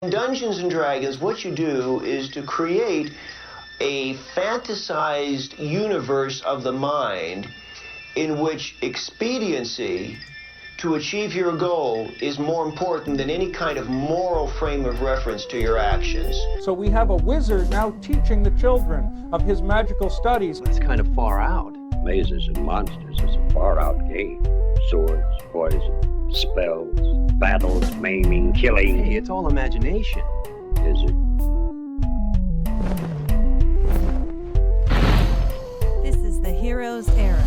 In Dungeons and Dragons, what you do is to create a fantasized universe of the mind in which expediency to achieve your goal is more important than any kind of moral frame of reference to your actions. So we have a wizard now teaching the children of his magical studies. That's kind of far out. Mazes and monsters is a far-out game. Swords, poison, spells, battles, maiming, killing. Hey, it's all imagination. Is it? This is the Heroes Era.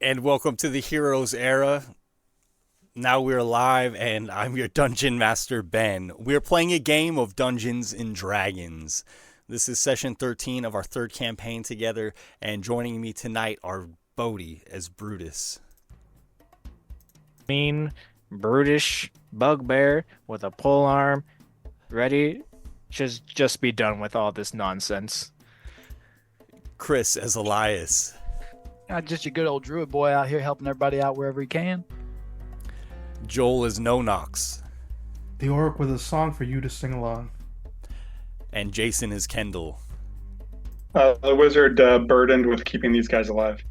And welcome to the Heroes Era. Now we're live, and I'm your Dungeon Master, Ben. We're playing a game of Dungeons and Dragons. This is session 13 of our third campaign together, and joining me tonight are Bodhi as Brutus. Mean, brutish bugbear with a pole arm, ready to just be done with all this nonsense. Chris as Elias. Just your good old druid boy out here helping everybody out wherever he can. Joel as No-Nox. The orc with a song for you to sing along. And Jason as Kendall. The wizard burdened with keeping these guys alive.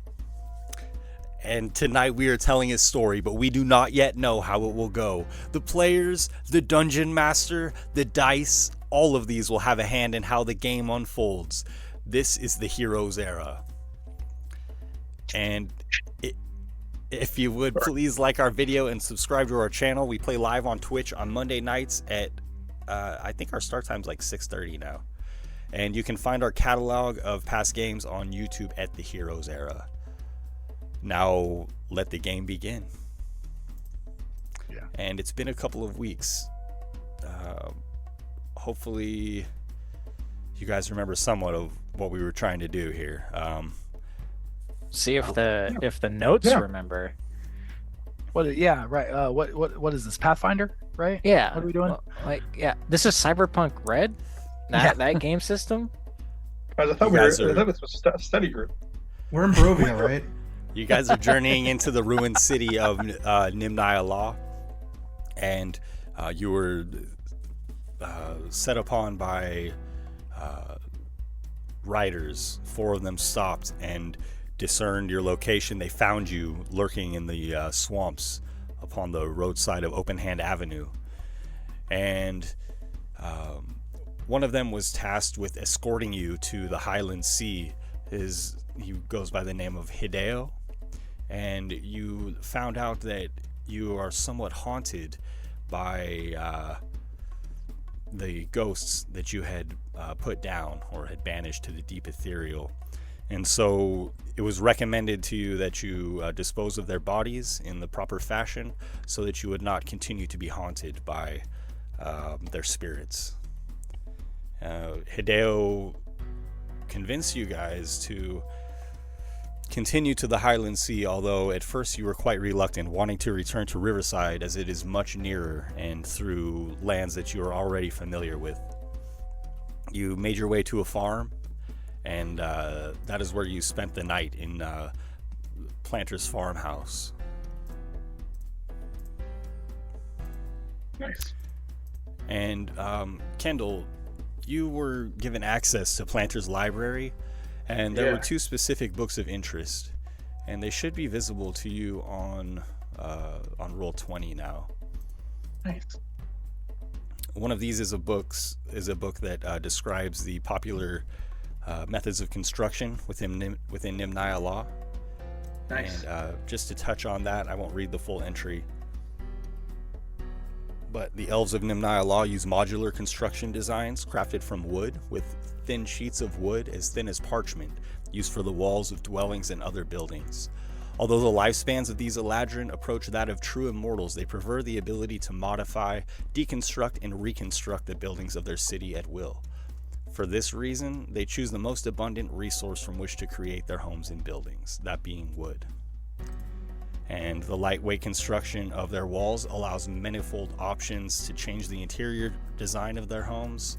And tonight we are telling a story, but we do not yet know how it will go. The players, the dungeon master, the dice, all of these will have a hand in how the game unfolds. This is the Heroes Era. And if you would please like our video and subscribe to our channel. We play live on Twitch on Monday nights at I think our start time's like 6:30 now. And you can find our catalog of past games on YouTube at the Heroes Era. Now let the game begin. Yeah. And it's been a couple of weeks. Hopefully you guys remember somewhat of what we were trying to do here. See if the notes remember. What? Yeah, right. What is this? Pathfinder, right? Yeah. What are we doing? Well, this is Cyberpunk Red. That game system. Guys, I thought this was a study group. We're in Barovia, right? You guys are journeying into the ruined city of Nimnaya Law, and you were set upon by riders. 4 of them stopped and discerned your location. They found you lurking in the swamps upon the roadside of Open Hand Avenue, and one of them was tasked with escorting you to the Highland Sea. He goes by the name of Hideo, and you found out that you are somewhat haunted by the ghosts that you had put down or had banished to the deep ethereal. And so it was recommended to you that you dispose of their bodies in the proper fashion so that you would not continue to be haunted by their spirits. Hideo convinced you guys to continue to the Highland Sea, although at first you were quite reluctant, wanting to return to Riverside as it is much nearer and through lands that you are already familiar with. You made your way to a farm, and that is where you spent the night in Planter's farmhouse. Nice. And Kendall, you were given access to Planter's library, and there were 2 specific books of interest, and they should be visible to you on Roll20 now. Nice. One of these is a book that describes the popular methods of construction within Nimnaya Law. Nice. And just to touch on that, I won't read the full entry, but the elves of Nimnaya Law use modular construction designs crafted from wood, with thin sheets of wood as thin as parchment, used for the walls of dwellings and other buildings. Although the lifespans of these Eladrin approach that of true immortals, they prefer the ability to modify, deconstruct, and reconstruct the buildings of their city at will. For this reason, they choose the most abundant resource from which to create their homes and buildings, that being wood. And the lightweight construction of their walls allows manifold options to change the interior design of their homes,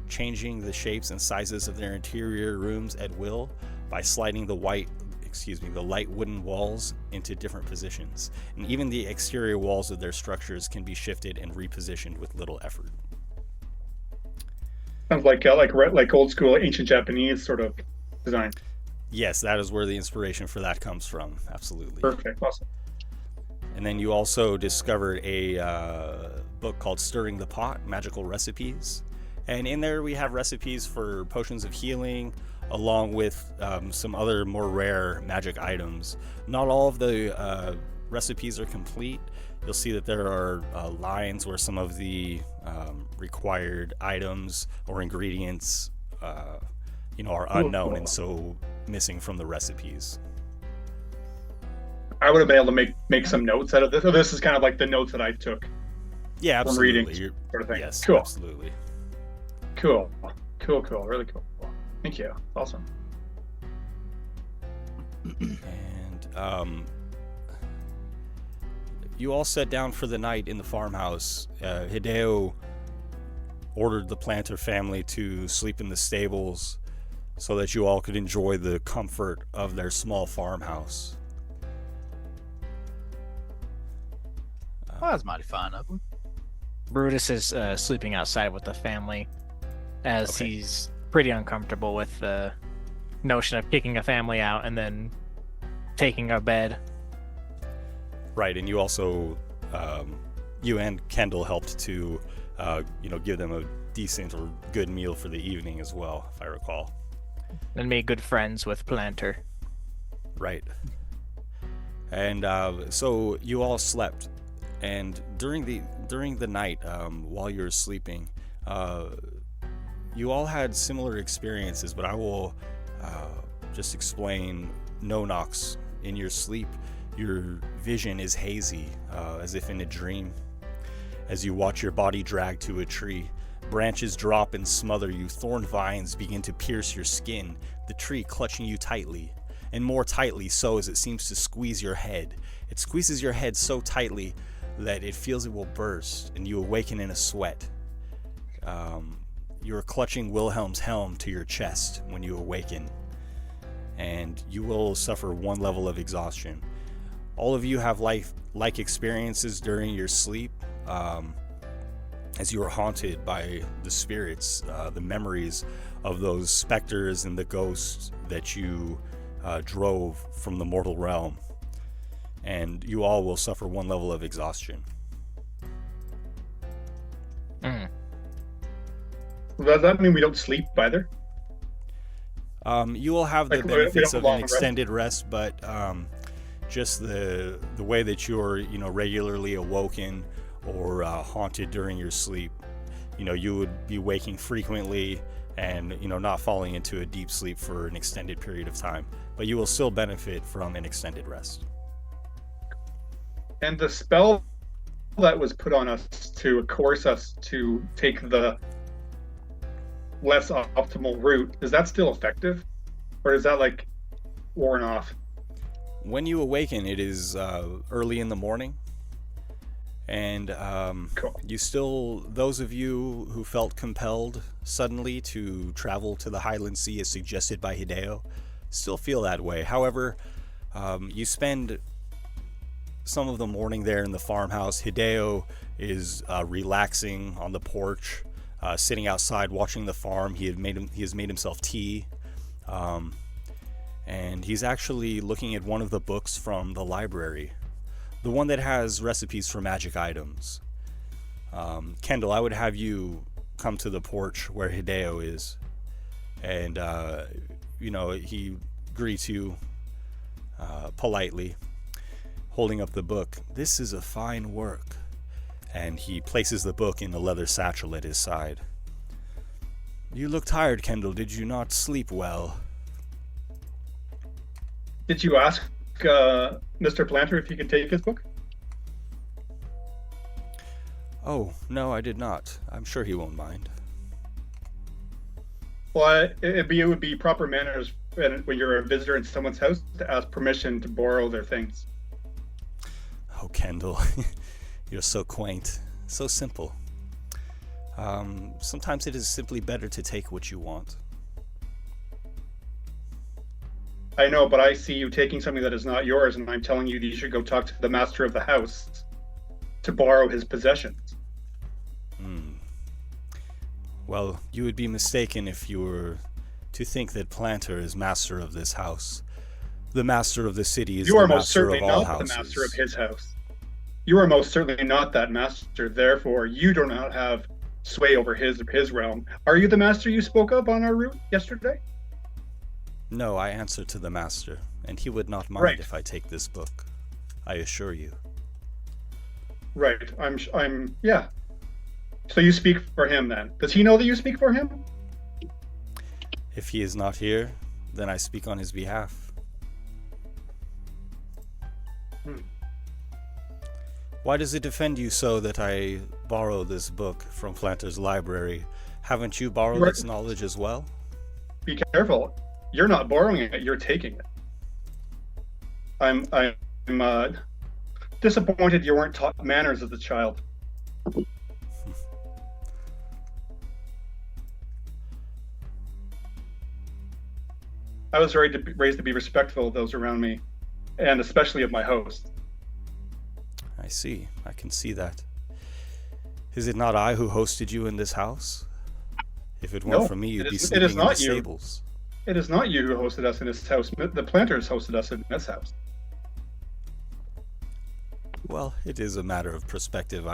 changing the shapes and sizes of their interior rooms at will, by sliding the light wooden walls into different positions, and even the exterior walls of their structures can be shifted and repositioned with little effort. Sounds like old school ancient Japanese sort of design. Yes, that is where the inspiration for that comes from. Absolutely. Perfect. Awesome. And then you also discovered a book called Stirring the Pot, Magical Recipes. And in there we have recipes for potions of healing, along with some other more rare magic items. Not all of the recipes are complete. You'll see that there are lines where some of the required items or ingredients are unknown and so missing from the recipes. I would have been able to make some notes out of this. So this is kind of like the notes that I took. Yeah, absolutely. From reading, sort of thing. Yes, cool. Absolutely. Cool. Really cool. Thank you. Awesome. And you all sat down for the night in the farmhouse. Hideo ordered the Planter family to sleep in the stables so that you all could enjoy the comfort of their small farmhouse. Well, that's mighty fine of him. Brutus is sleeping outside with the family, as he's pretty uncomfortable with the notion of kicking a family out and then taking a bed. Right, and you also, you and Kendall helped to, give them a decent or good meal for the evening as well, if I recall. And made good friends with Planter. Right. And so you all slept, and during the night, while you were sleeping, you all had similar experiences, but I will just explain no-knocks. In your sleep, your vision is hazy, as if in a dream. As you watch your body drag to a tree, branches drop and smother you, thorn vines begin to pierce your skin, the tree clutching you tightly, and more tightly so as it seems to squeeze your head. It squeezes your head so tightly that it feels it will burst, and you awaken in a sweat. You are clutching Wilhelm's helm to your chest when you awaken, and you will suffer 1 level of exhaustion. All of you have like experiences during your sleep, as you are haunted by the spirits, the memories of those specters and the ghosts that you drove from the mortal realm. And you all will suffer 1 level of exhaustion. Does that mean we don't sleep either? You will have the benefits of an extended rest, but just the way that you're regularly awoken or haunted during your sleep, you would be waking frequently and not falling into a deep sleep for an extended period of time, but you will still benefit from an extended rest. And the spell that was put on us to coerce us to take the less optimal route, is that still effective, or is that like worn off? When you awaken, it is early in the morning, and cool. You still, those of you who felt compelled suddenly to travel to the Highland Sea as suggested by Hideo, still feel that way. However, you spend some of the morning there in the farmhouse. Hideo is relaxing on the porch, sitting outside watching the farm. He has made himself tea, and he's actually looking at one of the books from the library, the one that has recipes for magic items. Kendall, I would have you come to the porch where Hideo is, and he greets you politely, holding up the book. This is a fine work. And he places the book in the leather satchel at his side. You look tired, Kendall. Did you not sleep well? Did you ask Mr. Planter if he could take his book? Oh, no, I did not. I'm sure he won't mind. Well, it would be proper manners when you're a visitor in someone's house to ask permission to borrow their things. Oh, Kendall. You're so quaint, so simple. Sometimes it is simply better to take what you want. I know, but I see you taking something that is not yours, and I'm telling you that you should go talk to the master of the house to borrow his possessions. Well, you would be mistaken if you were to think that Planter is master of this house. The master of the city is You the are most master certainly of all not houses. the master of his house. You are most certainly not that master. Therefore, you do not have sway over his realm. Are you the master you spoke of on our route yesterday? No, I answer to the master, and he would not mind Right. if I take this book. I assure you. Right. Yeah. So you speak for him then. Does he know that you speak for him? If he is not here, then I speak on his behalf. Why does it offend you so that I borrow this book from Planter's library? Haven't you borrowed Right. its knowledge as well? Be careful. You're not borrowing it, you're taking it. I'm disappointed you weren't taught manners as a child. I was raised to be respectful of those around me, and especially of my host. I see. I can see that. Is it not I who hosted you in this house? If it weren't No, for me, you'd it be is sleeping in the not you. stables. It is not you who hosted us in this house. The planters hosted us in this house. Well, it is a matter of perspective.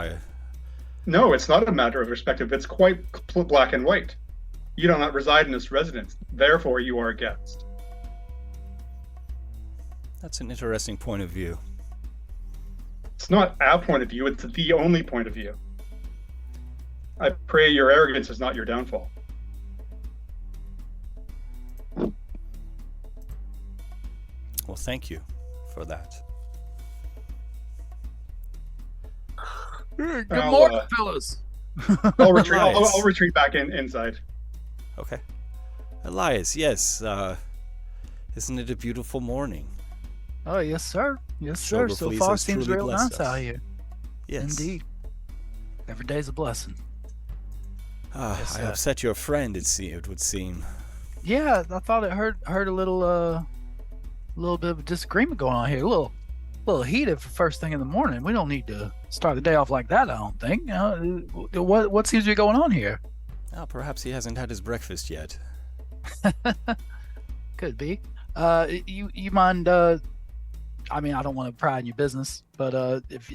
No, it's not a matter of perspective. It's quite black and white. You do not reside in this residence. Therefore, you are a guest. That's an interesting point of view. It's not our point of view. It's the only point of view. I pray your arrogance is not your downfall. Well, thank you for that. Good I'll, morning, fellas. I'll retreat. Elias. I'll retreat back inside. Okay. Elias, yes. Isn't it a beautiful morning? Oh, yes, sir. Yes, sir. So Shogofleece far, has seems truly real blessed nice us. out here. Yes. Indeed. Every day's a blessing. Yes, I sir. upset your friend, it would seem. Yeah, I thought I heard a little bit of a disagreement going on here. A little heated for first thing in the morning. We don't need to start the day off like that, I don't think. What seems to be going on here? Perhaps he hasn't had his breakfast yet. Could be. You mind? I mean, I don't want to pry in your business, but if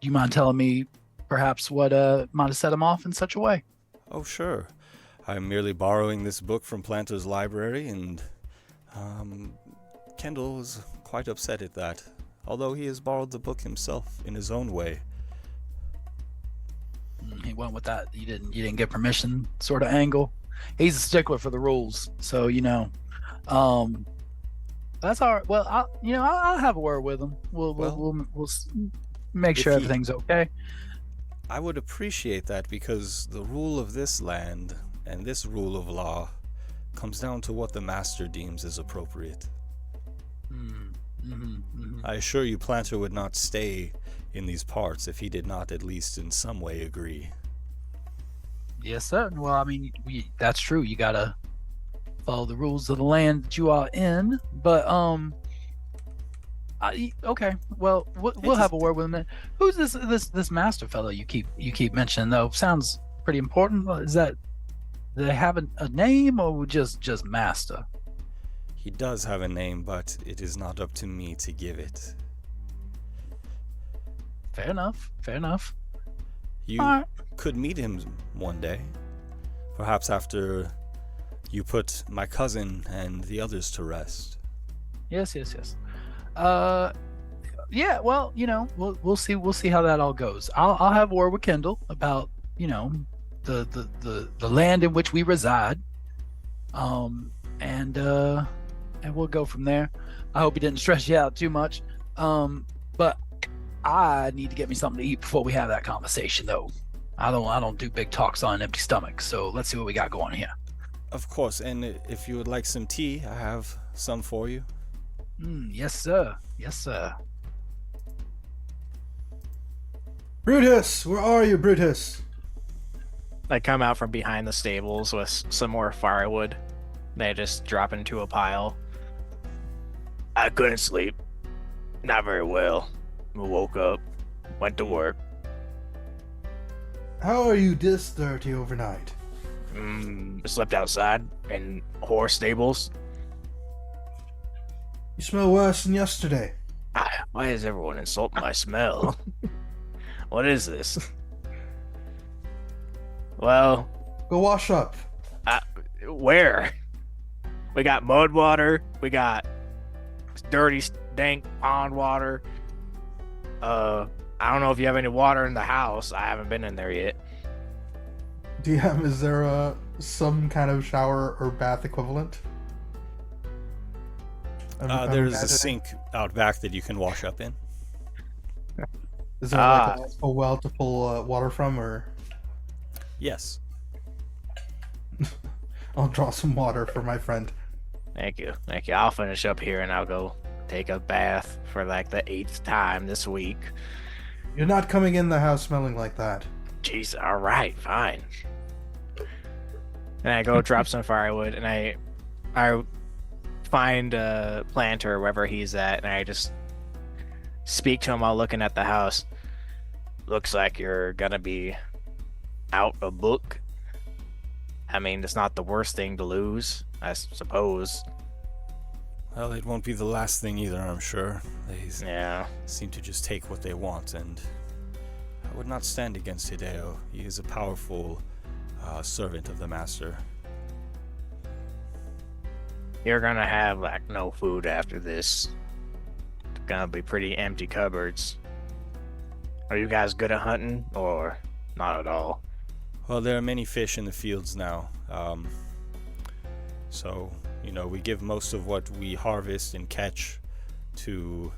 you mind telling me, perhaps what might have set him off in such a way? Oh, sure. I'm merely borrowing this book from Planter's library, and Kendall was quite upset at that, although he has borrowed the book himself in his own way. He went with that. You didn't get permission sort of angle. He's a stickler for the rules, so that's all right. Well, I'll have a word with him. We'll make sure if he- everything's okay. I would appreciate that, because the rule of this land and this rule of law comes down to what the master deems as appropriate. I assure you Planter would not stay in these parts if he did not at least in some way agree. Yes, sir. Well, I mean, that's true. You gotta follow the rules of the land that you are in. But okay. Well, we'll have a word with him then. Who's this master fellow you keep mentioning though? Sounds pretty important. Is that, do they have a name, or just master? He does have a name, but it is not up to me to give it. Fair enough. You All right. could meet him one day. Perhaps after you put my cousin and the others to rest. Yes. Yeah. Well, we'll see how that all goes. I'll have a word with Kendall about the land in which we reside, and we'll go from there. I hope he didn't stress you out too much. But I need to get me something to eat before we have that conversation, though. I don't do big talks on an empty stomach. So let's see what we got going here. Of course, and if you would like some tea, I have some for you. Yes, sir. Brutus, where are you, Brutus? I come out from behind the stables with some more firewood. They just drop into a pile. I couldn't sleep. Not very well. I woke up, went to work. How are you this dirty overnight? Slept outside in horse stables. You smell worse than yesterday. Why is everyone insulting my smell? What is this? Well, Go wash up. where? We got mud water. We got dirty, dank pond water. I don't know if you have any water in the house. I haven't been in there yet. DM, is there some kind of shower or bath equivalent? There's a sink out back that you can wash up in. Is there like a well to pull water from, or? Yes. I'll draw some water for my friend. Thank you. I'll finish up here and I'll go take a bath for like the 8th time this week. You're not coming in the house smelling like that. Jeez, all right, fine. And I go drop some firewood, and I find a planter wherever he's at, and I just speak to him while looking at the house. Looks like you're gonna be out a book. I mean, it's not the worst thing to lose, I suppose. Well, it won't be the last thing either, I'm sure. They Yeah. seem to just take what they want, and I would not stand against Hideo. He is a powerful servant of the master. You're gonna have like no food after this. It's gonna be pretty empty cupboards. Are you guys good at hunting, or not at all? Well, there are many fish in the fields now. So, we give most of what we harvest and catch to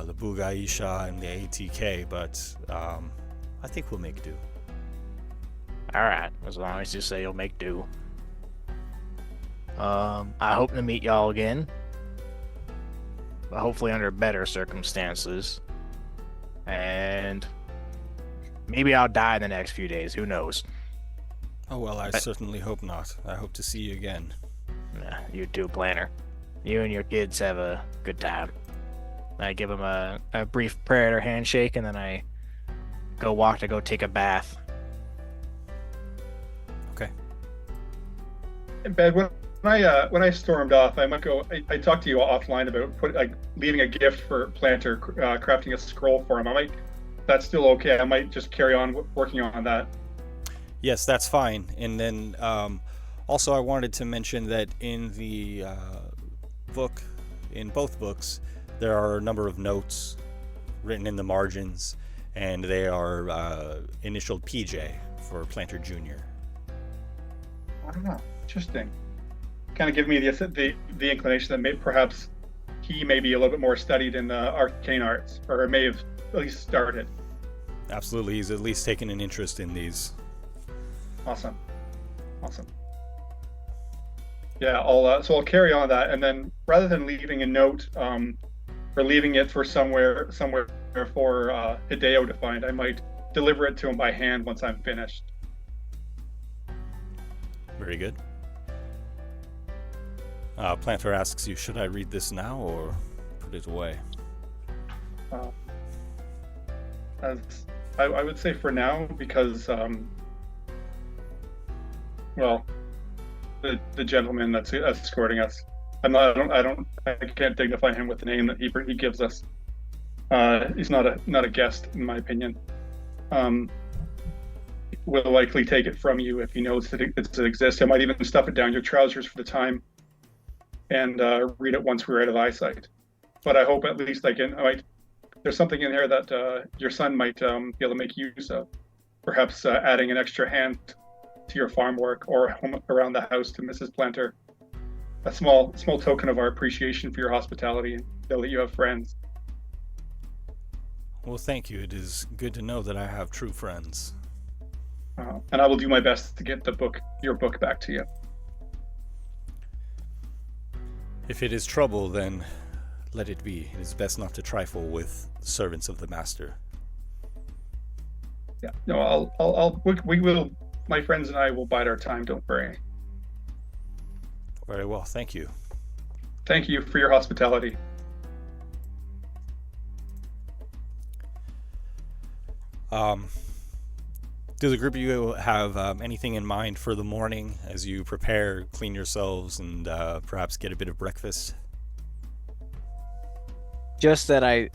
the Bugaisha and the ATK, but I think we'll make do. Alright, as long as you say you'll make do. I hope to meet y'all again. But hopefully under better circumstances. And maybe I'll die in the next few days, who knows? Oh, well, I certainly hope not. I hope to see you again. You too, Planner. You and your kids have a good time. I give him a brief prayer or handshake, and then I go take a bath. Okay. Ben, when I stormed off, I might go. I talked to you offline about leaving a gift for Planter, crafting a scroll for him. That's still okay. I might just carry on working on that. Yes, that's fine. And then also I wanted to mention that in the book, in both books, there are a number of notes written in the margins, and they are initialed PJ for Planter Jr. I don't know. Interesting. Kind of give me the inclination that perhaps he may be a little bit more studied in the arcane arts, or may have at least started. Absolutely, he's at least taken an interest in these. Awesome. Yeah, I'll carry on that, and then rather than leaving a note, or leaving it for somewhere for Hideo to find, I might deliver it to him by hand once I'm finished. Very good. Planter asks you, should I read this now or put it away? I would say for now, because the gentleman that's escorting us, I can't dignify him with the name that he gives us. He's not a guest, in my opinion. Will likely take it from you if he knows that it exists. I might even stuff it down your trousers for the time and read it once we're out of eyesight. But I hope at least there's something in here that your son might be able to make use of. Perhaps adding an extra hand to your farm work or home around the house to Mrs. Planter. A small token of our appreciation for your hospitality and know that you have friends. Well, thank you. It is good to know that I have true friends. And I will do my best to get your book back to you. If it is trouble, then let it be. It is best not to trifle with servants of the master. Yeah. No, we will. My friends and I will bide our time. Don't worry. Very well. Thank you. Thank you for your hospitality. Do the group of you have anything in mind for the morning as you prepare, clean yourselves, and perhaps get a bit of breakfast? Just that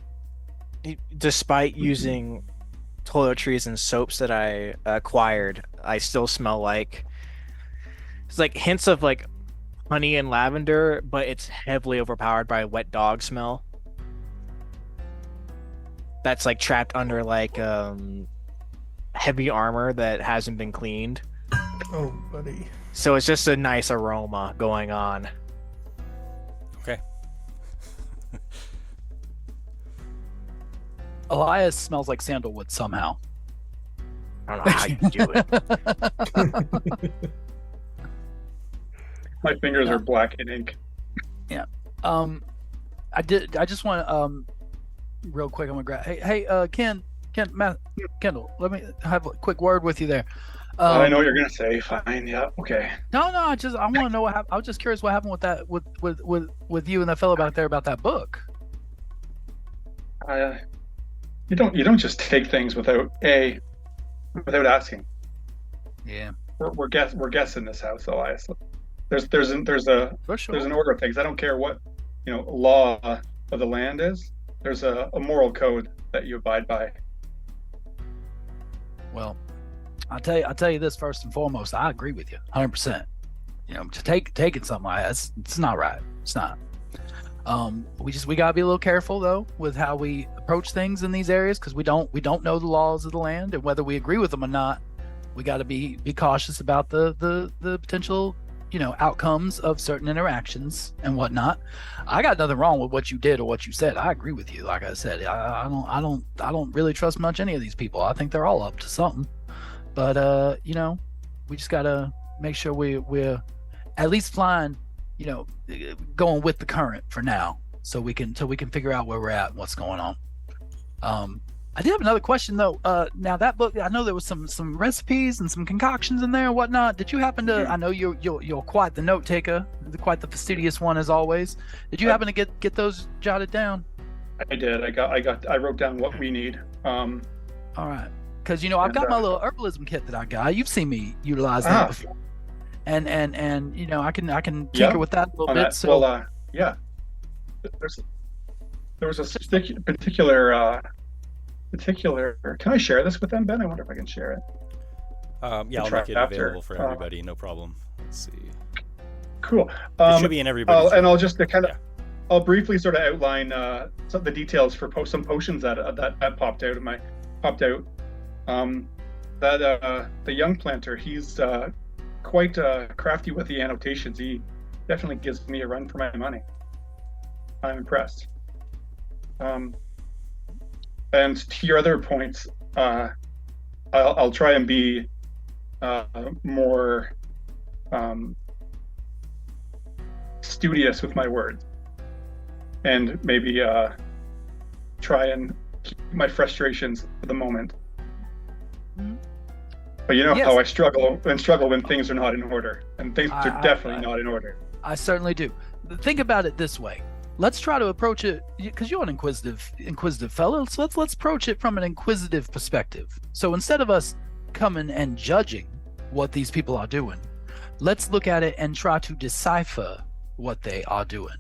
despite using toiletries and soaps that I acquired, I still smell like it's like hints of like honey and lavender, but it's heavily overpowered by a wet dog smell. That's like trapped under like heavy armor that hasn't been cleaned. Oh, buddy. So it's just a nice aroma going on. Okay. Elias smells like sandalwood somehow. I don't know how you do it. My fingers are black in ink. Yeah. I just want real quick. I'm gonna grab. Hey, Kendall. Let me have a quick word with you there. I know what you're gonna say. Fine. Yeah. Okay. No. I want to know what happened. I was just curious what happened with that with you and that fellow back there about that book. You don't just take things without asking. Yeah. We're guessing this house, Elias. There's an order of things. I don't care what law of the land is. There's a moral code that you abide by. Well, I'll tell you this first and foremost. I agree with you 100%. Taking something like that, it's not right. It's not. We gotta be a little careful though with how we approach things in these areas, because we don't know the laws of the land, and whether we agree with them or not, we got to be cautious about the potential outcomes of certain interactions and whatnot. I got nothing wrong with what you did or what you said. I agree with you. Like I said, I don't really trust much any of these people. I think they're all up to something, but we just gotta make sure we're at least flying, going with the current for now, so we can figure out where we're at and what's going on. I did have another question though. Now that book, I know there was some recipes and some concoctions in there and whatnot. Did you happen to? I know you're quite the note taker, quite the fastidious one as always. Did you happen to get those jotted down? I did. I wrote down what we need. All right, because I've got my little herbalism kit that I got. You've seen me utilize that before, and I can tinker with that a little bit. So yeah, there was a particular. Can I share this with them, Ben? I wonder if I can share it. I'll make it available for everybody. No problem. Let's see. Cool. It should be in everybody's. And I'll just I'll briefly sort of outline some of the details for some potions that popped out. The young planter, he's quite crafty with the annotations. He definitely gives me a run for my money. I'm impressed. And to your other points, I'll try and be more studious with my words, and maybe try and keep my frustrations for the moment. But how I struggle when things are not in order, and things are definitely not in order. I certainly do. Think about it this way. Let's try to approach it, because you're an inquisitive fellow. So let's approach it from an inquisitive perspective. So instead of us coming and judging what these people are doing, let's look at it and try to decipher what they are doing.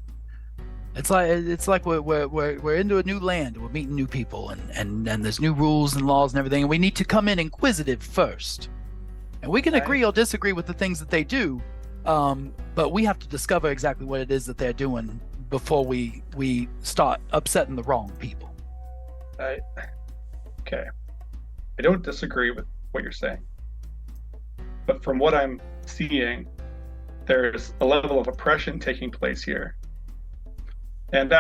It's like we're into a new land. We're meeting new people, and there's new rules and laws and everything. And we need to come in inquisitive first, and we can agree or disagree with the things that they do, but we have to discover exactly what it is that they're doing before we start upsetting the wrong people. Okay. I don't disagree with what you're saying, but from what I'm seeing, there's a level of oppression taking place here. And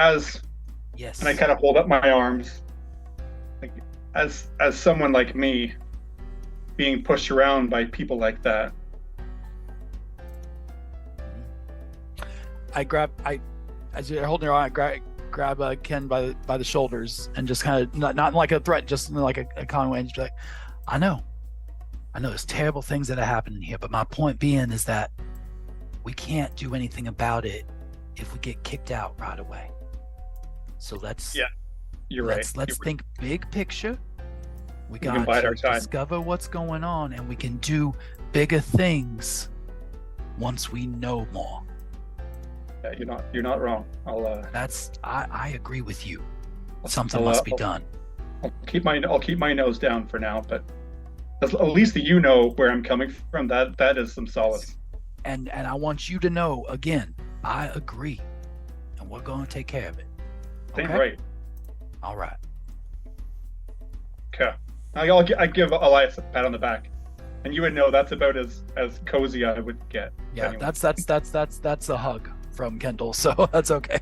yes, and I kind of hold up my arms, like, as someone like me being pushed around by people like that. As you're holding your arm, I grab Ken by the shoulders and just kind of not like a threat, just like a kind way, and just be like, I know there's terrible things that are happening here, but my point being is that we can't do anything about it if we get kicked out right away. So let's You're let's right. think big picture. We can got bide to our time. discover what's going on, and we can do bigger things once we know more. Yeah, you're not wrong. I agree with you. Something I'll, must be I'll- done. I'll keep my nose down for now, but at least you know where I'm coming from. That is some solace. And I want you to know again, I agree, and we're going to take care of it. Think Okay? right. All right. Okay. I give Elias a pat on the back, and you would know that's about as cozy I would get. Yeah, anyway. that's a hug from Kendall, so that's okay.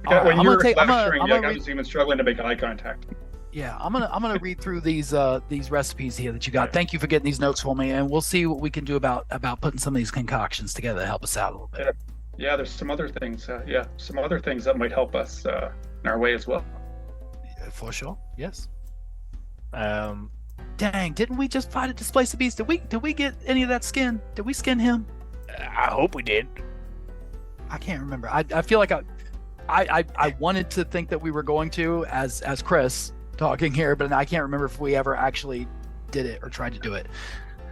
Yeah, when I'm you're gonna take- I'm gonna- lecturing, I'm like, gonna I'm just even struggling to make eye contact. Yeah, I'm gonna read through these recipes here that you got. Thank you for getting these notes for me, and we'll see what we can do about putting some of these concoctions together to help us out a little bit. Yeah, there's some other things. Some other things that might help us in our way as well. For sure. Yes. Um, Dang, didn't we just fight a displaced beast? Did we get any of that skin? Did we skin him? I hope we did. I can't remember. I feel like I wanted to think that we were going to as Chris talking here, but I can't remember if we ever actually did it or tried to do it.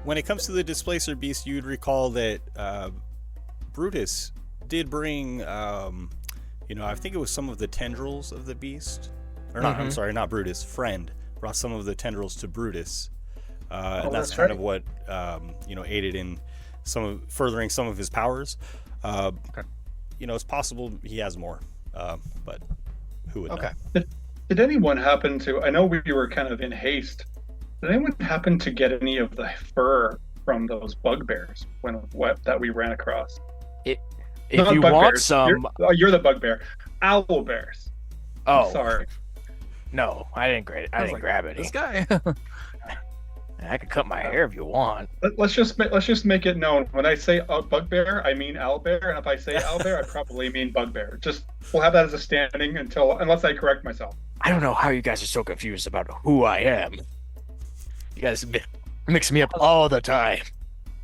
When it comes to the displacer beast, you'd recall that Brutus did bring, I think it was some of the tendrils of the beast. Or not, I'm sorry, not Brutus. Friend brought some of the tendrils to Brutus. And that's kind of what, aided in furthering some of his powers. It's possible he has more, but who would know? Did anyone happen to? I know we were kind of in haste. Did anyone happen to get any of the fur from those bugbears that we ran across? If Not you bugbears. want some, you're the bugbear. Owl bears. oh, Sorry. no, I didn't grab any. This guy. I could cut my hair if you want. Let's just make it known. When I say bugbear, I mean owlbear, and if I say owlbear, I probably mean bugbear. We'll have that as a standing unless I correct myself. I don't know how you guys are so confused about who I am. You guys mix me up all the time.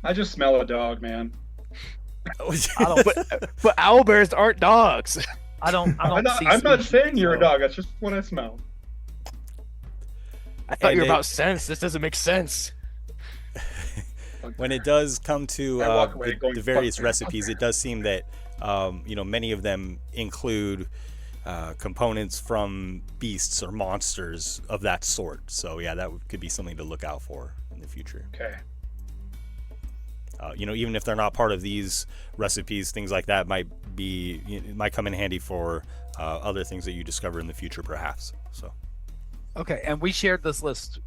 I just smell a dog, man. But owlbears aren't dogs. I don't I'm see not species, saying you're a so- dog. That's just what I smell. I thought And you were it- about sense. This doesn't make sense. When it does come to I walk away going, the various "Fuck recipes, it does seem that many of them include components from beasts or monsters of that sort. So yeah, that could be something to look out for in the future. Okay. Even if they're not part of these recipes, things like that might come in handy for other things that you discover in the future, perhaps. So. Okay, and we shared this list.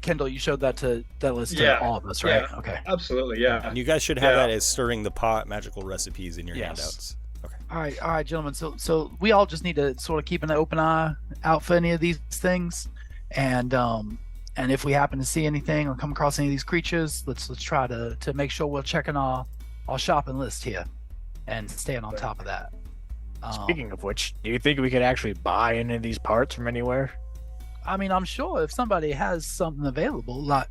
Kendall, you showed that list Yeah, to all of us, right? yeah. Okay. Absolutely, yeah. And you guys should have Yeah. that as stirring the pot magical recipes in your Yes. handouts. Okay. All right, gentlemen. So we all just need to sort of keep an open eye out for any of these things, and if we happen to see anything or come across any of these creatures, let's try to make sure we're checking our shopping list here, and staying on top of that. Speaking of which, do you think we could actually buy any of these parts from anywhere? I mean, I'm sure if somebody has something available, like,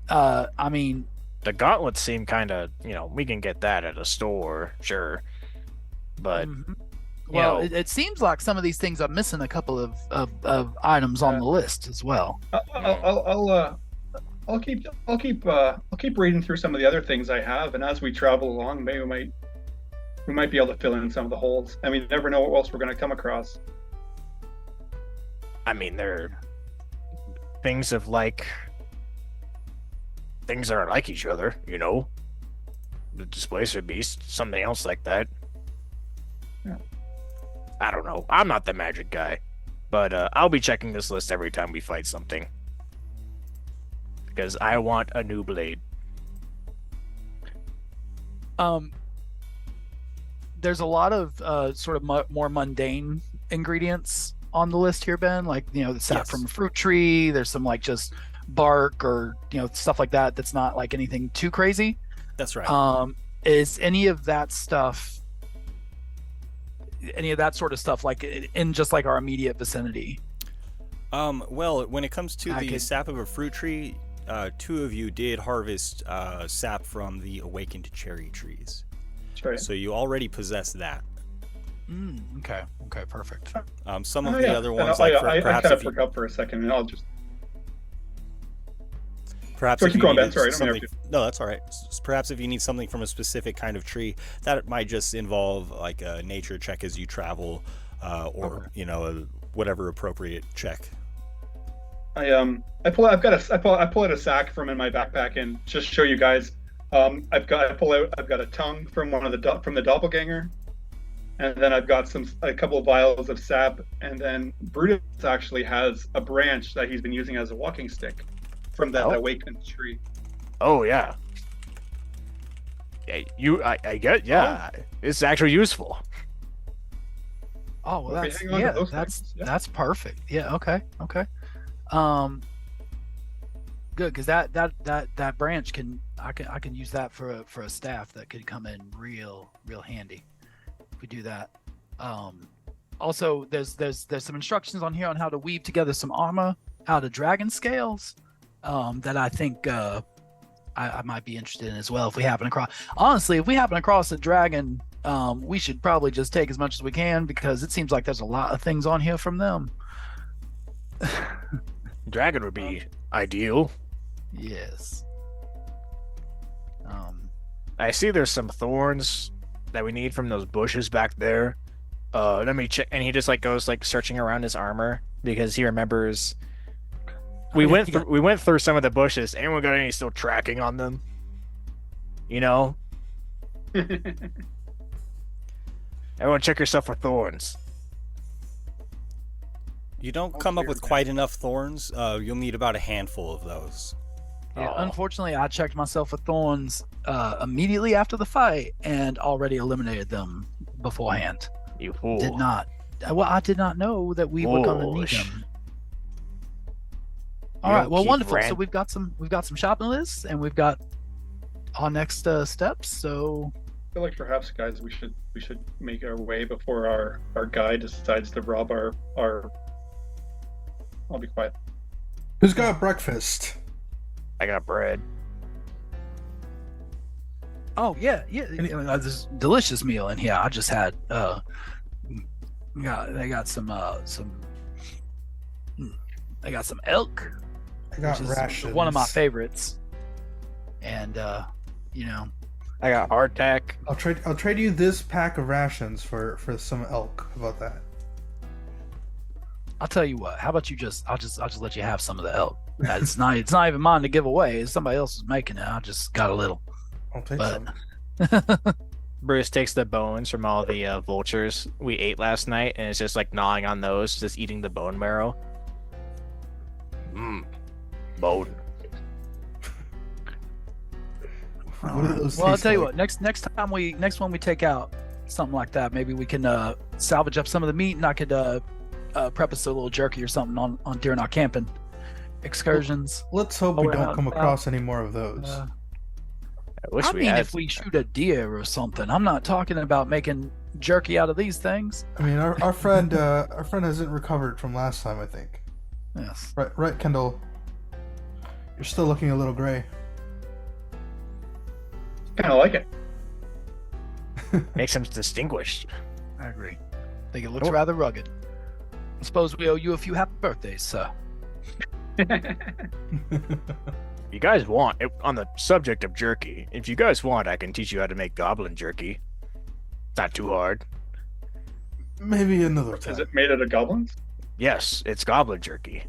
The gauntlets seem kind of, we can get that at a store, sure. But, well, know- it seems like some of these things are missing a couple of items on the list as well. I'll keep reading through some of the other things I have, and as we travel along, maybe we might be able to fill in some of the holes. I mean, you never know what else we're going to come across. I mean, they're things that are like each other, The displacer beast, something else like that. Yeah. I don't know. I'm not the magic guy, but I'll be checking this list every time we fight something. Because I want a new blade. There's a lot of sort of more mundane ingredients on the list here, Ben. Like, the sap Yes. from a fruit tree. There's some like just bark or stuff like that. That's not like anything too crazy. That's right. Is any of that stuff, any of that sort of stuff, like in just like our immediate vicinity? Well, when it comes to I the could- sap of a fruit tree, two of you did harvest sap from the awakened cherry trees. That's right. So you already possess that. Okay. Okay. Perfect. Some of the other ones, I perhaps kind of if you, forgot for a second, and I'll just. perhaps Sorry, if keep you going, Ben. needed Sorry, I don't mean something, no, that's all right. Perhaps if you need something from a specific kind of tree, that might just involve like a nature check as you travel, or whatever appropriate check. I pull out a sack from in my backpack and just show you guys. I've got a tongue from from the doppelganger, and then I've got a couple of vials of sap, and then Brutus actually has a branch that he's been using as a walking stick from that awakened tree. Oh yeah. Yeah, I get. Yeah, it's actually useful. Oh well, If we hang on to those things, yeah. that's perfect. Yeah. Okay. Good, because that branch I can use that for a staff that could come in real handy if we do that. Also, there's some instructions on here on how to weave together some armor out of dragon scales that I think I might be interested in as well. If we happen across a dragon, we should probably just take as much as we can, because it seems like there's a lot of things on here from them. Dragon would be ideal. Yes. I see there's some thorns that we need from those bushes back there. Let me check. And he just goes searching around his armor because he remembers we went through some of the bushes. Anyone got any still tracking on them? Everyone check yourself for thorns. You don't come up with quite enough thorns. You'll need about a handful of those. Yeah, unfortunately, I checked myself for thorns immediately after the fight and already eliminated them beforehand. You fool. Did not. Well, I did not know that we were going to need them. All right. Well, wonderful. So we've got some shopping lists, and we've got our next steps. So I feel like perhaps, guys, we should make our way before our guy decides to rob our. I'll be quiet. Who's got breakfast? I got bread. Oh yeah. This delicious meal in here. I just had. They got some. They got some elk. I got which is rations. one of my favorites. And I got hardtack. I'll trade you this pack of rations for some elk. How about that? I'll tell you what. How about I'll just let you have some of the elk. It's not even mine to give away. It's somebody else is making it. I just got a little. I'll take some. Bruce takes the bones from all the vultures we ate last night, and it's just gnawing on those, just eating the bone marrow. Bone. What do those Well, I'll taste tell you like? what. Next one we take out something like that, maybe we can salvage up some of the meat, and I could prep us a little jerky or something on during our camping excursions. Let's hope we don't come across any more of those. If we shoot a deer or something. I'm not talking about making jerky out of these things. I mean, our friend hasn't recovered from last time, I think. Yes. Right, Kendall. You're still looking a little gray. Kind of like it. Makes him distinguished. I agree. I think it looks rather rugged. I suppose we owe you a few happy birthdays, sir. You guys want, on the subject of jerky, if you guys want, I can teach you how to make goblin jerky. It's not too hard. Maybe another time. Is it made out of goblins? Yes, it's goblin jerky.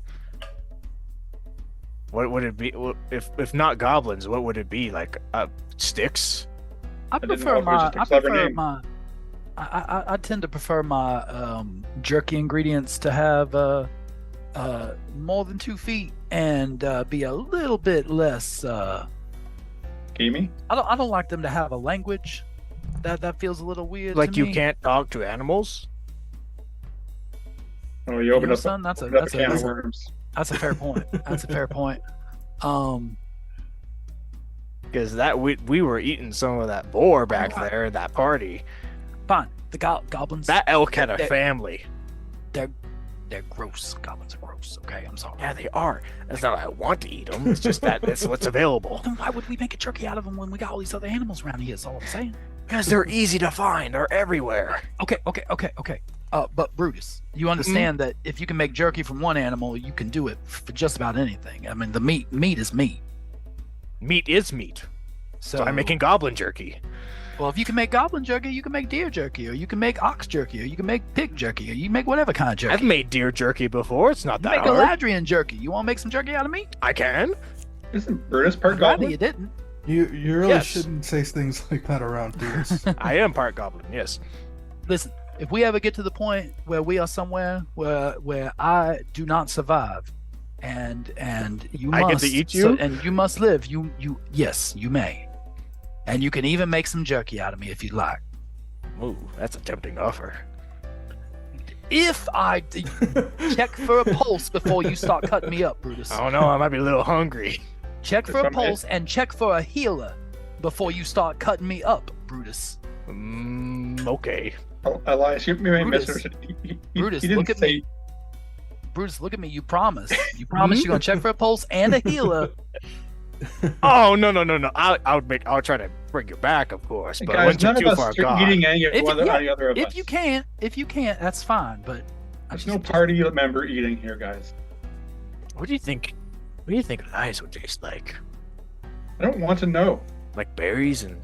What would it be? If not goblins, what would it be? Sticks? I tend to prefer my jerky ingredients to have more than 2 feet and be a little bit less Gamey? I don't like them to have a language. That feels a little weird. Like to you me. can't talk to animals? Oh, you open up son, a can of worms. That's a fair point. That's a fair point. Because we were eating some of that boar back there at that party. Fine. The goblins. That elk had a family. They're gross. Goblins are gross. Okay, I'm sorry. Yeah, they are. It's not I want to eat them. It's just that's what's available. Then why would we make a jerky out of them when we got all these other animals around here? Is all I'm saying. Because they're easy to find. They're everywhere. Okay. But Brutus, you understand that if you can make jerky from one animal, you can do it for just about anything. I mean, the meat is meat. Meat is meat. So I'm making goblin jerky. Well, if you can make goblin jerky, you can make deer jerky, or you can make ox jerky, or you can make pig jerky, or you can make whatever kind of jerky. I've made deer jerky before. It's not that hard. Make Galadrian jerky. You want to make some jerky out of meat? I can. Isn't Brutus part Glad goblin? you didn't. You really shouldn't say things like that around Brutus. I am part goblin, yes. Listen, if we ever get to the point where we are somewhere where I do not survive, and you must, I get to eat you, and you must live, yes, you may, and you can even make some jerky out of me if you'd like. Ooh, that's a tempting offer. If I check for a pulse before you start cutting me up, Brutus. Oh no, I might be a little hungry. Check for a pulse and check for a healer before you start cutting me up, Brutus. Okay. Oh, Elias, you may Brutus, Brutus, look at me. Brutus, look at me. You promise. You promise you're gonna check for a pulse and a healer. Oh no! I'll try to bring you back, of course. But guys, once you're none too of far us are gone. eating any other of us. If you can't, that's fine. But there's no party member eating here, guys. What do you think? What do you think Elias would taste like? I don't want to know. Like berries and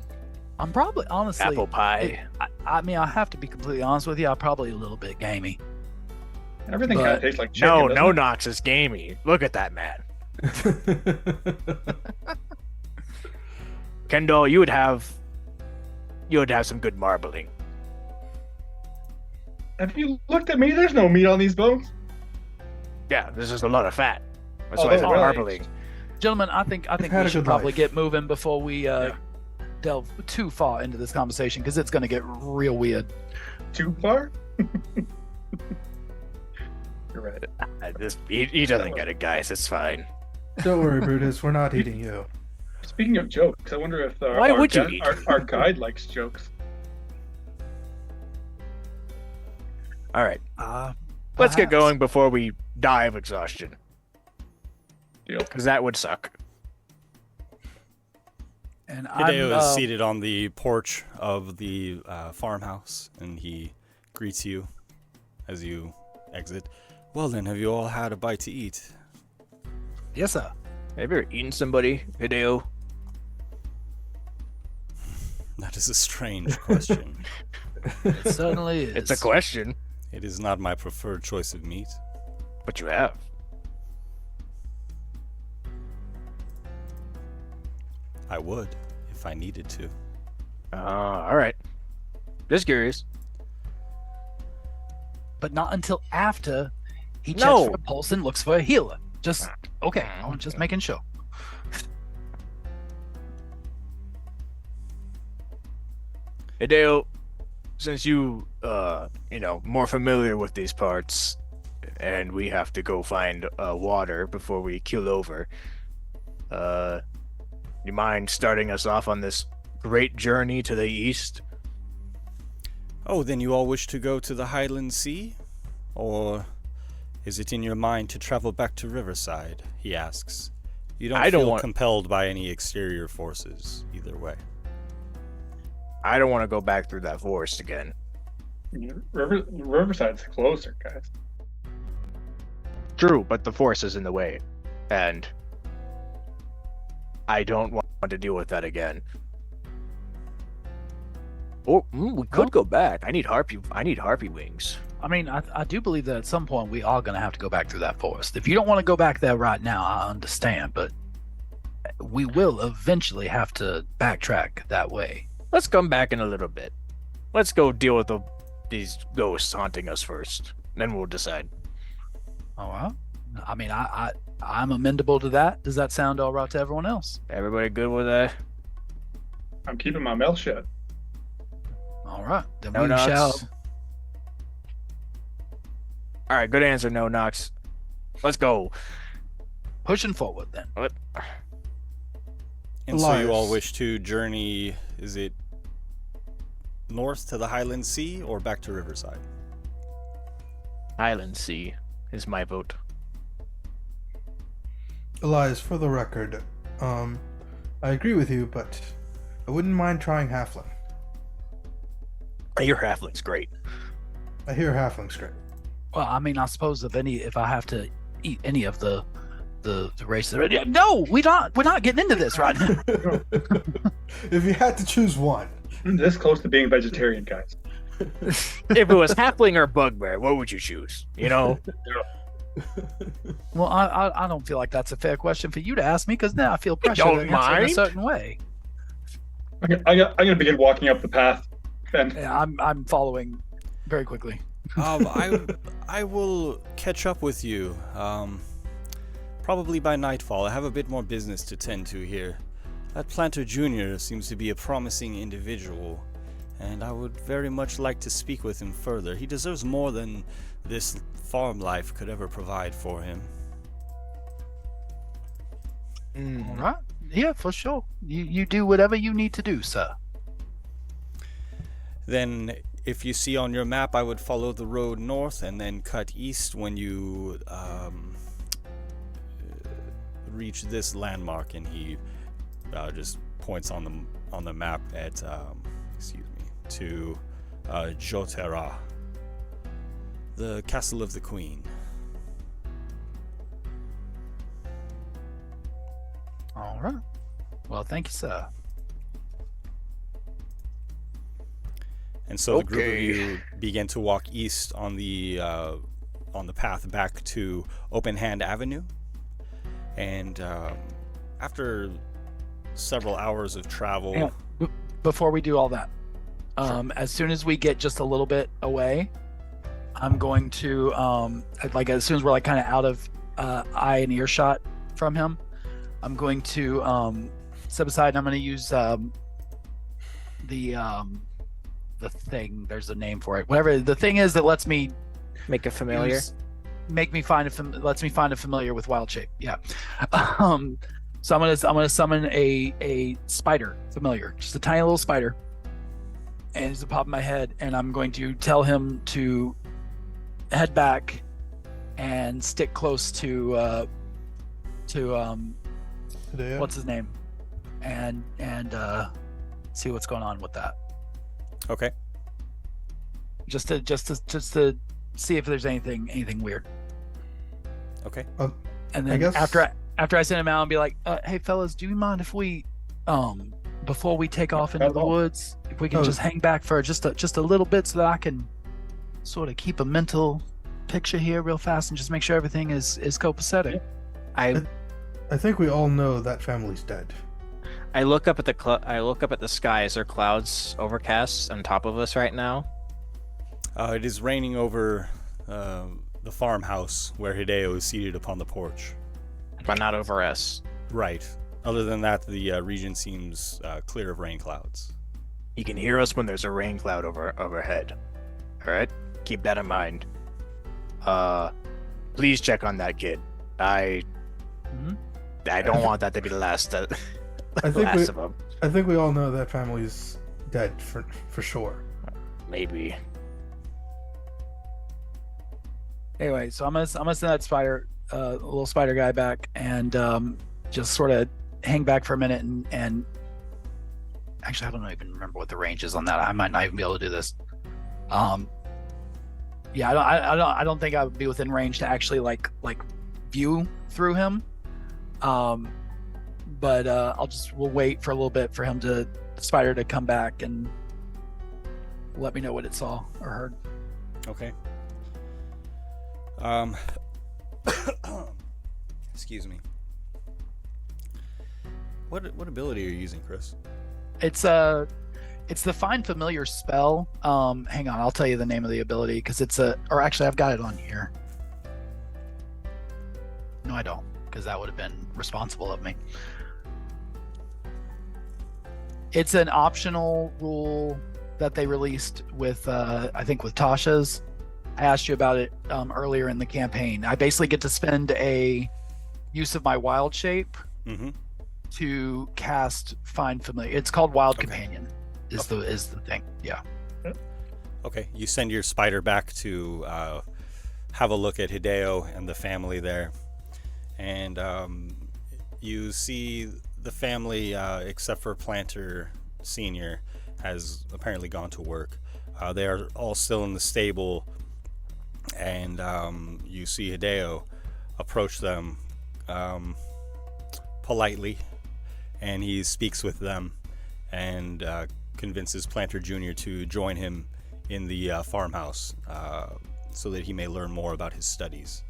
I'm probably honestly apple pie. I mean, I have to be completely honest with you. I'm probably a little bit gamey. Everything kind of tastes like chicken. No, Nox is gamey. Look at that man. Kendall, you would have some good marbling. Have you looked at me? There's no meat on these bones. Yeah, there's just a lot of fat. That's why Oh, it's really? marbling. Gentlemen, I think we should probably get moving before we delve too far into this conversation, because it's going to get real weird. Too far? You're right. He doesn't get it, guys. It's fine. Don't worry, Brutus. We're not eating you. Speaking of jokes, I wonder if Why would you eat? our guide likes jokes. All right. Let's get going before we die of exhaustion. Deal. Because that would suck. And Hideo is seated on the porch of the farmhouse, and he greets you as you exit. Well then, have you all had a bite to eat? Yes, sir. Have you ever eaten somebody, Hideo? That is a strange question. It certainly is. It's a question. It is not my preferred choice of meat. But you have. I would, if I needed to. All right. Just curious. But not until after he checks for a pulse and looks for a healer. Just okay. I'm just making sure. Hideo, since you more familiar with these parts, and we have to go find water before we keel over, you mind starting us off on this great journey to the east? Oh, then you all wish to go to the Highland Sea? Or is it in your mind to travel back to Riverside? He asks. You don't feel compelled by any exterior forces, either way. I don't want to go back through that forest again. Riverside's closer, guys. True, but the forest is in the way, and I don't want to deal with that again. Oh, we could go back. I need harpy wings. I mean, I do believe that at some point we are going to have to go back through that forest. If you don't want to go back there right now, I understand, but we will eventually have to backtrack that way. Let's come back in a little bit. Let's go deal with these ghosts haunting us first. Then we'll decide. All right. I mean, I'm amendable to that. Does that sound all right to everyone else? Everybody good with that? I'm keeping my mouth shut. All right. Then No we Nox. shall. All right, good answer, No Nox. Let's go. Pushing forward then. What? And so you all wish to journey, is it north to the Highland Sea or back to Riverside? Highland Sea is my vote. Elias, for the record, I agree with you, but I wouldn't mind trying Halfling. Your halfling's great. I hear halfling's great. Well, I mean, I suppose if I have to eat any of the races, no, we're not getting into this right now. If you had to choose one, This close to being vegetarian, guys. If it was halfling or bugbear, what would you choose? You know? Well, I don't feel like that's a fair question for you to ask me because now I feel pressure don't to answer in a mind. certain way. I'm gonna begin walking up the path. And Yeah, I'm following very quickly. I will catch up with you. Probably by nightfall. I have a bit more business to tend to here. That Planter Jr. seems to be a promising individual, and I would very much like to speak with him further. He deserves more than this farm life could ever provide for him. All right. Yeah, for sure. You do whatever you need to do, sir. Then, if you see on your map, I would follow the road north and then cut east when you reach this landmark. And he just points on the map at to Jotera, the castle of the queen. All right. Well, thank you, sir. And so the group of you begin to walk east on the path back to Open Hand Avenue. And after several hours of travel... Hang on. Before we do all that, as soon as we get just a little bit away, I'm going to, as soon as we're kind of out of eye and earshot from him, I'm going to step aside and I'm going to use the thing. There's a name for it. Whatever the thing is that lets me Make it familiar. lets me find a familiar with wild shape. Yeah. So I'm gonna summon a spider familiar, just a tiny little spider, and it's the top of my head, and I'm going to tell him to head back and stick close to what's his name, and see what's going on with that. Okay. Just to see if there's anything weird. Okay. And I then guess- after I send him out and be like, hey fellas, do you mind if we before we take off into the woods, if we can just hang back for just a little bit so that I can sort of keep a mental picture here real fast and just make sure everything is copacetic. I think we all know that family's dead. I look up at the sky. Is there clouds overcast on top of us right now? It is raining over the farmhouse where Hideo is seated upon the porch. But not over us. Right. Other than that, the region seems clear of rain clouds. You can hear us when there's a rain cloud overhead. All right, keep that in mind. Please check on that kid. I don't want that to be the last. I think last of them. I think we all know that family's dead for sure. Maybe. Anyway, so I'm gonna send that little spider guy back and just sort of hang back for a minute and actually I don't even remember what the range is on that. I might not even be able to do this. Yeah, I don't think I would be within range to actually like view through him. But we'll wait for a little bit for the spider to come back and let me know what it saw or heard. Okay. Excuse me. What ability are you using, Chris? It's the find familiar spell. Hang on, I'll tell you the name of the ability because or actually I've got it on here. No, I don't, because that would have been responsible of me. It's an optional rule that they released with I think with Tasha's. I asked you about it earlier in the campaign. I basically get to spend a use of my wild shape to cast find familiar. It's called Wild Companion. Is the thing? Yeah. Okay, you send your spider back to have a look at Hideo and the family there, and you see the family, except for Planter Senior, has apparently gone to work. They are all still in the stable, and you see Hideo approach them politely, and he speaks with them and convinces Planter Jr. to join him in the farmhouse so that he may learn more about his studies.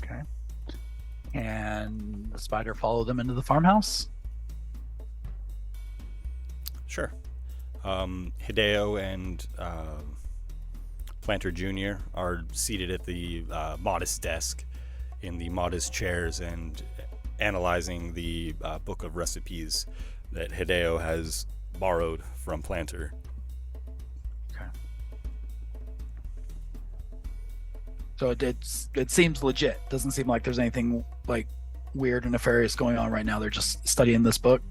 Okay. And the spider followed them into the farmhouse? Sure. Hideo and Planter Jr. are seated at the modest desk in the modest chairs and analyzing the book of recipes that Hideo has borrowed from Planter. Okay. So it seems legit. Doesn't seem like there's anything like weird and nefarious going on right now. They're just studying this book.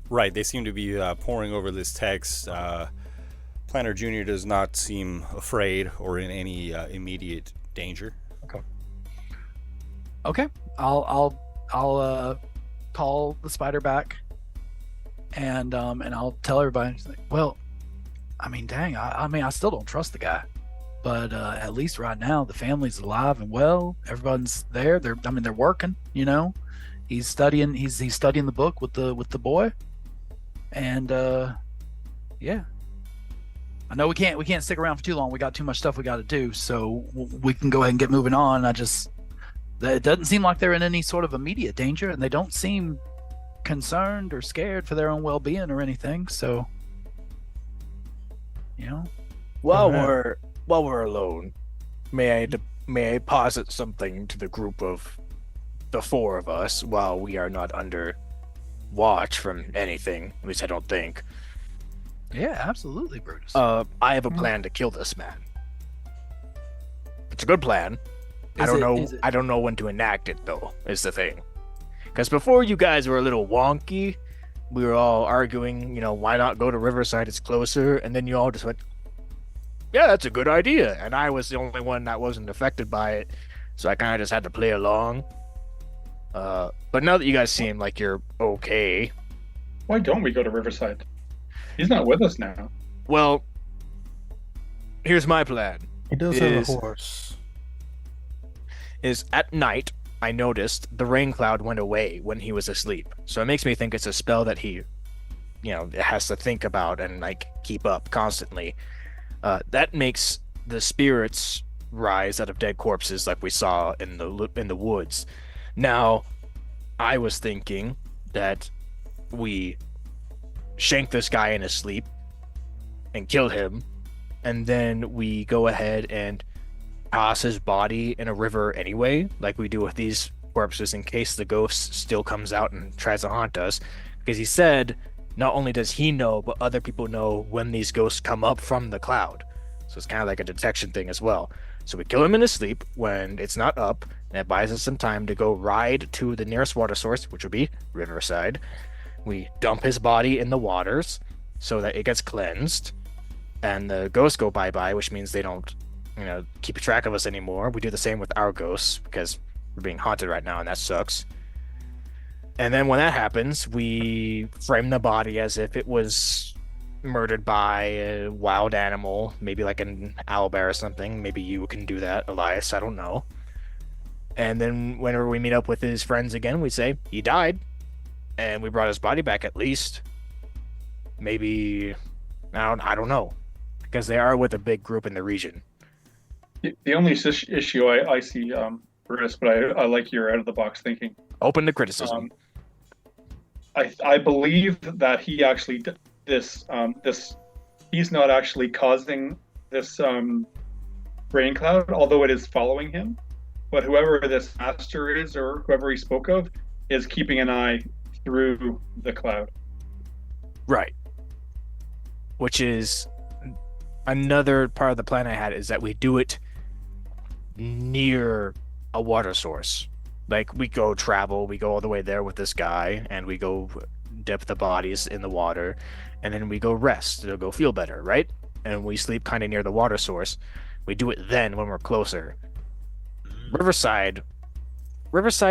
Right, they seem to be poring over this text. Planter Jr. does not seem afraid or in any immediate danger. Okay. I'll call the spider back, and I'll tell everybody. Well, I mean, dang, I still don't trust the guy, but at least right now the family's alive and well. Everyone's there. They're working. You know, he's studying. He's studying the book with the boy, and yeah. I know we can't stick around for too long. We got too much stuff we got to do, so we can go ahead and get moving on. It doesn't seem like they're in any sort of immediate danger, and they don't seem concerned or scared for their own well-being or anything. So, you know, while we're alone, may I posit something to the group of the four of us while we are not under watch from anything? At least I don't think. Yeah, absolutely, Brutus. I have a plan to kill this man. It's a good plan. I don't know when to enact it, though, is the thing. Because before you guys were a little wonky, we were all arguing, why not go to Riverside? It's closer. And then you all just went, yeah, that's a good idea. And I was the only one that wasn't affected by it. So I kind of just had to play along. But now that you guys seem like you're okay. Why don't we go to Riverside? He's not with us now. Well, here's my plan. He does have a horse. Is at night, I noticed the rain cloud went away when he was asleep. So it makes me think it's a spell that he, has to think about and keep up constantly. That makes the spirits rise out of dead corpses like we saw in the woods. Now, I was thinking that we shank this guy in his sleep and kill him, and then we go ahead and toss his body in a river anyway, like we do with these corpses, in case the ghost still comes out and tries to haunt us. Because he said not only does he know, but other people know when these ghosts come up from the cloud. So it's kind of like a detection thing as well. So we kill him in his sleep when it's not up, and it buys us some time to go ride to the nearest water source, which would be Riverside. We dump his body in the waters so that it gets cleansed, and the ghosts go bye-bye, which means they don't keep track of us anymore. We do the same with our ghosts because we're being haunted right now, and that sucks. And then when that happens, we frame the body as if it was murdered by a wild animal, maybe like an owlbear or something. Maybe you can do that, Elias, I don't know. And then whenever we meet up with his friends again, we say he died and we brought his body back. at least. Maybe I don't know, because they are with a big group in the region. The only issue I see, Brutus, but I like your out-of-the-box thinking. Open to criticism. I believe that he actually this he's not actually causing this rain cloud, although it is following him. But whoever this master is, or whoever he spoke of, is keeping an eye through the cloud. Right. Which is another part of the plan I had, is that we do it near a water source. Like, we go all the way there with this guy, and we go dip the bodies in the water, and then we go rest. It'll go feel better, right? And we sleep kind of near the water source. We do it then when we're closer. Riverside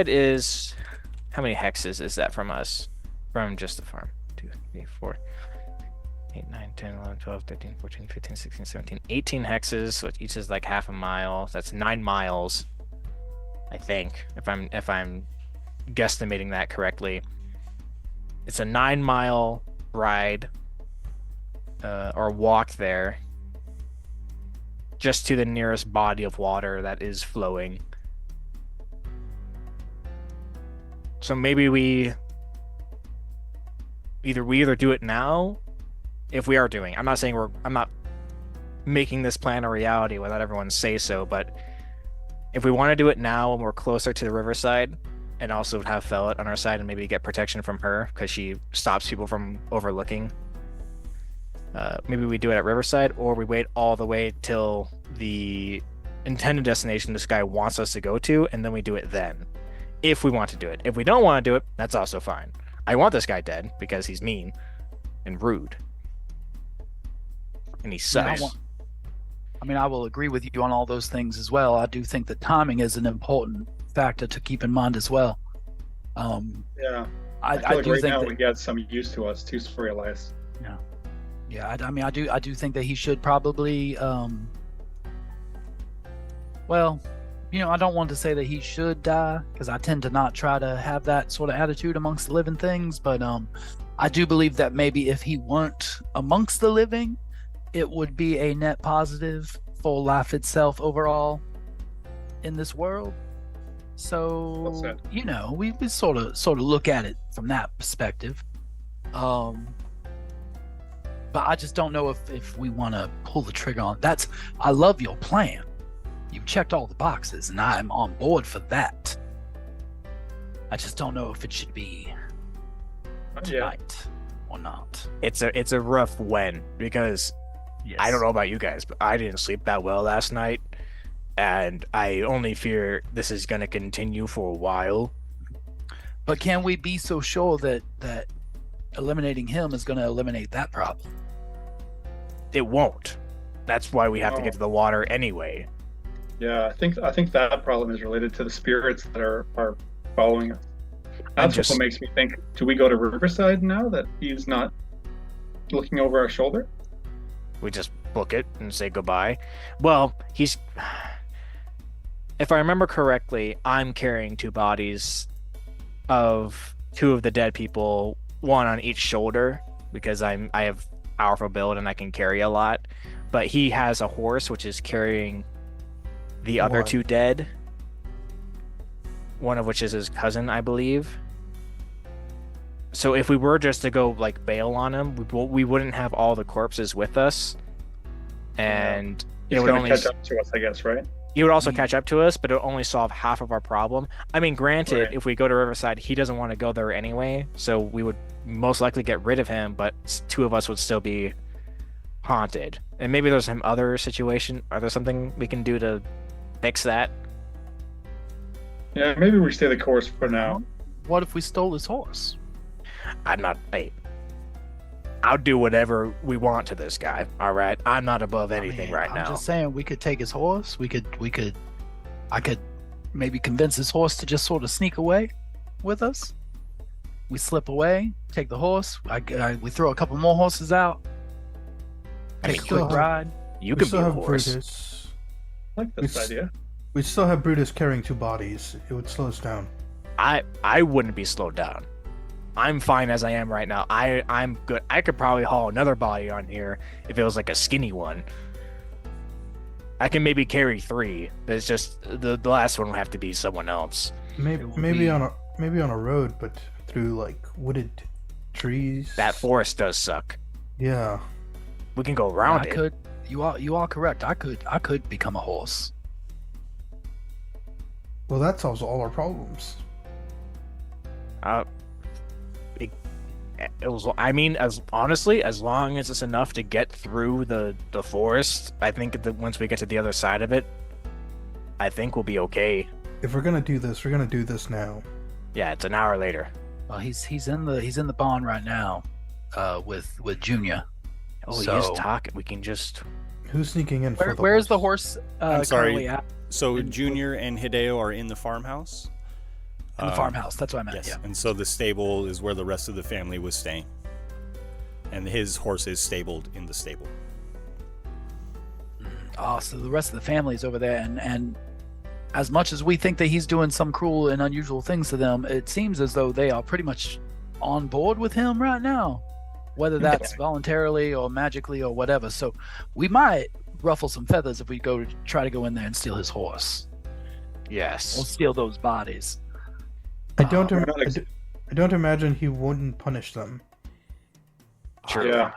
is... How many hexes is that from us? From just the farm. 2, 3, 4, 8, 9, 10, 11, 12, 13, 14, 15, 16, 17, 18 hexes, so each is like half a mile. That's 9 miles, I think, if I'm guesstimating that correctly. It's a 9-mile ride or walk there, just to the nearest body of water that is flowing. So maybe we either do it now, if we are doing. I'm not making this plan a reality without everyone say so, but if we want to do it now when we're closer to the riverside, and also have Fellet on our side and maybe get protection from her because she stops people from overlooking. Maybe we do it at Riverside, or we wait all the way till the intended destination this guy wants us to go to, and then we do it then. If we want to do it. If we don't want to do it, that's also fine. I want this guy dead because he's mean and rude. And he sucks. I will agree with you on all those things as well. I do think that timing is an important factor to keep in mind as well. Yeah. I feel like do right think now that, we get some use to us too, sorry, Elias. Yeah, I do think that he should probably well, I don't want to say that he should die, because I tend to not try to have that sort of attitude amongst the living things, but I do believe that maybe if he weren't amongst the living, it would be a net positive for life itself overall in this world. So, we sort of look at it from that perspective. But I just don't know if we want to pull the trigger on that. I love your plan. You've checked all the boxes, and I'm on board for that. I just don't know if it should be tonight or not. It's a rough when, because I don't know about you guys, but I didn't sleep that well last night, and I only fear this is going to continue for a while. But can we be so sure that eliminating him is going to eliminate that problem? It won't. That's why we have to get to the water anyway. Yeah, I think that problem is related to the spirits that are following us. That's what makes me think, do we go to Riverside now that he's not looking over our shoulder? We just book it and say goodbye. Well, if I remember correctly, I'm carrying 2 bodies of 2 of the dead people, one on each shoulder, because I have powerful build and I can carry a lot. But he has a horse which is carrying the other 2 dead, one of which is his cousin, I believe. So if we were just to go bail on him, we wouldn't have all the corpses with us, and it would only catch up to us, I guess, right? He would also catch up to us, but it would only solve half of our problem. I mean, granted, if we go to Riverside, he doesn't want to go there anyway, so we would most likely get rid of him, but 2 of us would still be haunted. And maybe there's some other situation. Are there something we can do to fix that? Yeah, maybe we stay the course for now. What if we stole his horse? I'll do whatever we want to this guy. All right, I'm not above anything now. I'm just saying, we could take his horse. I could maybe convince his horse to just sort of sneak away with us. We slip away, take the horse. We throw a couple more horses out. Take a quick ride. You could be a horse. Brutus. I like this idea. We still have Brutus carrying 2 bodies. It would slow us down. I wouldn't be slowed down. I'm fine as I am right now. I'm good. I could probably haul another body on here if it was like a skinny one. I can maybe carry 3. It's just the last one would have to be someone else. Maybe on a road, but through wooded trees. That forest does suck. Yeah. We can go around it. You are correct. I could become a horse. Well, that solves all our problems. As long as it's enough to get through the forest, I think that once we get to the other side of it, I think we'll be okay. If we're gonna do this, we're gonna do this now. Yeah, it's an hour later. Well, he's in the barn right now, with Junior. Oh, so, he's talking. We can just. Who's sneaking in? Where's the horse? I'm sorry. At? So Junior and Hideo are in the farmhouse. In the farmhouse. That's what I meant. Yes. Yeah. And so the stable is where the rest of the family was staying, and his horse is stabled in the stable. Oh, so the rest of the family is over there, and as much as we think that he's doing some cruel and unusual things to them, it seems as though they are pretty much on board with him right now, whether that's voluntarily or magically or whatever. So we might ruffle some feathers if we try to go in there and steal his horse. Yes. We'll steal those bodies. I don't imagine he wouldn't punish them. True. Yeah.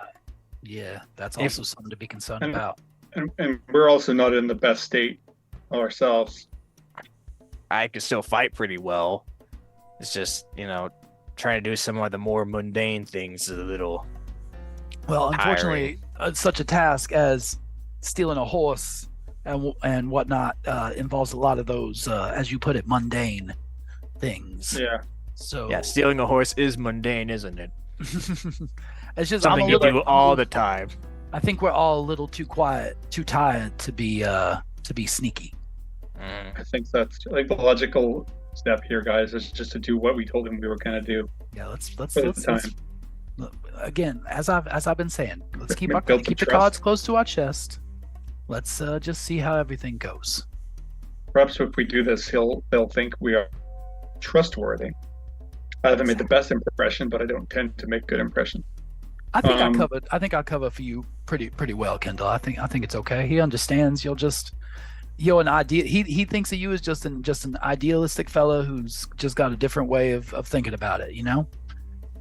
Yeah, that's also something to be concerned about. And we're also not in the best state ourselves. I can still fight pretty well. It's just, trying to do some of the more mundane things is a little. Well, unfortunately, such a task as stealing a horse and whatnot involves a lot of those, as you put it, mundane things. Yeah. So yeah, stealing a horse is mundane, isn't it? It's just something you do all the time. I think we're all a little too quiet, too tired to be sneaky. I think that's like the logical step here, guys, is just to do what we told him we were going to do. Yeah, let's again, as I've been saying, let's keep the cards close to our chest. Let's just see how everything goes. Perhaps if we do this, they'll think we are trustworthy. I haven't made the best impression, but I don't tend to make good impressions. I think I cover for you pretty well, Kendall. I think it's okay. He understands. You're an idea. He thinks of you as just an idealistic fellow who's just got a different way of thinking about it,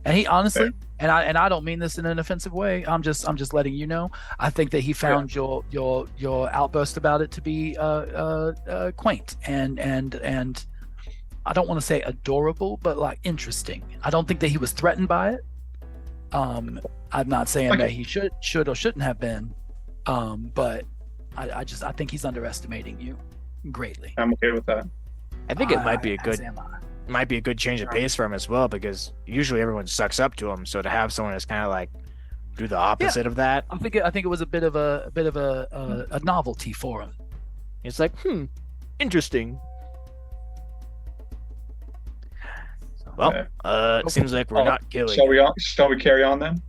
And he honestly, and I don't mean this in an offensive way. I'm just letting you know. I think that he found your outburst about it to be quaint and I don't want to say adorable, but like interesting. I don't think that he was threatened by it. I'm not saying that he should or shouldn't have been, but I think he's underestimating you greatly. I'm okay with that. I think it might be a good change of pace for him as well, because usually everyone sucks up to him. So to have someone that's kind of like do the opposite of that, I think it was a bit of a novelty for him. It's like, interesting. Well, it seems like we're not killing. Shall we carry on then?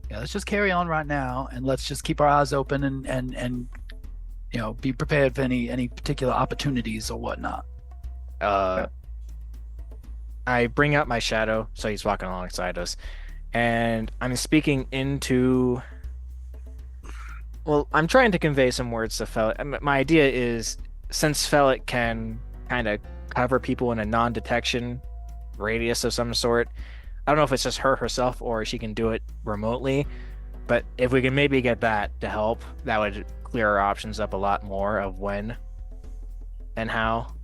Yeah, let's just carry on right now, and let's just keep our eyes open and be prepared for any particular opportunities or whatnot. I bring out my shadow, so he's walking alongside us, and I'm speaking into. Well, I'm trying to convey some words to Fellet. My idea is, since Fellet can kind of cover people in a non-detection radius of some sort, I don't know if it's just her herself or she can do it remotely, but if we can maybe get that to help, that would clear our options up a lot more of when and how.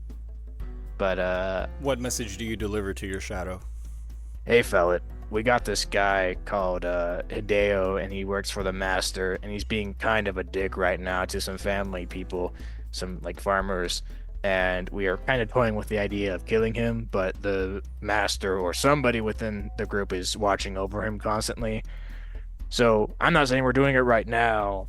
But what message do you deliver to your shadow? Hey Fellet, we got this guy called Hideo, and he works for the master, and he's being kind of a dick right now to some family people, some like farmers, and we are kind of toying with the idea of killing him, but the master or somebody within the group is watching over him constantly. So I'm not saying we're doing it right now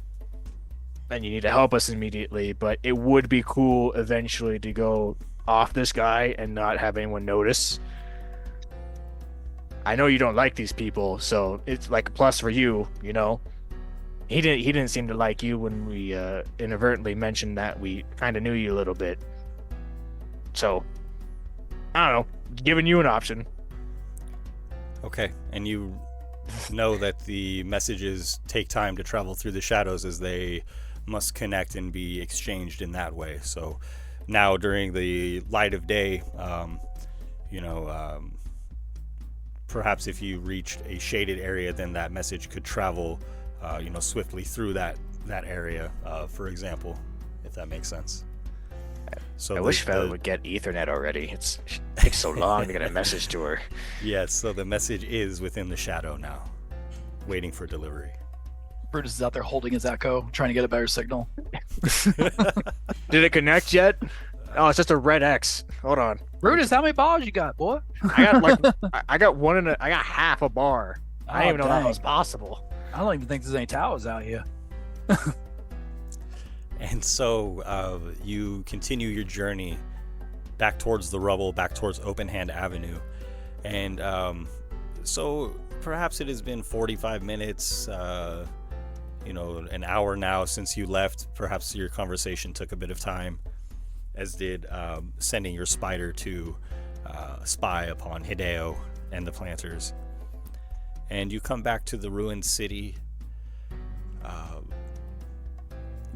and you need to help us immediately, but it would be cool eventually to go off this guy and not have anyone notice. I know you don't like these people, so it's like a plus for you, He didn't seem to like you when we inadvertently mentioned that we kind of knew you a little bit. So, I don't know, giving you an option. Okay, and you know that the messages take time to travel through the shadows as they must connect and be exchanged in that way. So now during the light of day, perhaps if you reached a shaded area, then that message could travel, swiftly through that area, for example, if that makes sense. So I wish Fellet would get Ethernet already. It takes so long to get a message to her. Yes, so the message is within the shadow now, waiting for delivery. Brutus is out there holding his echo, trying to get a better signal. Did it connect yet? Oh, it's just a red X. Hold on. Brutus, how many bars you got, boy? I got half a bar. I didn't even know that was possible. I don't even think there's any towers out here. And so you continue your journey back towards the rubble, back towards Open Hand Avenue. And so perhaps it has been 45 minutes, an hour now since you left. Perhaps your conversation took a bit of time, as did sending your spider to spy upon Hideo and the planters. And you come back to the ruined city,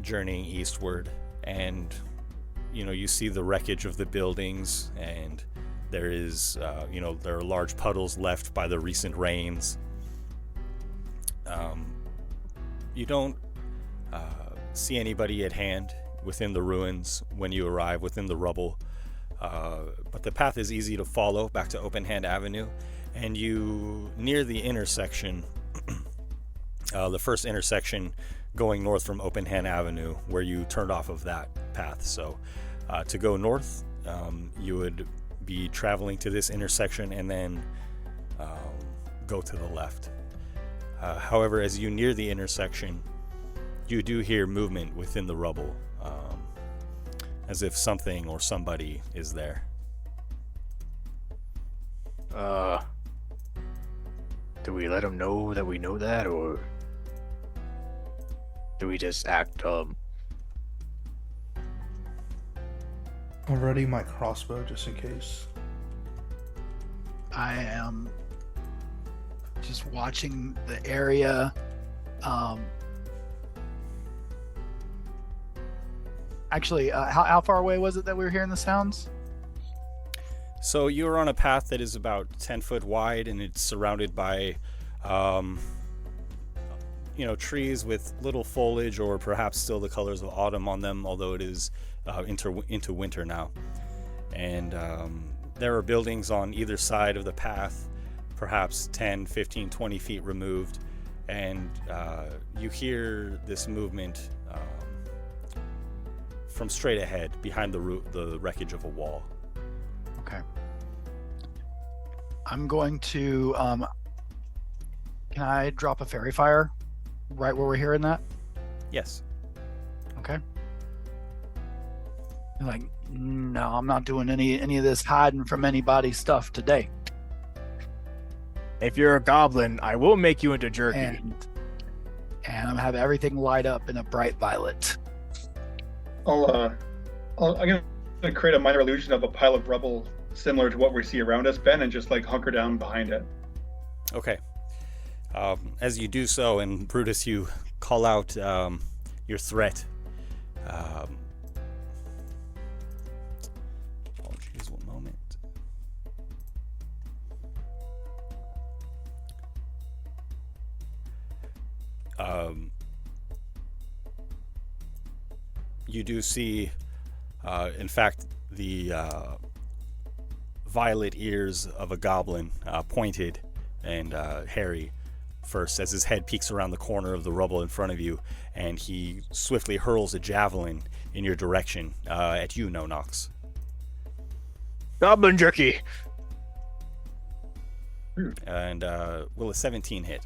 journeying eastward, and you see the wreckage of the buildings, and there is there are large puddles left by the recent rains. You don't see anybody at hand within the ruins when you arrive within the rubble, but the path is easy to follow back to Open Hand Avenue, and you near the intersection, the first intersection going north from Open Hand Avenue, where you turned off of that path. So to go north, you would be traveling to this intersection and then go to the left. However, as you near the intersection, you do hear movement within the rubble, as if something or somebody is there. Do we let them know that we know that, or do we just act I'm ready my crossbow just in case. I am just watching the area. Actually, how far away was it that we were hearing the sounds? So you're on a path that is about 10 foot wide, and it's surrounded by trees with little foliage, or perhaps still the colors of autumn on them, although it is into winter now. And there are buildings on either side of the path, perhaps 10, 15, 20 feet removed, and you hear this movement from straight ahead behind the wreckage of a wall. Okay. I'm going to can I drop a fairy fire right where we're hearing that? Yes. Okay. Like, no, I'm not doing any of this hiding from anybody's stuff today. If you're a goblin, I will make you into jerky. And I'm gonna have everything light up in a bright violet. I'm gonna create a minor illusion of a pile of rubble similar to what we see around us, Ben, and just like hunker down behind it. Okay. As you do so, and Brutus, you call out your threat. Apologies, one moment. You do see, in fact, the violet ears of a goblin, pointed and hairy first, as his head peeks around the corner of the rubble in front of you, and he swiftly hurls a javelin in your direction, at you, Nonox. Goblin jerky. And will a 17 hit?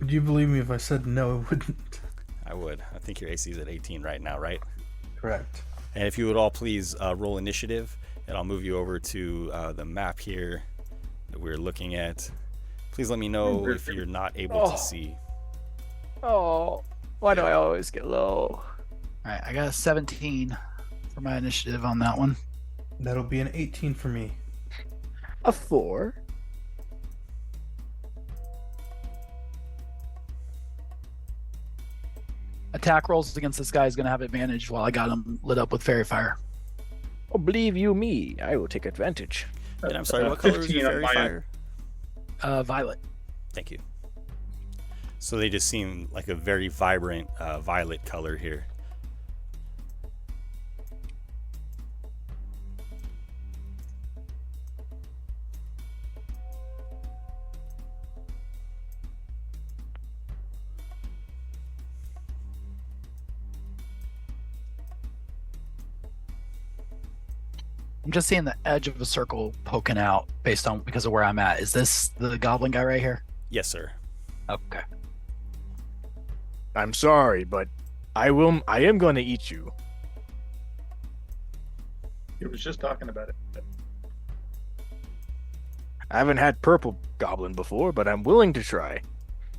Would you believe me if I said no, it wouldn't? I would. I think your AC is at 18 right now, right? Correct. And if you would all please roll initiative, and I'll move you over to the map here that we're looking at. Please let me know if you're not able to see. Oh, why do I always get low? All right, I got a 17 for my initiative on that one. That'll be an 18 for me. A 4. Attack rolls against this guy is going to have advantage while I got him lit up with fairy fire. Oh, believe you me, I will take advantage. And I'm sorry, what color is 15 your on fairy my fire? Violet. Thank you. So they just seem like a very vibrant violet color here. I'm just seeing the edge of a circle poking out because of where I'm at. Is this the goblin guy right here? Yes, sir. Okay. I'm sorry, but I am going to eat you. He was just talking about it. I haven't had purple goblin before, but I'm willing to try.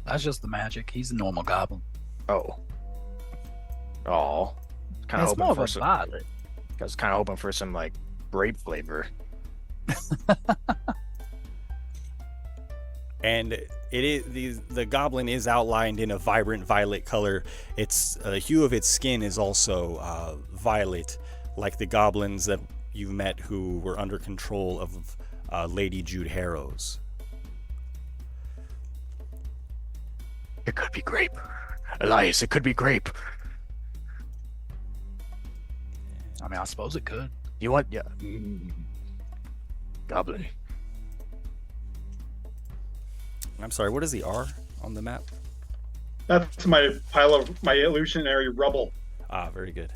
That's just the magic. He's a normal goblin. Oh. Oh. Kind of It's more hoping of for a some. violet. I was kind of hoping for some like grape flavor. And it is the goblin is outlined in a vibrant violet color. Its the hue of its skin is also violet, like the goblins that you've met who were under control of Lady Jude Harrows. It could be grape. Elias, it could be grape. I mean, I suppose it could. You want goblin. I'm sorry, what is the R on the map? That's my pile of my illusionary rubble. Ah, very good.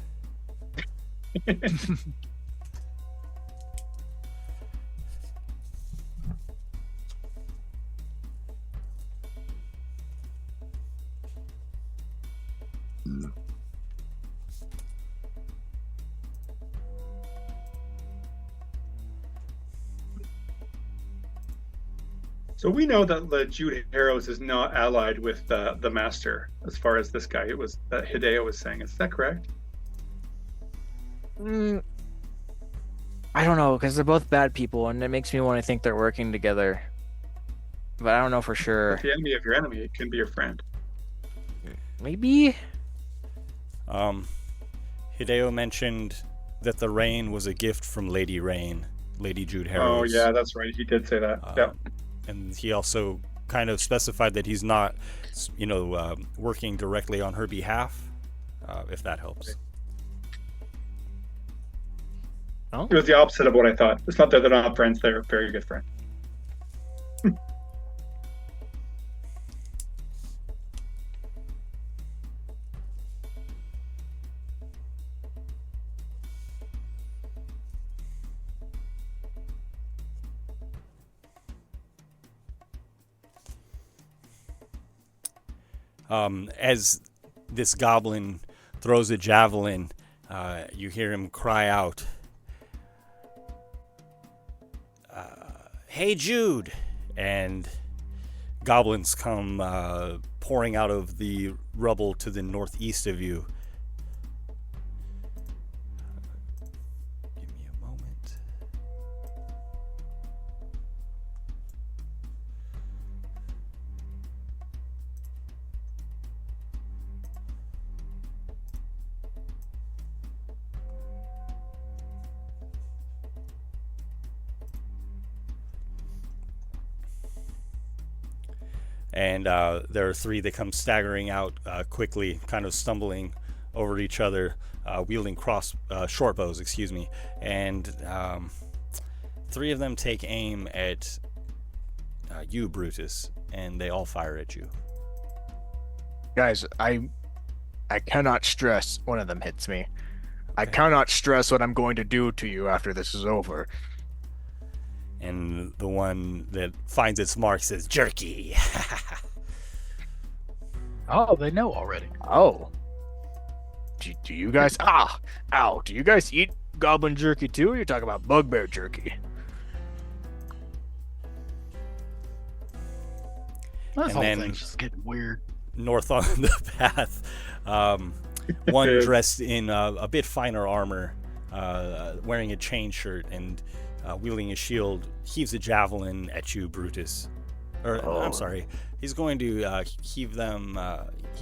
So we know that the Jude Harrows is not allied with the Master, as far as this guy was that Hideo was saying. Is that correct? I don't know, because they're both bad people, and it makes me want to think they're working together. But I don't know for sure. If the enemy of your enemy, it can be your friend. Maybe? Hideo mentioned that the rain was a gift from Lady Rain, Lady Jude Oh Harrows. yeah, that's right. He did say that. Yeah. And he also kind of specified that he's not, working directly on her behalf, if that helps. Oh. It was the opposite of what I thought. It's not that they're not friends; they're very good friends. As this goblin throws a javelin, you hear him cry out, "Hey Jude!" And goblins come pouring out of the rubble to the northeast of you. Give me a moment. And there are three that come staggering out quickly, kind of stumbling over each other, wielding short bows, and three of them take aim at you, Brutus, and they all fire at you. Guys, I cannot stress one of them hits me. I cannot stress what I'm going to do to you after this is over. And the one that finds its mark says, "Jerky." Oh, they know already. Oh. Do you guys... Ow. Do you guys eat goblin jerky too, or you're talking about bugbear jerky? This And whole then- thing's just getting weird. North on the path, one dressed in a bit finer armor, wearing a chain shirt and wielding a shield, heaves a javelin at you, Brutus. I'm sorry, he's going to heave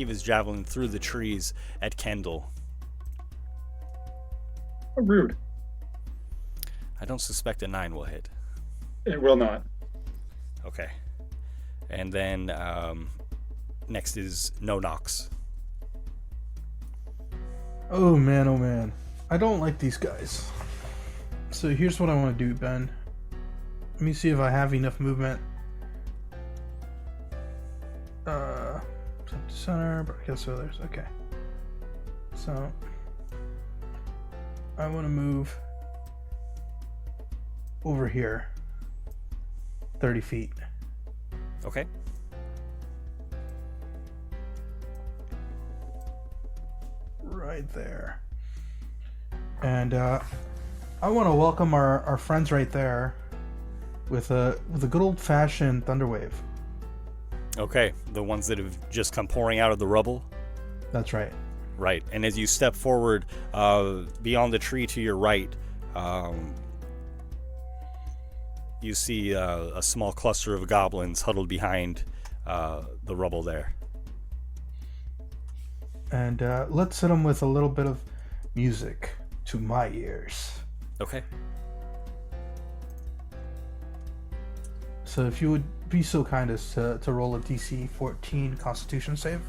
his javelin through the trees at Kendall. Oh, rude. I don't suspect a 9 will hit. It will not. Okay. And then next is No Nox. Oh man. I don't like these guys. So here's what I want to do, Ben. Let me see if I have enough movement. Up to center, but I guess so there's okay. So I want to move over here 30 feet. Okay. Right there. And I want to welcome our friends right there with a good old fashioned thunderwave. Okay, the ones that have just come pouring out of the rubble. That's right. Right, and as you step forward, beyond the tree to your right, you see a small cluster of goblins huddled behind the rubble there. And let's hit them with a little bit of music to my ears. Okay. So if you would be so kind as to roll a DC 14 Constitution save.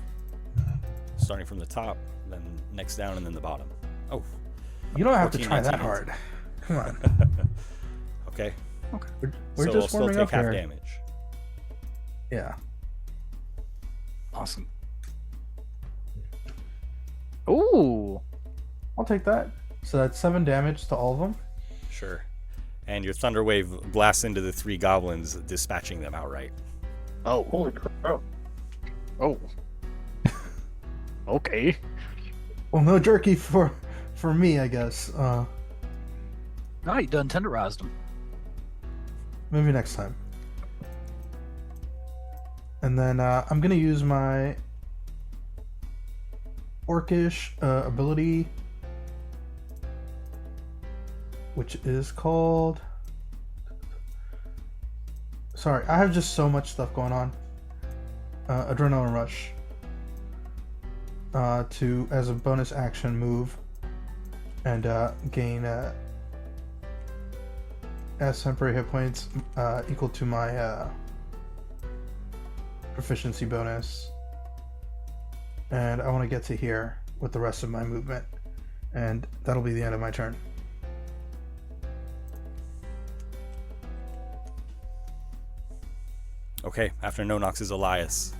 Starting from the top, then next down, and then the bottom. Oh. You don't have to 14, try that 19. hard. Come on. Okay. We're so just we'll still warming take up half here. damage. Yeah. Awesome. Ooh. I'll take that. So that's 7 damage to all of them. Sure. And your thunder wave blasts into the 3 goblins, dispatching them outright. Oh. Holy crap. Oh. Okay. Well, no jerky for me, I guess. No, you done tenderized them. Maybe next time. And then I'm gonna use my orcish ability, which is called... Sorry, I have just so much stuff going on. Adrenaline Rush. To, as a bonus action, move and gain as temporary hit points equal to my proficiency bonus. And I want to get to here with the rest of my movement. And that'll be the end of my turn. Okay, after No Nox is Elias.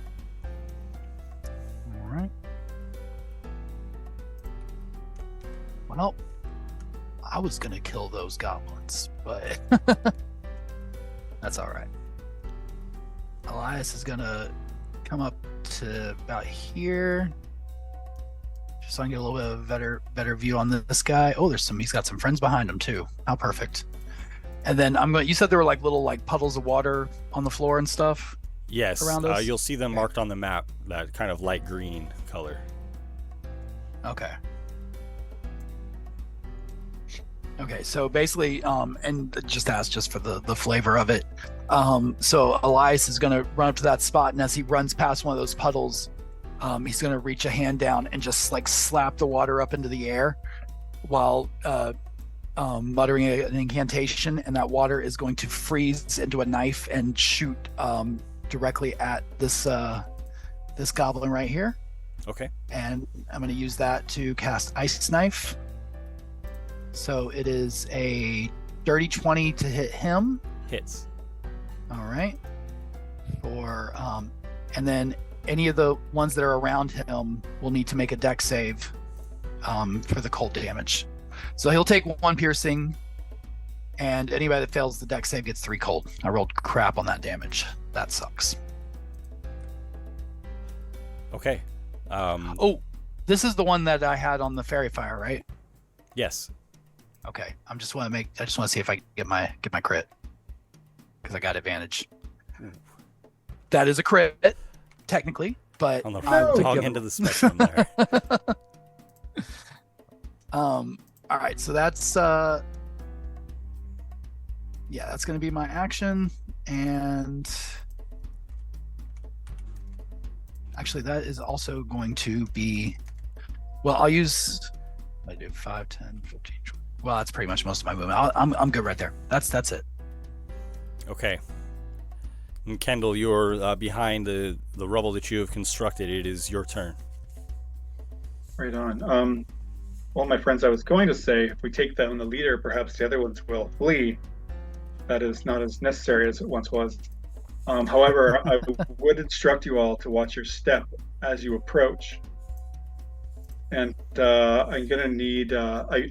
Alright. Well, I was gonna kill those goblins, but that's alright. Elias is gonna come up to about here, just so I can get a little bit of a better view on this guy. Oh, he's got some friends behind him too. How perfect. And then you said there were like little puddles of water on the floor and stuff? Yes, around us? you'll see them marked on the map, that kind of light green color. Okay. Okay, so basically, and just ask just for the flavor of it. So Elias is going to run up to that spot, and as he runs past one of those puddles, he's going to reach a hand down and just slap the water up into the air while muttering an incantation, and that water is going to freeze into a knife and shoot directly at this goblin right here. Okay. And I'm going to use that to cast Ice Knife. So it is a dirty 20 to hit him. Hits. All right. And then any of the ones that are around him will need to make a dex save for the cold damage. So he'll take 1 piercing, and anybody that fails the dex save gets 3 cold. I rolled crap on that damage. That sucks. Okay. This is the one that I had on the fairy fire, right? Yes. Okay. I just want to see if I can get my crit, because I got advantage. That is a crit, technically, but On the wrong end of the spectrum there. All right, so that's that's going to be my action, and actually that is also going to be, well, I do 5, 10, 15, 20. Well, that's pretty much most of my movement. I'm good right there. That's it. Okay. And Kendall, you're behind the rubble that you have constructed. It is your turn. Right on. Well, my friends, I was going to say, if we take down the leader, perhaps the other ones will flee. That is not as necessary as it once was. However, I would instruct you all to watch your step as you approach. And I'm gonna need. I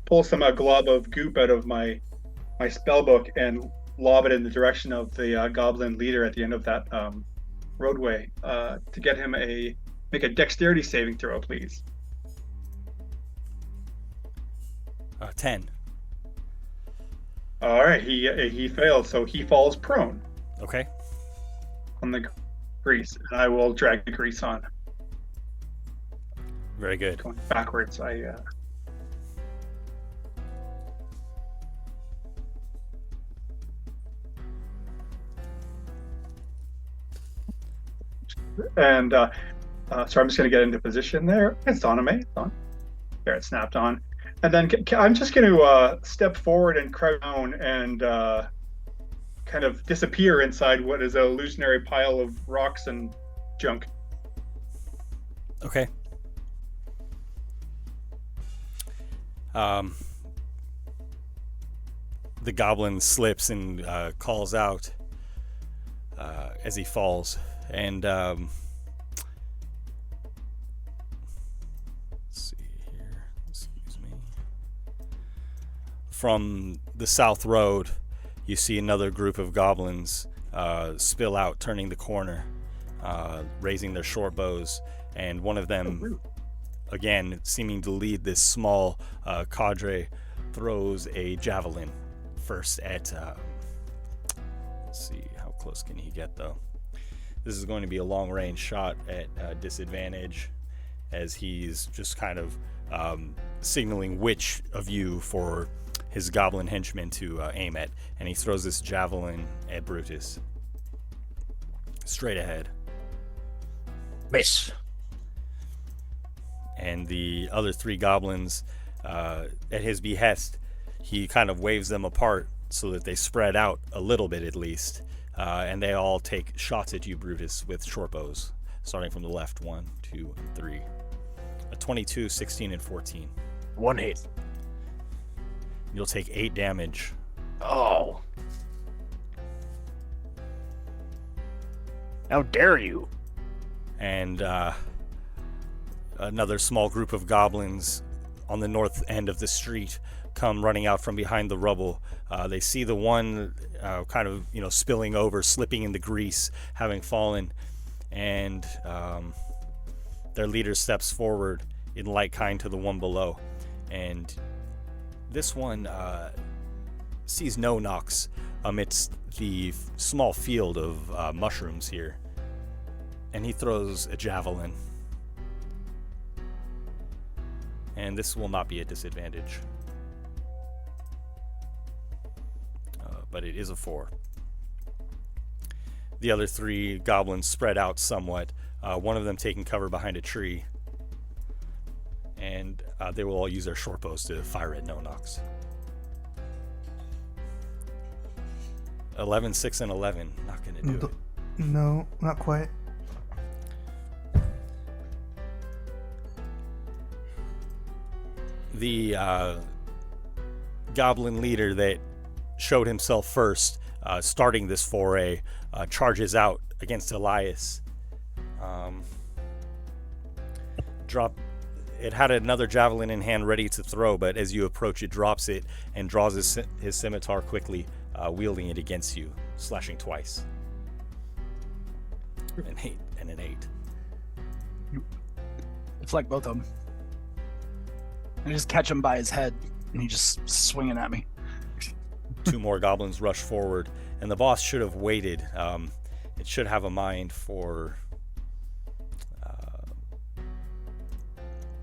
pull a glob of goop out of my spell book and lob it in the direction of the goblin leader at the end of that roadway to get him make a dexterity saving throw, please. 10. All right, he fails, so he falls prone Okay. on the grease, and I will drag the grease on. Very good. Going backwards, and so I'm just going to get into position there. It's on, May. It's on. There, it snapped on. And then I'm just going to step forward and crouch down and kind of disappear inside what is an illusionary pile of rocks and junk. Okay. The goblin slips and calls out as he falls. And let's see here. Excuse me. From the south road, you see another group of goblins spill out, turning the corner, raising their short bows, and one of them, again seeming to lead this small cadre, throws a javelin first at let's see, how close can he get though. This is going to be a long range shot at disadvantage, as he's just kind of signaling which of you for his goblin henchmen to aim at, and he throws this javelin at Brutus straight ahead. Miss. And the other three goblins, at his behest, he kind of waves them apart so that they spread out a little bit at least, and they all take shots at you, Brutus, with short bows, starting from the left. 1, 2, and 3. A 22, 16, and 14. One hit. You'll take 8 damage. Oh. How dare you? And another small group of goblins on the north end of the street come running out from behind the rubble. They see the one kind of, spilling over, slipping in the grease, having fallen, and their leader steps forward in like kind to the one below. And this one sees no knocks amidst the small field of mushrooms here, and he throws a javelin. And this will not be a disadvantage. But it is a 4. The other 3 goblins spread out somewhat, one of them taking cover behind a tree. And they will all use their short bows to fire at no-knocks. 11, 6, and 11. Not going to do it. No, not quite. The goblin leader that showed himself first, starting this foray, charges out against Elias. It had another javelin in hand ready to throw, but as you approach, it drops it and draws his scimitar quickly, wielding it against you, slashing twice. An 8 and an 8. It's like both of them. I just catch him by his head, and he just swinging at me. 2 more goblins rush forward, and the boss should have waited. It should have a mind for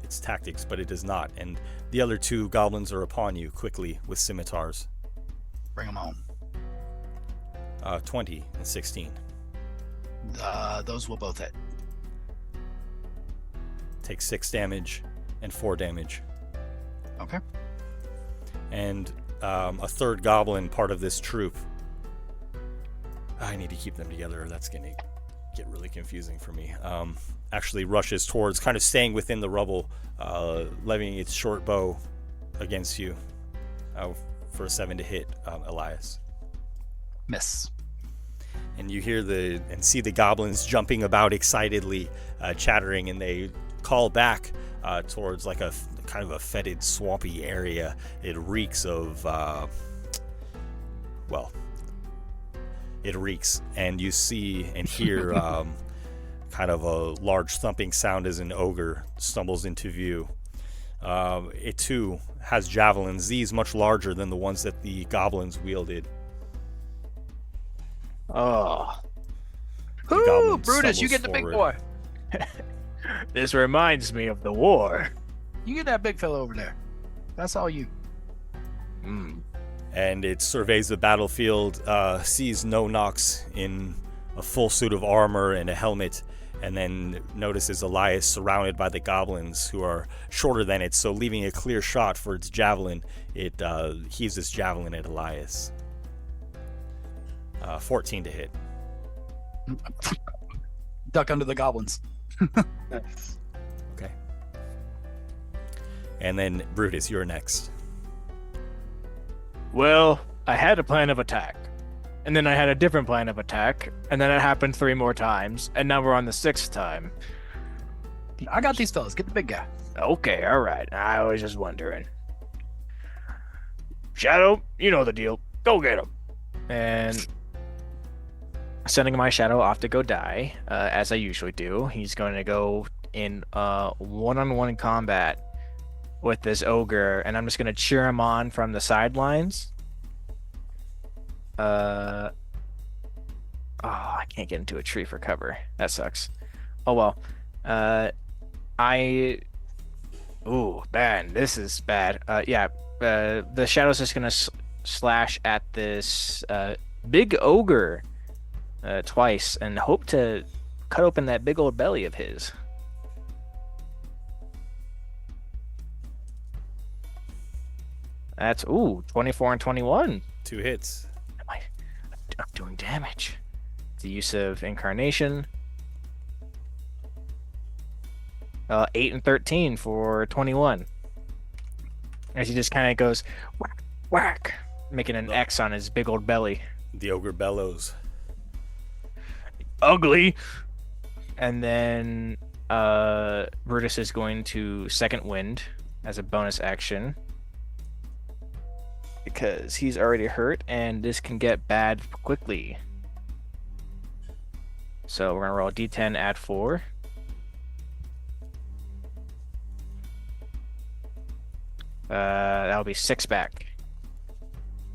its tactics, but it does not. And the other 2 goblins are upon you quickly with scimitars. Bring them home. 20 and 16. Those will both hit. Take 6 damage and 4 damage. Okay. And a third goblin, part of this troop. I need to keep them together. That's going to get really confusing for me. Actually rushes towards, kind of staying within the rubble, levying its short bow against you for a 7 to hit, Elias. Miss. And you hear and see the goblins jumping about excitedly, chattering, and they call back towards like a kind of a fetid, swampy area. It reeks of, it reeks, and you see and hear kind of a large thumping sound as an ogre stumbles into view. It too has javelins, these much larger than the ones that the goblins wielded. Oh. The Ooh, goblin Brutus, you stumbles get the big forward. boy. This reminds me of the war. You get that big fellow over there. That's all you. And it surveys the battlefield, sees No Nox in a full suit of armor and a helmet, and then notices Elias surrounded by the goblins who are shorter than it, so leaving a clear shot for its javelin, it heaves its javelin at Elias. 14 to hit. Duck under the goblins. Nice. Okay. And then Brutus, you're next. Well, I had a plan of attack. And then I had a different plan of attack. And then it happened 3 more times. And now we're on the 6th time. I got these fellas. Get the big guy. Okay, alright. I was just wondering. Shadow, you know the deal. Go get him. And sending my shadow off to go die, as I usually do. He's going to go in one-on-one combat with this ogre, and I'm just going to cheer him on from the sidelines. Oh, I can't get into a tree for cover. That sucks. Oh well. Ooh, man, this is bad. The shadow's just going to slash at this big ogre twice and hope to cut open that big old belly of his. That's 24 and 21. 2 hits. I'm doing damage. The use of incarnation. 8 and 13 for 21. As he just kind of goes whack, whack, making an X on his big old belly. The ogre bellows. Ugly. And then Brutus is going to second wind as a bonus action because he's already hurt and this can get bad quickly. So we're gonna roll a d10, add 4. That'll be 6 back.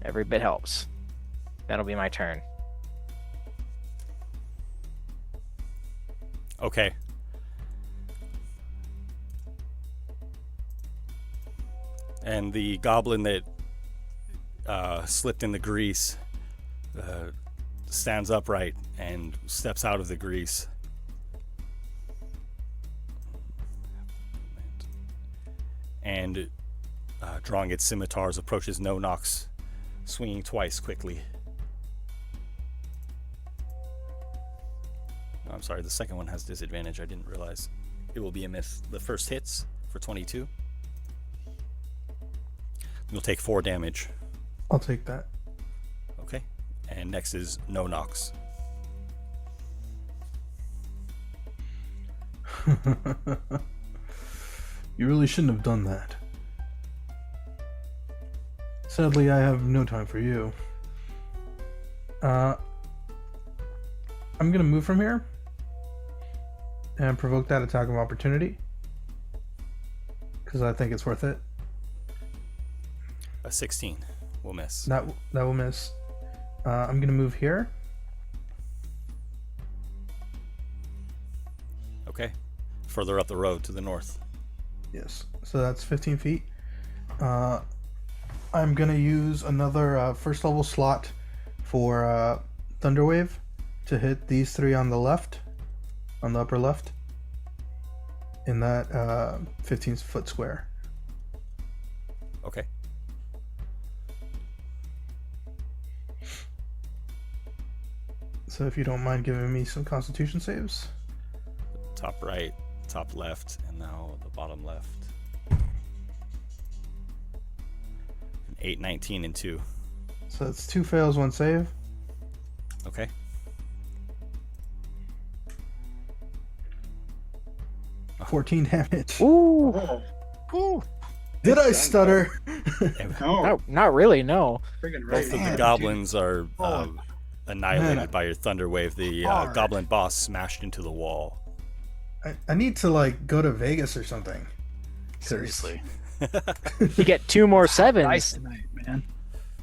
Every bit helps. That'll be my turn. Okay. And the goblin that slipped in the grease stands upright and steps out of the grease. And drawing its scimitars, approaches No Nox, swinging twice quickly. I'm sorry, the second one has disadvantage. I didn't realize. It will be a miss. The first hits for 22. You'll take 4 damage. I'll take that. Okay. And next is No Nox. You really shouldn't have done that. Sadly, I have no time for you. I'm gonna move from here and provoke that attack of opportunity because I think it's worth it. A 16 will miss. That will miss. I'm gonna move here. Okay. Further up the road to the north. Yes. So that's 15 feet. I'm gonna use another first level slot for Thunderwave to hit these 3 on the left, on the upper left, in that 15-foot square. Okay. So if you don't mind giving me some Constitution saves. Top right, top left, and now the bottom left. 8, 19, and 2. So it's 2 fails, 1 save. Okay. Oh. 14 damage. Ooh. Oh, Did I stutter? no. Not really, no. Friggin' Both right. of the goblins are annihilated Man, by your thunder wave. The hard. goblin boss smashed into the wall. I need to like go to Vegas or something. Seriously. You get 2 more Nice 7s. tonight, man.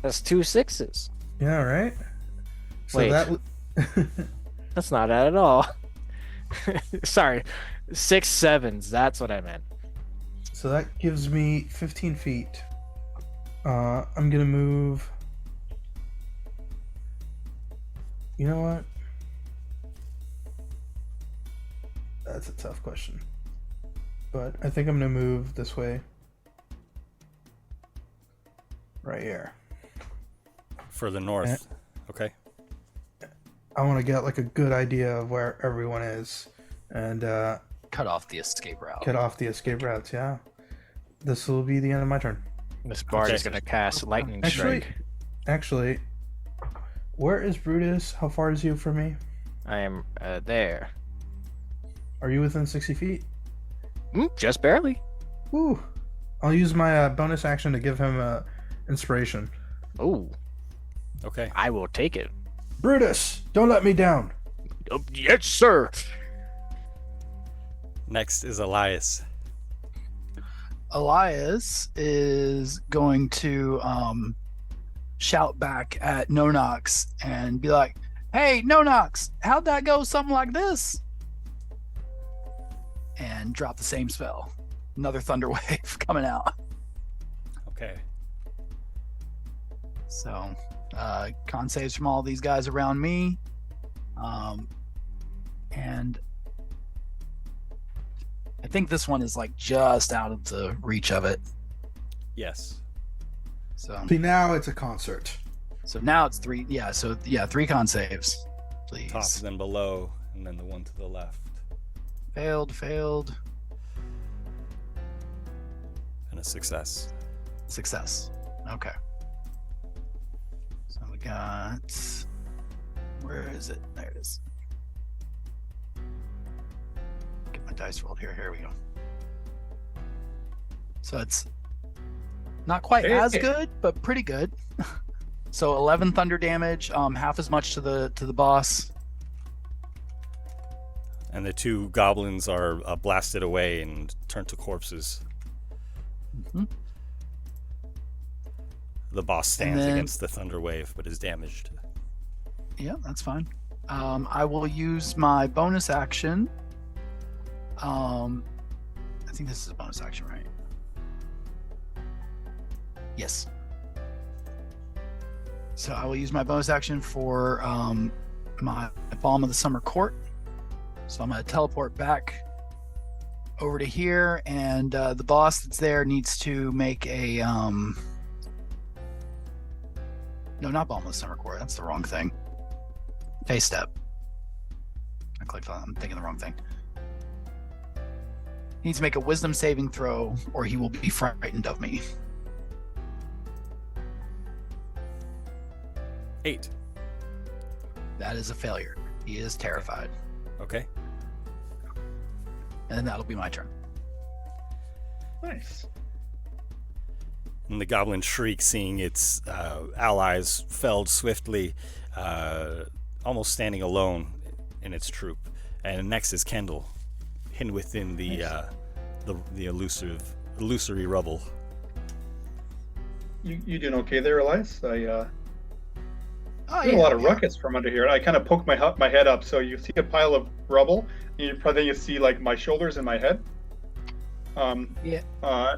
That's 2 6s. Yeah, right? So Wait. that That's not it at all. Sorry. 6 7s. That's what I meant. so that gives me 15 feet. I'm gonna move. You know what? That's a tough question. But I think I'm gonna move this way. Right here. Further north. Okay. I want to get like a good idea of where everyone is and Cut off the escape route. cut off the escape routes. Yeah. This will be the end of my turn. This bard Okay. is going to cast Lightning Actually, Strike. actually, where is Brutus? How far is you from me? I am there. Are you within 60 feet? Just barely. Ooh. I'll use my bonus action to give him inspiration. Oh, Okay. I will take it. Brutus, don't let me down. Yes, sir. Next is Elias. Elias is going to shout back at Nonox and be like, "Hey, Nonox, how'd that go? Something like this?" And drop the same spell. Another thunder wave coming out. Okay. So, con saves from all these guys around me. And I think this one is like just out of the reach of it. Yes. So See, now it's a concert. now it's 3. Yeah, so 3 con saves. Please. Top, then below, and then the one to the left. Failed. And a success. Success. Okay. So we got. Where is it? There it is. Get my dice rolled here. Here we go. So it's not quite as good, but pretty good. So 11 thunder damage, half as much to the boss. And the 2 goblins are blasted away and turned to corpses. Mhm. The boss stands then- against the thunder wave, but is damaged. Yeah, that's fine. I will use my bonus action. I think this is a bonus action, right? Yes. So I will use my bonus action for my Balm of the Summer Court. So I'm going to teleport back over to here, and the boss that's there needs to make a no, not Balm of the Summer Court. That's the wrong thing. Face step. I clicked on. I'm thinking the wrong thing. He needs to make a wisdom saving throw, or he will be frightened of me. 8. That is a failure. He is terrified. Okay. And then that'll be my turn. Nice. And the goblin shrieks, seeing its allies felled swiftly, almost standing alone in its troop. And next is Kendall, hidden within the illusory rubble. You doing okay there, Elias? Oh, There's a lot of ruckus from under here. I kind of poke my head up, so you see a pile of rubble. And you see like my shoulders and my head. Yeah.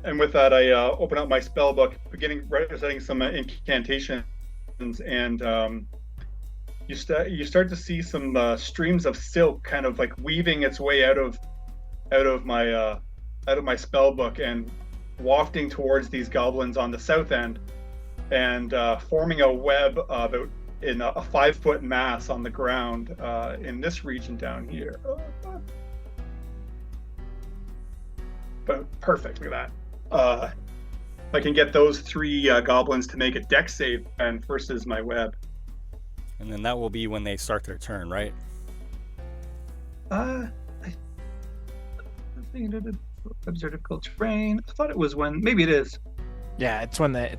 And with that, I open up my spell book, reciting some incantations, and you start to see some streams of silk kind of like weaving its way out of my spell book and wafting towards these goblins on the south end, and forming a web about in a 5-foot mass on the ground in this region down here. But perfect, look at that. I can get those 3 goblins to make a dex save and versus my web. And then that will be when they start their turn, right? Observe difficult terrain. I thought it was when. Maybe it is. Yeah, it's when their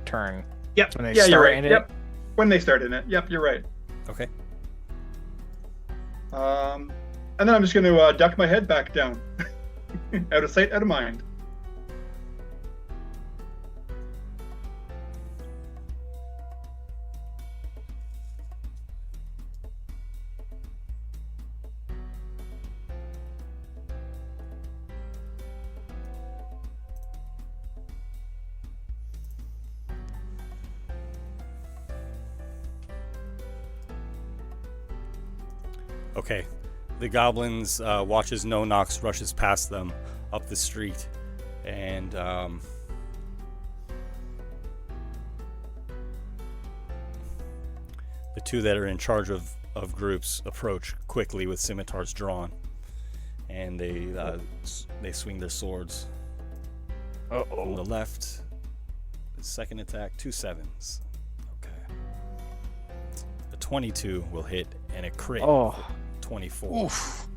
turn. Yep. It's when they Yeah, you're start right. in it. Yep. When they start in it. Yep, you're right. Okay. And then I'm just going to duck my head back down, out of sight, out of mind. Okay. The goblins watch as No Nox rushes past them up the street, and the two that are in charge of groups approach quickly with scimitars drawn, and they swing their swords. On the left, the second attack, 2 7s. Okay. A 22 will hit, and a crit. 24. Oof.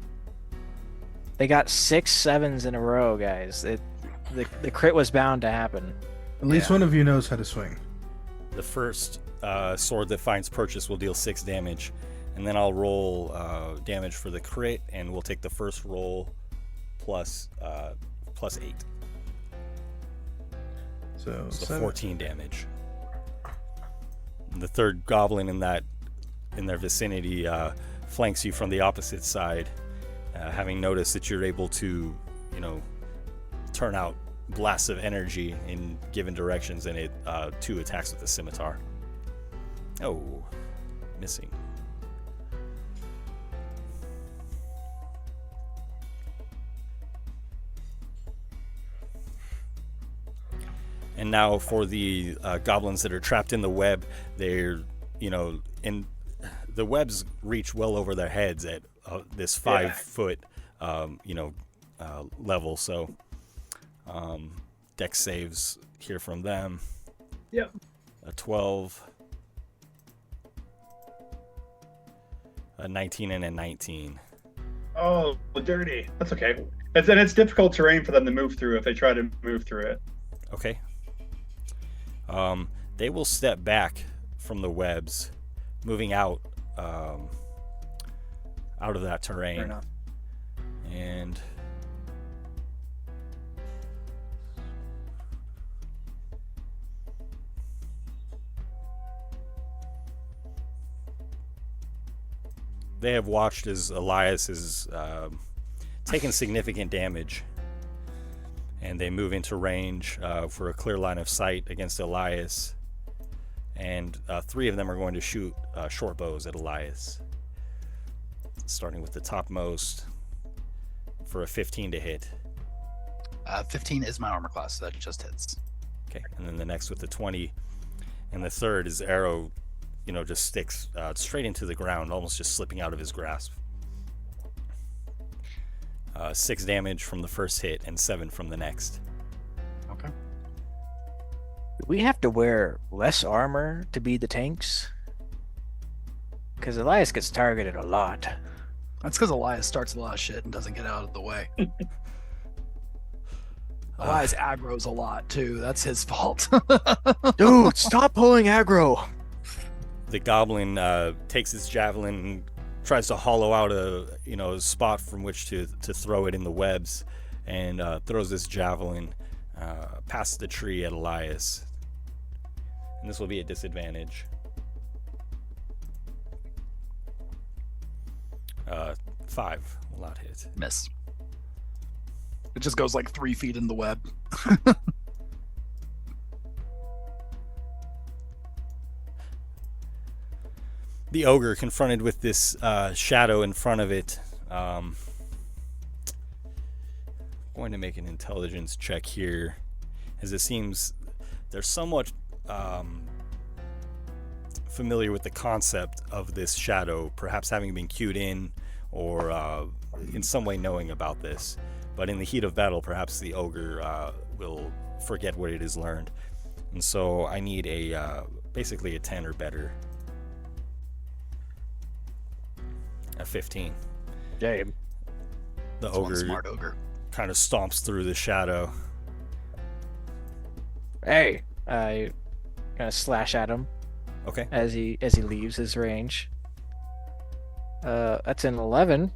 They got 6 7s in a row, guys. The crit was bound to happen. At least one of you knows how to swing. The first sword that finds purchase will deal 6 damage, and then I'll roll damage for the crit, and we'll take the first roll plus 8. So 14 damage. And the third goblin in their vicinity flanks you from the opposite side, having noticed that you're able to, turn out blasts of energy in given directions, and it 2 attacks with the scimitar. Oh, missing. And now for the goblins that are trapped in the web, they're, in the webs reach well over their heads at this 5-foot, level. So, dex saves here from them. Yep. A 12, a 19, and a 19. Oh, dirty. That's okay. And it's difficult terrain for them to move through if they try to move through it. Okay. They will step back from the webs, moving out of that terrain. Fair enough. And they have watched as Elias is taken significant damage, and they move into range for a clear line of sight against Elias, and 3 of them are going to shoot short bows at Elias, starting with the topmost for a 15 to hit. 15 is my armor class, so that just hits. Okay, and then the next with the 20, and the third, his arrow just sticks straight into the ground, almost just slipping out of his grasp. 6 damage from the first hit and 7 from the next. Okay. Do we have to wear less armor to be the tanks? Because Elias gets targeted a lot. That's because Elias starts a lot of shit and doesn't get out of the way. Elias aggro's a lot too. That's his fault. Dude, stop pulling aggro. The goblin takes his javelin and tries to hollow out a spot from which to throw it in the webs, and throws this javelin past the tree at Elias. And this will be a disadvantage. 5 will not hit. Miss. It just goes like 3 feet in the web. The ogre, confronted with this shadow in front of it, going to make an intelligence check here, as it seems they're somewhat familiar with the concept of this shadow, perhaps having been cued in or in some way knowing about this. But in the heat of battle, perhaps the ogre will forget what it has learned. And so I need basically a 10 or better. A 15. Jabe. The That's ogre, smart ogre kind of stomps through the shadow. Hey, I gonna slash at him. Okay. As he leaves his range. That's an 11.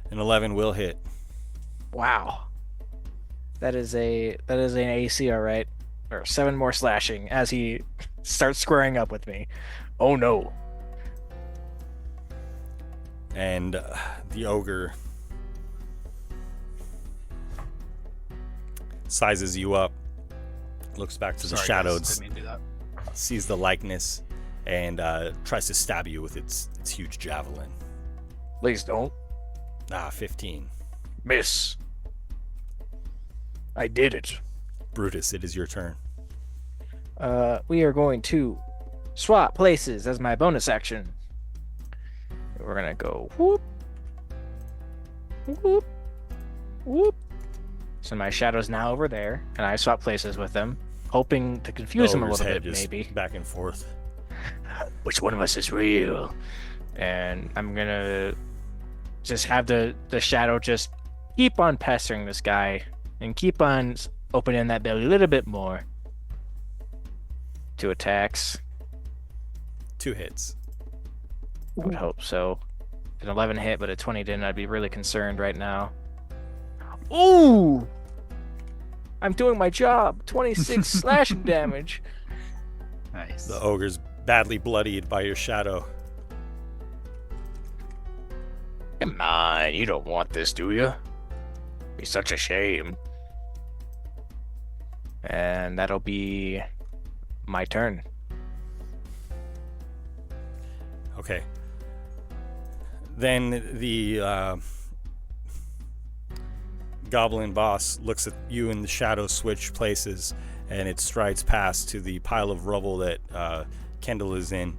An 11 will hit. Wow. That is an AC, all right. Or 7 more slashing as he starts squaring up with me. Oh no. And the ogre sizes you up, looks back to the shadows, Didn't mean to do that. sees the likeness, and tries to stab you with its huge javelin. Please don't. 15. Miss. I did it. Brutus, it is your turn. We are going to swap places as my bonus action. We're gonna go whoop, whoop, whoop. So my shadow's now over there, and I swap places with them, hoping to confuse him a Ogre's little head bit, just maybe. back and forth. Which one of us is real? And I'm gonna just have the shadow just keep on pestering this guy and keep on opening that belly a little bit more. 2 attacks. 2 hits. I would hope so. An 11 hit, but a 20 didn't. I'd be really concerned right now. Ooh! I'm doing my job. 26 slashing damage. Nice. The ogre's badly bloodied by your shadow. Come on, you don't want this, do you? Be such a shame. And that'll be my turn. Okay. Then the goblin boss looks at you and the shadow switch places, and it strides past to the pile of rubble that Kendall is in.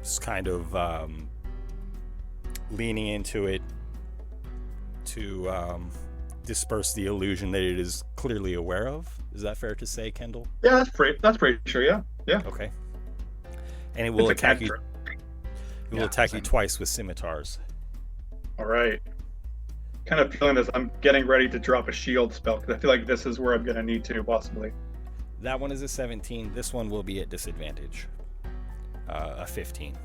Just kind of leaning into it to disperse the illusion that it is clearly aware of. Is that fair to say, Kendall? Yeah, that's pretty sure. Yeah. Okay. And it will It's a attack you. cantrip. It will attack you twice with scimitars. All right. Kind of feeling this. I'm getting ready to drop a shield spell because I feel like this is where I'm going to need to possibly. That one is a 17. This one will be at disadvantage. A 15.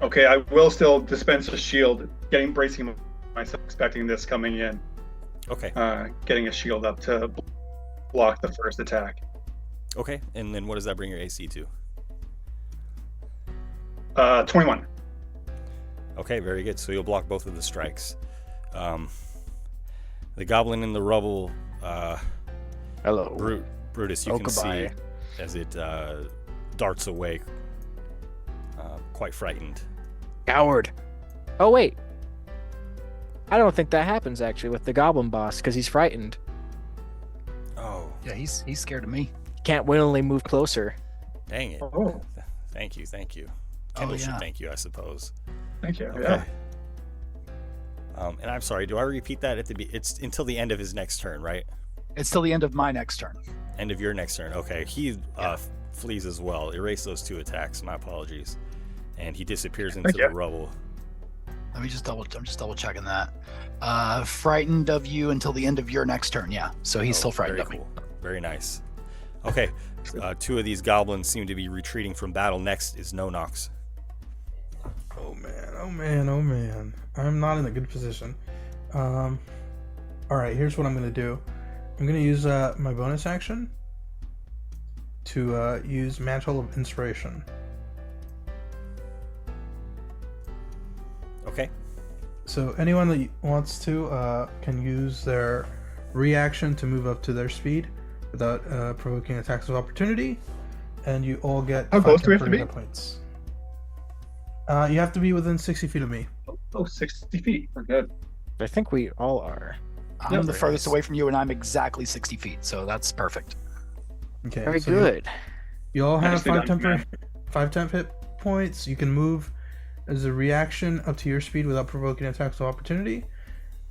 Okay, I will still dispense a shield, bracing myself, expecting this coming in. Okay. Getting a shield up to block the first attack. Okay, and then what does that bring your AC to? 21. Okay, very good. So you'll block both of the strikes. The goblin in the rubble. Hello. Brutus, you can see as it darts away, quite frightened. Coward. Oh, wait. I don't think that happens, actually, with the goblin boss, because he's frightened. Oh. Yeah, he's scared of me. Can't willingly move closer. Dang it. Oh. Thank you. Oh, Kendall yeah. should thank you, I suppose. Thank you. Okay. Yeah. And I'm sorry, do I repeat that it's until the end of his next turn, right? It's till the end of my next turn. End of your next turn. Okay. He flees as well. Erase those 2 attacks. My apologies. And he disappears into the rubble. I'm just double checking that. Frightened of you until the end of your next turn. Yeah. So he's still frightened of me. Very nice. Okay. 2 of these goblins seem to be retreating from battle. Next is No Nox. Oh man. I'm not in a good position. Alright, here's what I'm going to do. I'm going to use my bonus action to use Mantle of Inspiration. Okay. So anyone that wants to can use their reaction to move up to their speed without provoking attacks of opportunity, and you all get How close do we have to be? hit points. You have to be within 60 feet of me. Oh, 60 feet. We're good. I think we all are. I'm the furthest away from you, and I'm exactly 60 feet, so that's perfect. Okay. Very so good. You all have Nicely done, 5 temp hit points. You can move as a reaction up to your speed without provoking attacks of opportunity.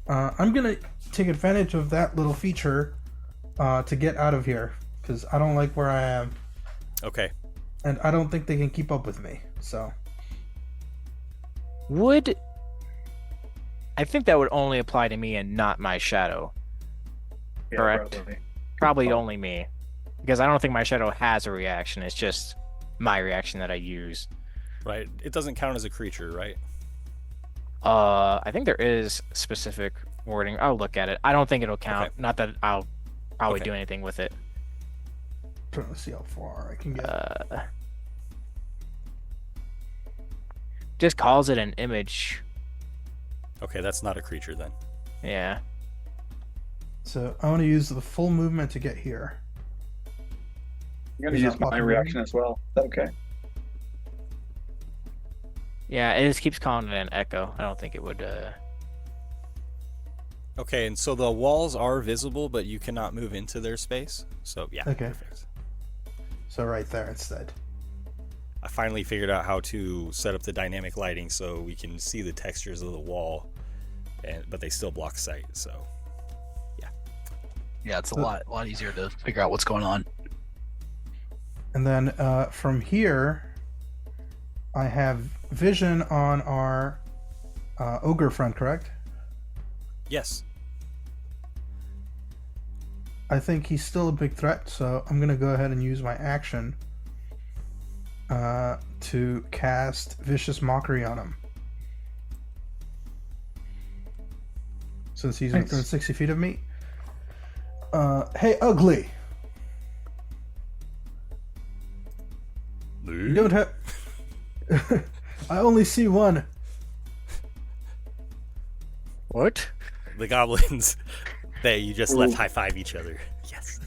I'm gonna take advantage of that little feature to get out of here because I don't like where I am. Okay. And I don't think they can keep up with me. So. I think that would only apply to me and not my shadow. Yeah, Correct. Probably only me. Because I don't think my shadow has a reaction. It's just my reaction that I use. Right. It doesn't count as a creature, right? I think there is specific wording. I'll look at it. I don't think it'll count. Okay. Not that I'll probably Okay. do anything with it. Trying to see how far I can get. Just calls it an image. Okay, that's not a creature then. Yeah. So I want to use the full movement to get here. I'm going to Is use that my possible? reaction as well. Is that okay? Yeah, it just keeps calling it an echo. I don't think it would. Okay, and so the walls are visible, but you cannot move into their space. So yeah, Okay. perfect. So right there instead. I finally figured out how to set up the dynamic lighting so we can see the textures of the wall, but they still block sight. So Yeah, it's a lot easier to figure out what's going on. And then from here, I have vision on our ogre friend, correct? yes, I think he's still a big threat, so I'm going to go ahead and use my action to cast Vicious Mockery on him. Since he's within 60 feet of me. Hey, ugly! You don't have... I only see one. What? the goblins. You just left high five each other. Yes.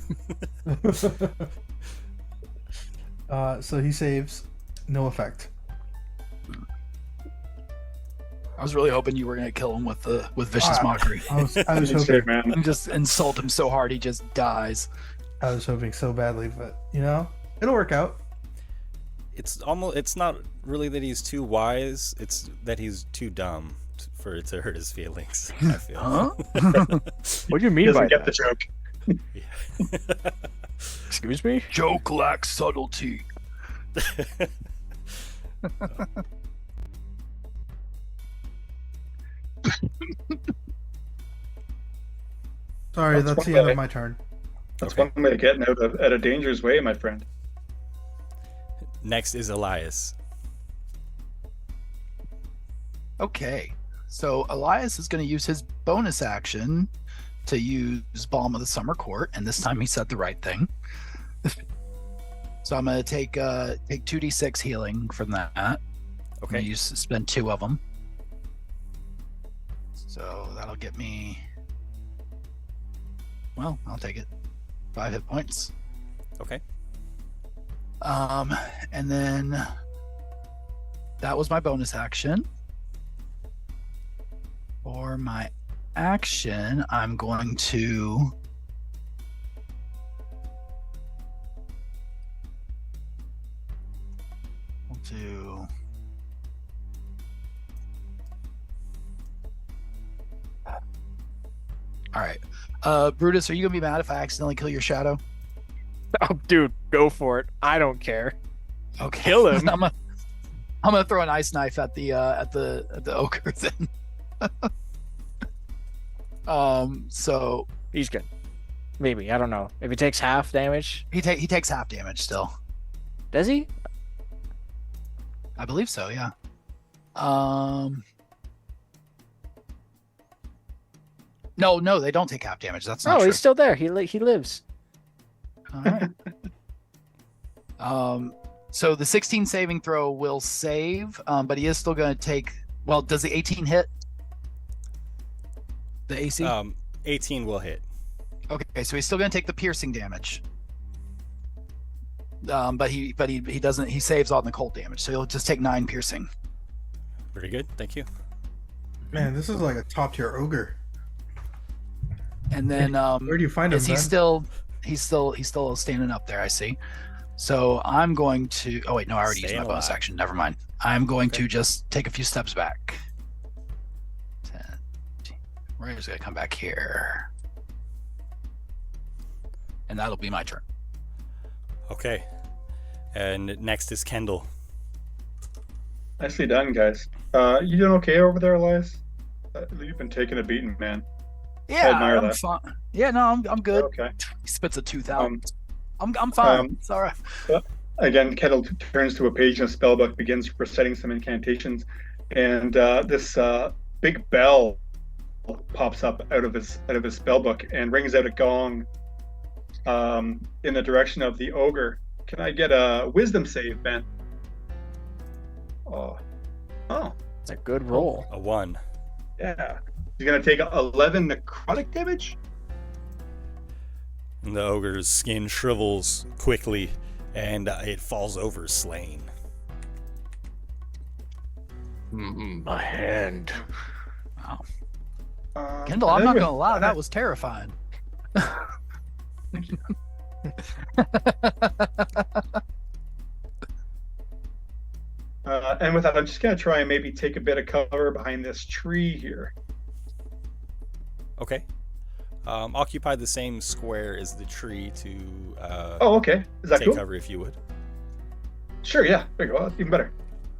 So he saves. No effect. I was really hoping you were gonna kill him with vicious mockery. I was hoping, man. And just insult him so hard he just dies. I was hoping so badly, but it'll work out. It's not really that he's too wise, it's that he's too dumb for it to hurt his feelings, I feel. Huh? What do you mean Doesn't by get that? the joke. Excuse me? Joke lacks subtlety. Sorry, That's that's the one end way. of my turn. That's Okay. one way of getting out of a dangerous way, my friend. Next is Elias. Okay, so Elias is going to use his bonus action to use Balm of the Summer Court, and this time he said the right thing. So I'm going to take 2d6 healing from that. I'm Okay. going to spend 2 of them. So that'll get me. Well, I'll take it. 5 hit points. Okay. And then that was my bonus action. For my action, I'm going to do all right. Brutus, are you gonna be mad if I accidentally kill your shadow? Oh, dude, go for it. I don't care. Okay. Kill him. I'm gonna throw an ice knife at the ogre then. So He's good. Maybe. I don't know. If he takes half damage. he takes half damage still. Does he? I believe so, yeah. No, they don't take half damage. That's not No, true. he's still there. He lives. All right. So the 16 saving throw will save, but he is still going to take. Well, does the 18 hit? The AC. 18 will hit. Okay, so he's still going to take the piercing damage. But he doesn't. He saves on the cold damage, so he'll just take 9 piercing. Pretty good. Thank you. Man, this is like a top tier ogre. And then Where do you find him? is he Ben? still? He's still standing up there. I see. So I'm going to. Oh wait, no, I already used Staying my bonus alive. action. Never mind. I'm going to just take a few steps back. 10. We're just gonna come back here, and that'll be my turn. Okay. And next is Kendall. Nicely done, guys. You doing okay over there, Elias? You've been taking a beating, man. Yeah, admire I'm that. fine. Yeah, no, I'm good. Okay. He spits a tooth out. I'm fine. It's all right. Again, Kettle turns to a page in a spellbook, begins reciting some incantations, and this big bell pops up out of his spellbook and rings out a gong in the direction of the ogre. Can I get a wisdom save, Ben? Oh, It's a good roll. A 1. yeah. He's gonna take 11 necrotic damage. And the ogre's skin shrivels quickly, and it falls over slain. My hand. Wow. I Kendall, I'm think not it gonna was- lie, that was terrifying. And with that, I'm just gonna try and maybe take a bit of cover behind this tree here. Okay. Occupy the same square as the tree to Oh, okay. Is that take cool? cover if you would. Sure. Yeah. There you go. That's even better.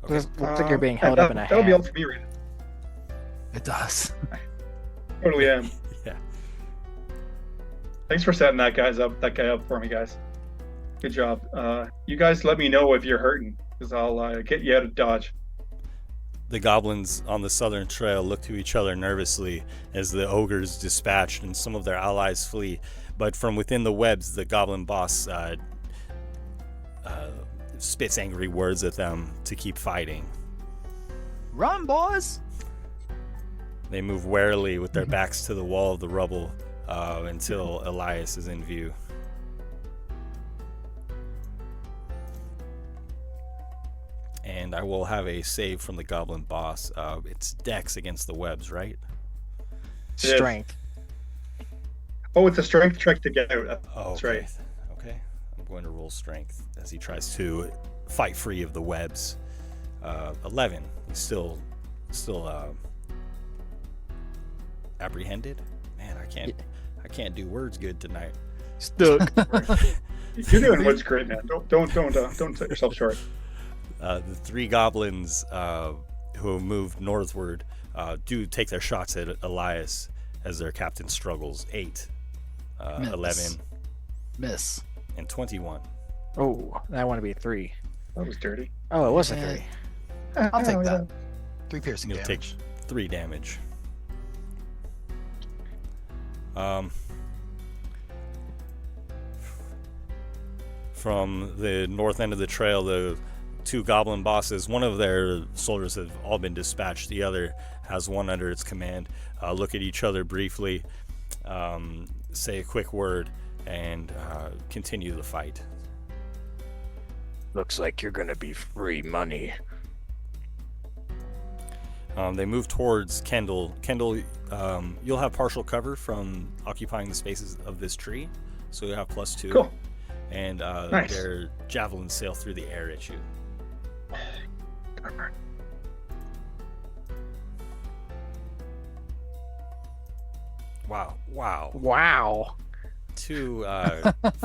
Okay. Looks like you're being Yeah, held up in a that'll be all hand. for me, right? It does. Totally am. Yeah. Thanks for setting that guy up for me, guys. Good job. You guys let me know if you're hurting, because I'll get you out of Dodge. The goblins on the southern trail look to each other nervously as the ogres dispatched and some of their allies flee. But from within the webs, the goblin boss spits angry words at them to keep fighting. Run, boys! They move warily with their backs to the wall of the rubble until Elias is in view. And I will have a save from the goblin boss. It's Dex against the webs, right? Yes. Strength. Oh, it's a strength check to get out. Oh, That's okay. right. Okay. I'm going to roll strength as he tries to fight free of the webs. 11. He's still apprehended. Man, I can't do words good tonight. Stuck. You're doing what's great, man. Don't set yourself short. The three goblins who have moved northward do take their shots at Elias as their captain struggles. 8, Miss. 11, Miss. and 21. Oh, I want to be a 3. That was dirty. Oh, it was a Eh, 3. I'll take Oh, yeah. that. 3 piercing You'll take damage. 3 damage. From the north end of the trail, the 2 goblin bosses, one of their soldiers have all been dispatched. The other has one under its command. Look at each other briefly, say a quick word, and continue the fight. Looks like you're gonna be free money. They move towards Kendall. Kendall, you'll have partial cover from occupying the spaces of this tree, so you'll have +2. Cool. And Nice. their javelins sail through the air at you. Wow. Wow. 2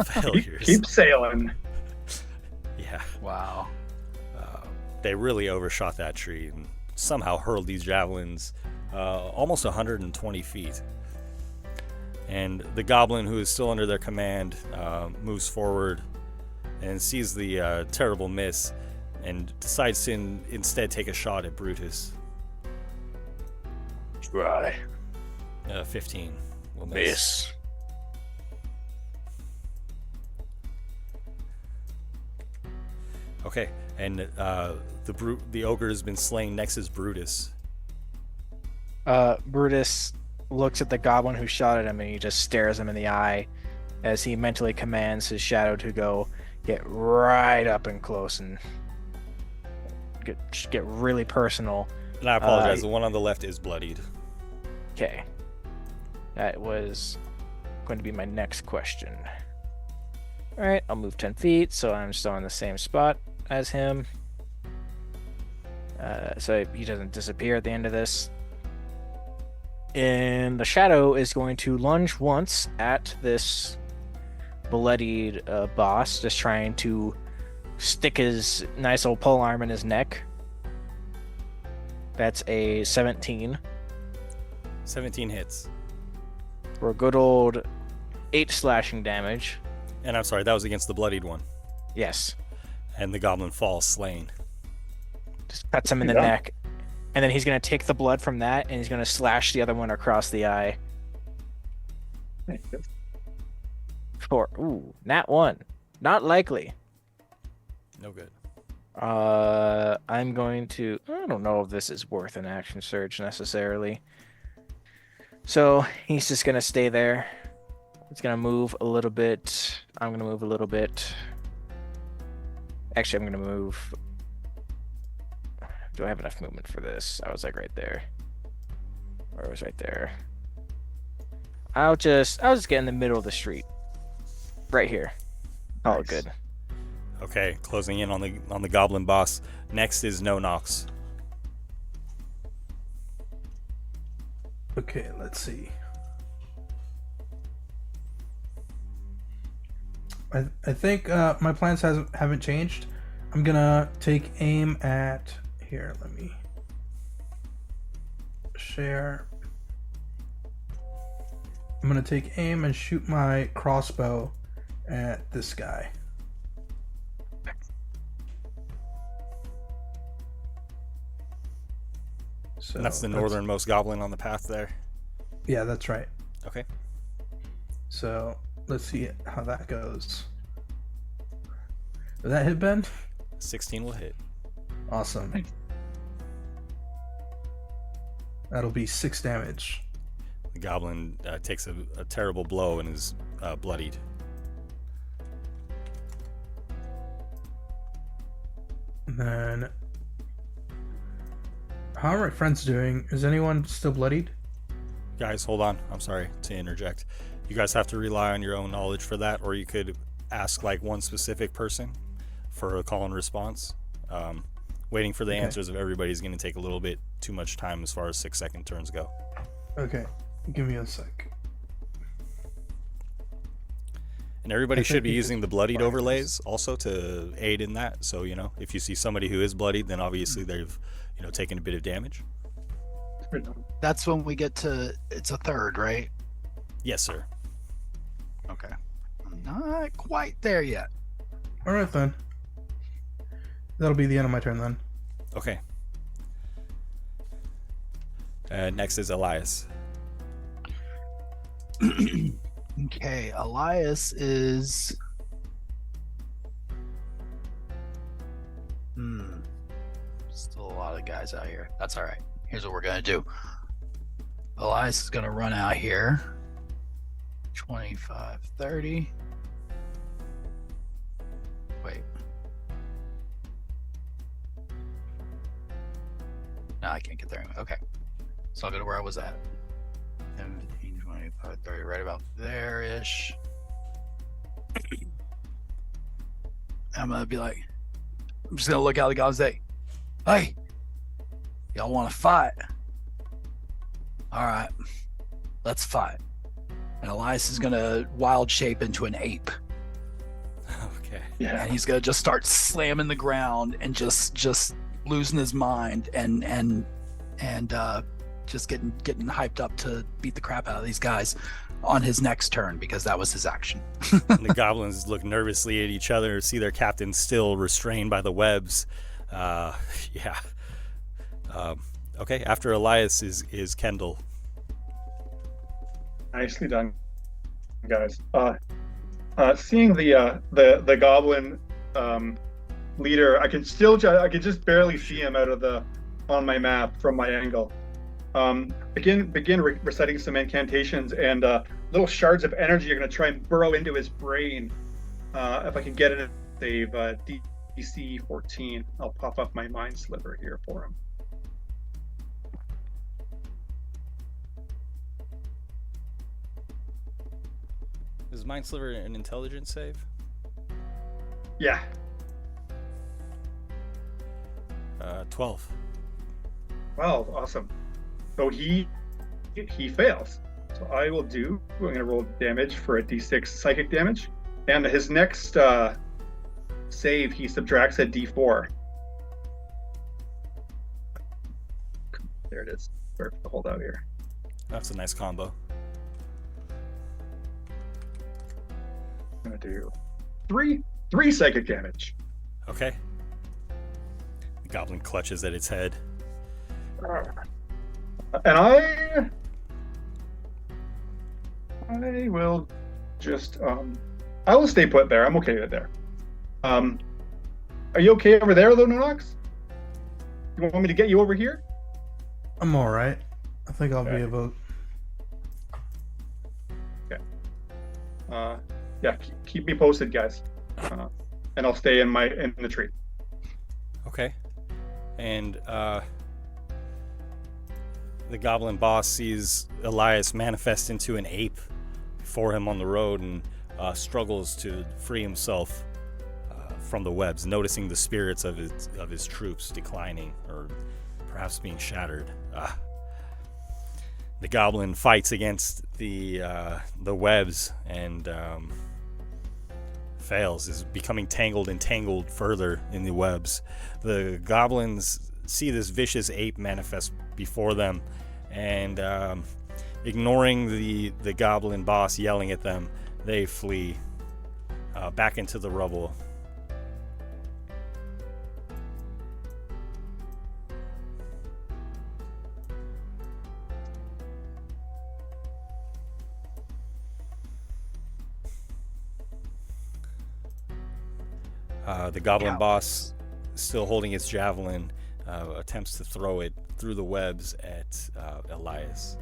failures. Keep sailing. Yeah. Wow. They really overshot that tree and somehow hurled these javelins almost 120 feet. And the goblin who is still under their command moves forward and sees the terrible miss and decides to instead take a shot at Brutus. Try. 15 will miss. Miss. Okay, and the ogre has been slain. Next is Brutus. Brutus looks at the goblin who shot at him and he just stares him in the eye as he mentally commands his shadow to go get right up and close and get really personal. And I apologize, the one on the left is bloodied. Okay. That was going to be my next question. Alright, I'll move 10 feet, so I'm still in the same spot as him. So he doesn't disappear at the end of this. And the shadow is going to lunge once at this bloodied boss, just trying to stick his nice old polearm in his neck. That's a 17. 17 hits. For a good old 8 slashing damage. And I'm sorry, that was against the bloodied one. Yes. And the goblin falls slain. Just cuts him in the Yeah. neck. And then he's going to take the blood from that and he's going to slash the other one across the eye. Nat 1. Not likely. No good. I'm going to... I don't know if this is worth an action surge necessarily. So he's just going to stay there. He's going to move a little bit. I'm going to move a little bit. Actually, I'm going to move Do I have enough movement for this? I was like right there. Or I was right there. I'll just get in the middle of the street. Right here. Oh, Nice. good. Okay, closing in on the goblin boss. Next is No Nox. Okay, let's see. I think my plans haven't changed. I'm gonna take aim at here. Let me share. I'm gonna take aim and shoot my crossbow at this guy. So And that's the northernmost goblin on the path there. Yeah, that's right. Okay. So let's see how that goes. Does that hit, Ben? 16 will hit. Awesome. That'll be 6 damage. The goblin takes a terrible blow and is bloodied. And then, how are my friends doing? Is anyone still bloodied? Guys, hold on. I'm sorry to interject. You guys have to rely on your own knowledge for that, or you could ask like one specific person for a call and response. Waiting for the answers of everybody is going to take a little bit too much time as far as 6-second turns go. Okay, give me a sec. And everybody should be using the bloodied overlays also to aid in that. So, you know, if you see somebody who is bloodied, then obviously they've, you know, taken a bit of damage. That's when we get to, it's a third, right? Yes, sir. Okay. I'm not quite there yet. All right then. That'll be the end of my turn then. Okay. Next is Elias. Okay, Elias is. Still a lot of guys out here. That's all right. Here's what we're gonna do. Elias is gonna run out here. 25, 30. Wait. No, I can't get there anyway. Okay. So I'll go to where I was at. 10, 15, 25, 30, right about there-ish. I'm gonna be like, I'm just gonna look out the guys and say, hey, y'all wanna fight? All right, let's fight. And Elias is gonna wild shape into an ape. Okay. Yeah. And he's gonna just start slamming the ground and just losing his mind and just getting hyped up to beat the crap out of these guys on his next turn because that was his action. And the goblins look nervously at each other, see their captain still restrained by the webs. Yeah. Okay, after Elias is Kendall. Nicely done, guys. Seeing the goblin leader, I can just barely see him on my map from my angle. Begin reciting some incantations, and little shards of energy are going to try and burrow into his brain. If I can get it, save DC 14. I'll pop up my mind sliver here for him. Is Mind Sliver an intelligence save? Yeah. 12. Wow, awesome. So he fails. So I will I'm going to roll damage for a D6 psychic damage. And his next save, he subtracts a D4. There it is. Perfect to hold out here. That's a nice combo. I'm going to do three psychic damage. Okay. The goblin clutches at its head. And I will just I will stay put there. I'm okay with there. Are you okay over there, though, Nonox? You want me to get you over here? I'm all right. I think I'll be able. Okay. Yeah. Keep me posted, guys. And I'll stay in the tree. Okay. And the goblin boss sees Elias manifest into an ape before him on the road and struggles to free himself from the webs, noticing the spirits of his troops declining or perhaps being shattered. The goblin fights against the webs and fails, is becoming tangled further in the webs. The goblins see this vicious ape manifest before them, and ignoring the goblin boss yelling at them, they flee back into the rubble. The goblin boss, still holding its javelin, attempts to throw it through the webs at Elias.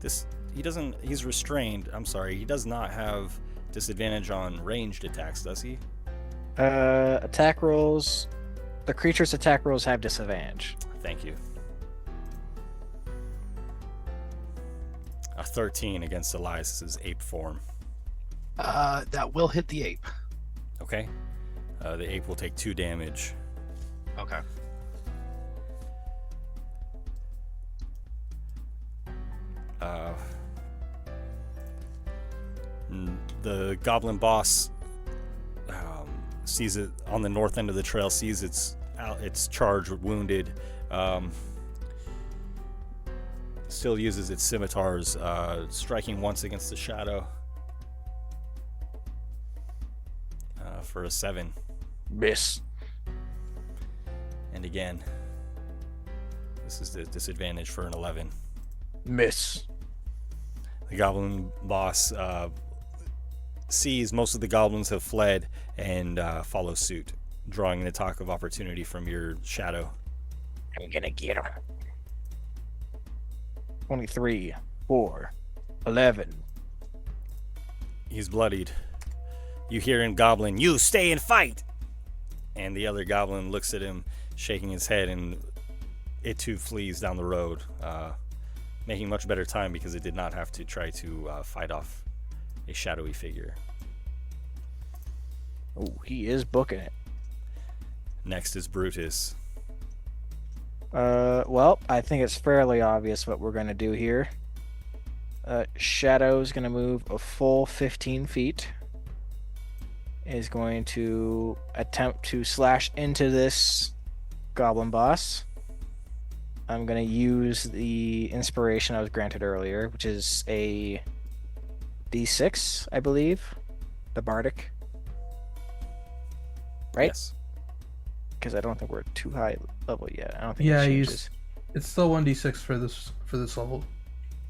He's restrained. I'm sorry, he does not have disadvantage on ranged attacks, does he? Attack rolls. The creature's attack rolls have disadvantage. Thank you. A 13 against Elias's ape form. That will hit the ape. Okay. The ape will take 2 damage. Okay. The goblin boss sees it on the north end of the trail, sees its charged, wounded. Still uses its scimitars, striking once against the shadow for a 7. Miss. And again, this is the disadvantage for an 11. Miss. The goblin boss sees most of the goblins have fled and follows suit, drawing an attack of opportunity from your shadow. I'm gonna get him. 23, 4, 11. He's bloodied. You hear in goblin, "You stay and fight!" And the other goblin looks at him, shaking his head, and it too flees down the road, making much better time because it did not have to try to fight off a shadowy figure. Oh, he is booking it. Next is Brutus. Well, I think it's fairly obvious what we're gonna do here. Shadow's gonna move a full 15 feet. Is going to attempt to slash into this goblin boss. I'm going to use the inspiration I was granted earlier, which is a D6, I believe. The bardic. Right? Yes. Because I don't think we're too high level yet. I don't think Yeah, it changes. it's still 1d6 for this level.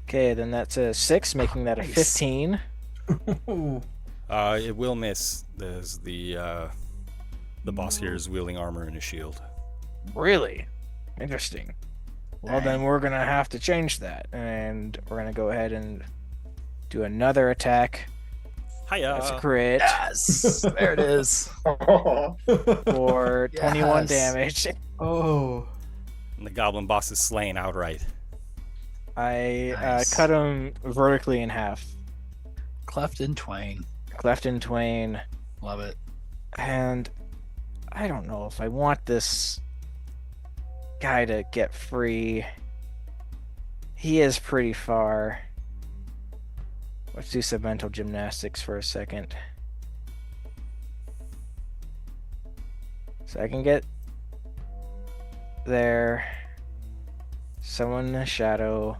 Okay, then that's a 6, making that a 15. It will miss. There's the boss here is wielding armor and a shield. Really? Interesting. Well, then we're going to have to change that. And we're going to go ahead and do another attack. Hiya! That's a crit. Yes! There it is. For 21 Yes. damage. Oh. And the goblin boss is slain outright. I Nice. cut him vertically in half. Cleft in twain. Cleft in twain. Love it. And I don't know if I want this guy to get free. He is pretty far. Let's do some mental gymnastics for a second. So I can get there. Someone in the shadow.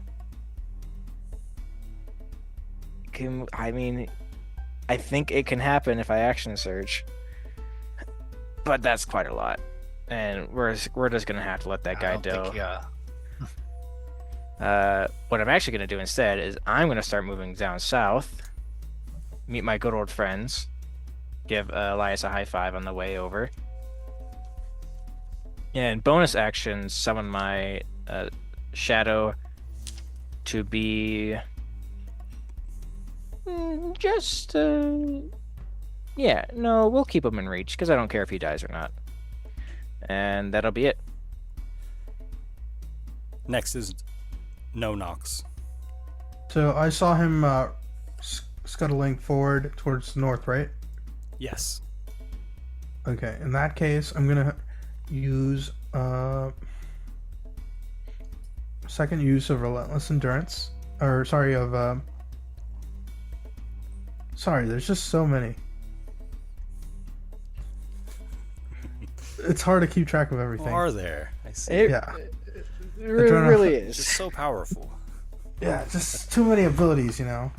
I think it can happen if I action surge. But that's quite a lot. And we're just gonna have to let that guy go. What I'm actually gonna do instead is I'm gonna start moving down south, meet my good old friends, give Elias a high five on the way over, and bonus action summon my shadow to be we'll keep him in reach because I don't care if he dies or not. And that'll be it. Next is No Knox. So I saw him scuttling forward towards the north, right? Yes. Okay, in that case, I'm gonna use second use of Relentless Endurance. Or, sorry, of... Sorry, there's just so many. It's hard to keep track of everything. Are there? I see. Yeah. It really is. It's just so powerful. Yeah, just too many abilities, you know.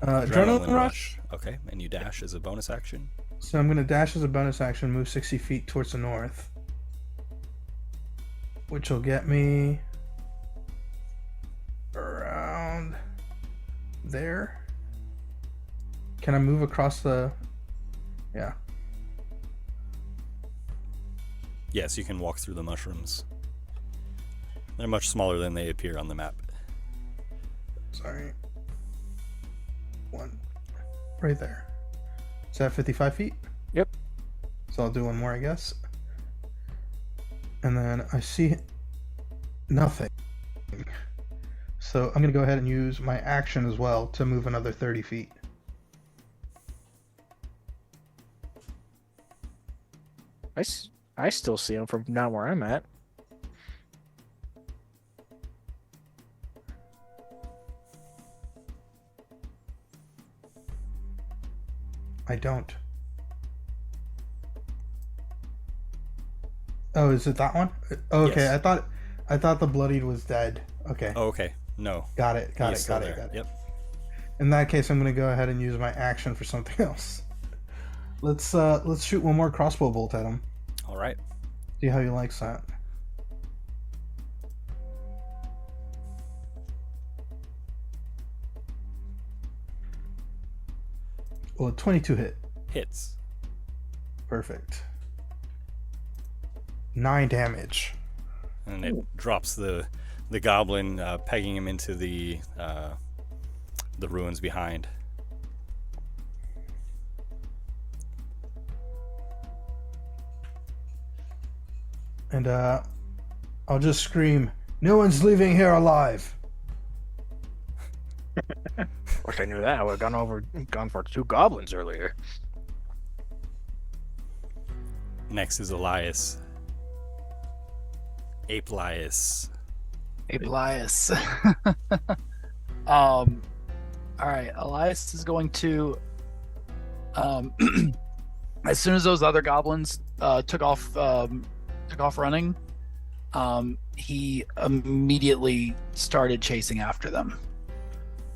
Adrenaline Rush. Okay, and you dash as a bonus action. So I'm going to dash as a bonus action, move 60 feet towards the north. Which will get me around there. Can I move across the... Yeah. Yes, you can walk through the mushrooms. They're much smaller than they appear on the map. Sorry. One. Right there. Is that 55 feet? Yep. So I'll do one more, I guess. And then I see nothing. So I'm going to go ahead and use my action as well to move another 30 feet. I still see him from down where I'm at. I don't. Oh, is it that one? Oh, okay, Yes. I thought the bloodied was dead. Okay. Oh, okay. No. Got it. Got He's it. still Got it. there. Got it. Yep. In that case, I'm going to go ahead and use my action for something else. Let's shoot one more crossbow bolt at him. All right. See how he likes that. Well, a 22 hit. Hits. Perfect. 9 damage. And it drops the goblin, pegging him into the ruins behind. And I'll just scream, "No one's leaving here alive!" Wish I knew that. I would have gone for 2 goblins earlier. Next is Elias. Ape-lias. Elias. All right, Elias is going to as soon as those other goblins took off running, he immediately started chasing after them.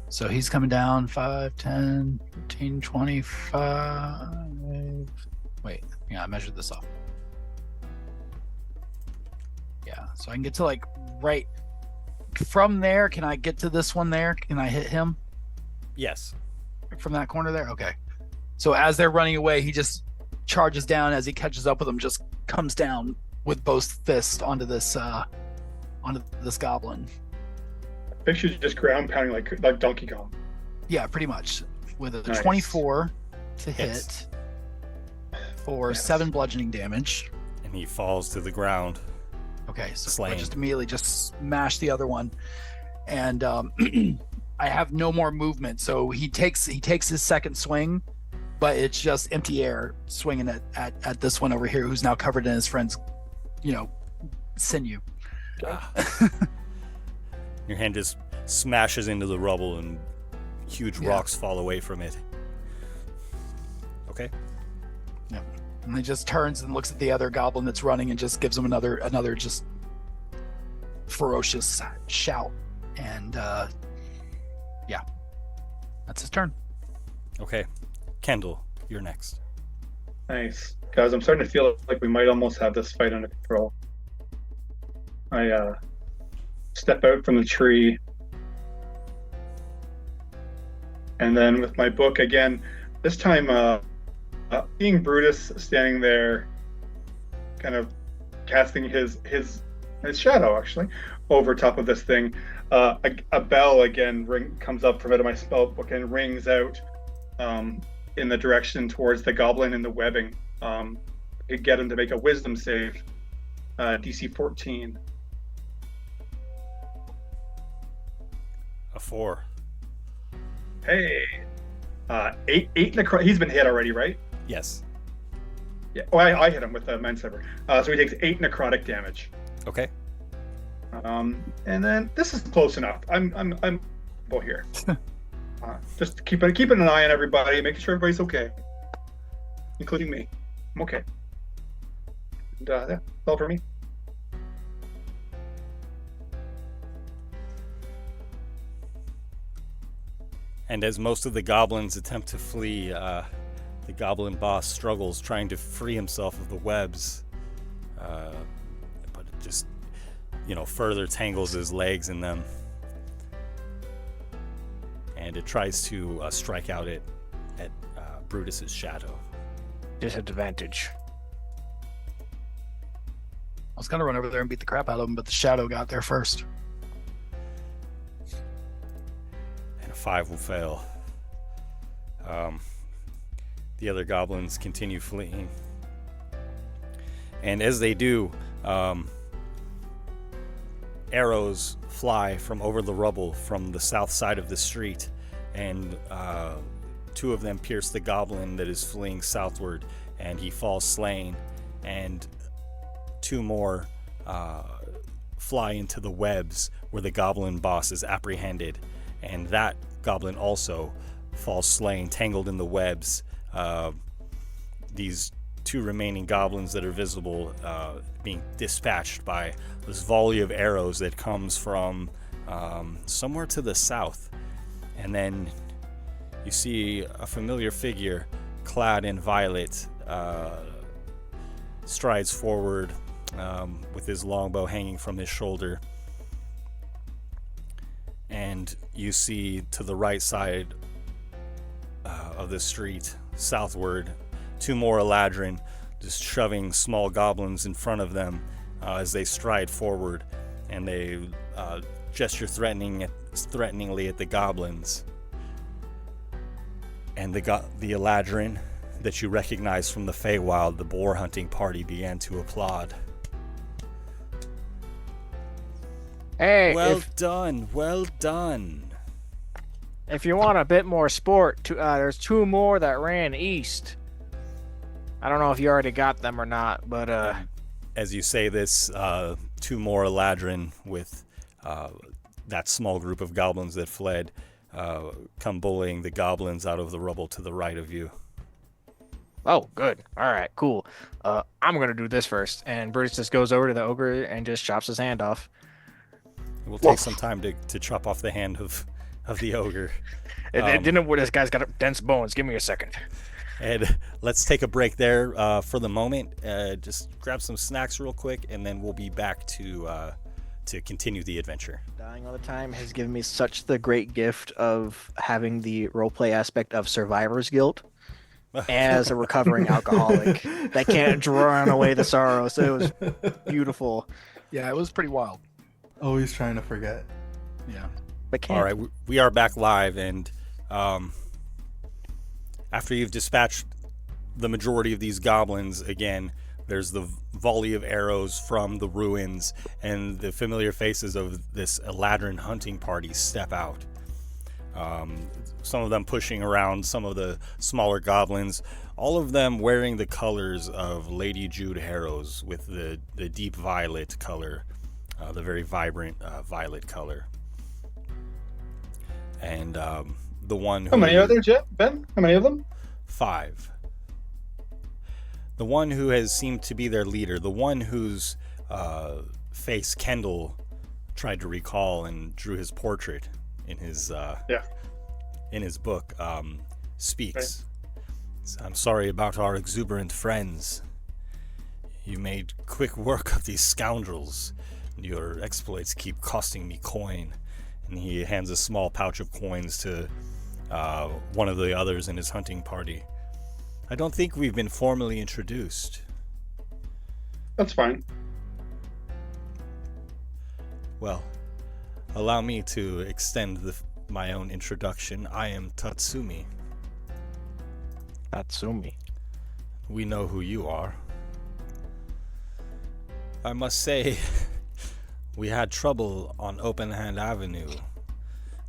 So he's coming down 5, 10, 15, 25. Wait, yeah, I measured this off. Yeah, so I can get to like right from there. Can I get to this one there? Can I hit him Yes. from that corner there? Okay. So as they're running away, he just charges down. As he catches up with them, just comes down with both fists onto this goblin. Picture just ground pounding like Donkey Kong. Yeah, pretty much. With a Nice. 24 to Hits. hit for Yes. 7 bludgeoning damage. And he falls to the ground. Okay, so I Slain. just immediately just smash the other one, and I have no more movement. So he takes his second swing, but it's just empty air swinging at this one over here, who's now covered in his friend's, sinew. Your hand just smashes into the rubble and huge Yeah. rocks fall away from it. Okay. And he just turns and looks at the other goblin that's running and just gives him another just ferocious shout. And yeah, that's his turn. Okay. Kendall, you're next. Nice. Guys, I'm starting to feel like we might almost have this fight under control. I step out from the tree. And then with my book again, this time being Brutus standing there, kind of casting his shadow actually over top of this thing. A bell again comes up from out of my spell book and rings out in the direction towards the goblin in the webbing. could get him to make a wisdom save. DC 14. A 4. Hey. 8 necrotic. He's been hit already, right? Yes. Yeah. Oh, I hit him with the Mind Saber. So he takes 8 necrotic damage. Okay. And then this is close enough. I'm here. Just keeping an eye on everybody, making sure everybody's okay, including me. I'm okay. And that's all for me. And as most of the goblins attempt to flee, the goblin boss struggles trying to free himself of the webs, but it just, further tangles his legs in them. And it tries to strike out at Brutus's shadow. Disadvantage. I was gonna run over there and beat the crap out of him, but the shadow got there first. And a 5 will fail. The other goblins continue fleeing. And as they do, arrows fly from over the rubble from the south side of the street, and 2 of them pierce the goblin that is fleeing southward, and he falls slain, and 2 more fly into the webs where the goblin boss is apprehended, and that goblin also falls slain, tangled in the webs. These 2 remaining goblins that are visible being dispatched by this volley of arrows that comes from somewhere to the south. And then you see a familiar figure clad in violet strides forward with his longbow hanging from his shoulder. And you see to the right side of the street, southward, 2 more Eladrin just shoving small goblins in front of them as they stride forward, and they gesture threateningly at the goblins. And the Eladrin that you recognize from the Feywild, the boar hunting party, began to applaud. Hey, well done. If you want a bit more sport, there's 2 more that ran east. I don't know if you already got them or not, but as you say this, 2 more Eladrin with that small group of goblins that fled come bullying the goblins out of the rubble to the right of you. Oh, good. All right, cool. I'm going to do this first. And Brutus just goes over to the ogre and just chops his hand off. It will take some time to chop off the hand of the ogre. It didn't. This guy's got dense bones. Give me a second. And let's take a break there for the moment. Just grab some snacks real quick, and then we'll be back to continue the adventure. Dying all the time has given me such the great gift of having the roleplay aspect of survivor's guilt as a recovering alcoholic that can't drown away the sorrow. So it was beautiful. Yeah, it was pretty wild. Always trying to forget. Yeah. But can't. All right, we are back live, and after you've dispatched the majority of these goblins, again, there's the volley of arrows from the ruins, and the familiar faces of this Eladrin hunting party step out. Some of them pushing around some of the smaller goblins, all of them wearing the colors of Lady Jude Harrows with the deep violet color, the very vibrant violet color. And the one who... How many are there, Ben? How many of them? 5. The one who has seemed to be their leader, the one whose face Kendall tried to recall and drew his portrait in his in his book, speaks. Right. I'm sorry about our exuberant friends. You made quick work of these scoundrels. Your exploits keep costing me coin. And he hands a small pouch of coins to one of the others in his hunting party. I don't think we've been formally introduced. That's fine. Well, allow me to extend my own introduction. I am Tatsumi. Tatsumi. We know who you are. I must say, we had trouble on Open Hand Avenue.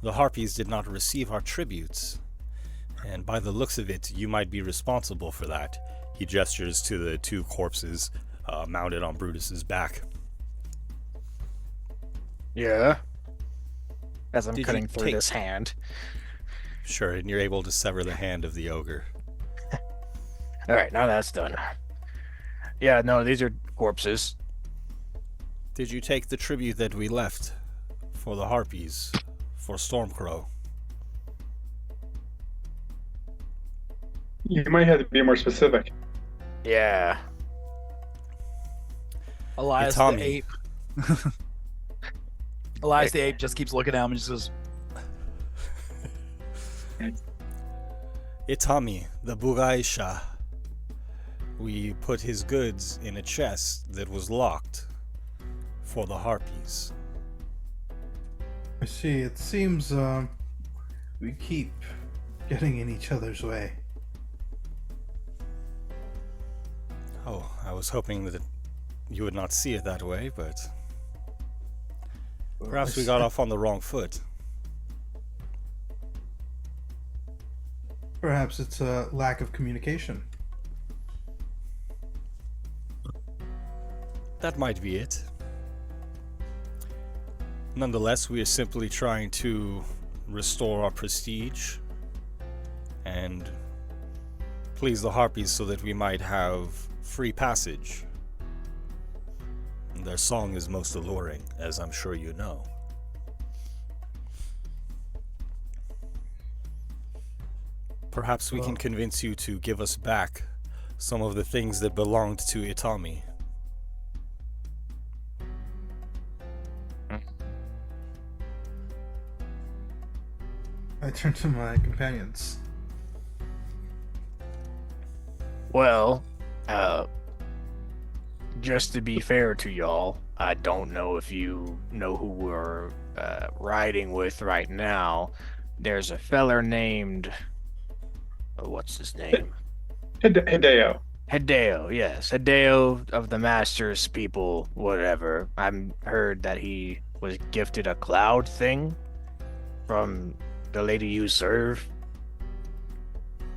The Harpies did not receive our tributes, and by the looks of it, you might be responsible for that. He gestures to the two corpses mounted on Brutus's back. Yeah. As I'm Did cutting you through take- this hand. Sure, and you're able to sever the hand of the ogre. All right, now that's done. Yeah, no, these are corpses. Did you take the tribute that we left for the Harpies, for Stormcrow? You might have to be more specific. Yeah. Elias the Tommy. ape. Elias the ape just keeps looking at him and just goes, Itami, the Bugaisha. We put his goods in a chest that was locked for the Harpies. I see. It seems we keep getting in each other's way. Oh, I was hoping that you would not see it that way, but perhaps we got off on the wrong foot. Perhaps it's a lack of communication. That might be it. Nonetheless, we are simply trying to restore our prestige and please the Harpies so that we might have free passage. Their song is most alluring, as I'm sure you know. Perhaps we can convince you to give us back some of the things that belonged to Itami. I turn to my companions. Well, just to be fair to y'all, I don't know if you know who we're riding with right now. There's a feller named... what's his name? Hideo. Hideo, yes. Hideo of the Masters people, whatever. I heard that he was gifted a cloud thing from the lady you serve.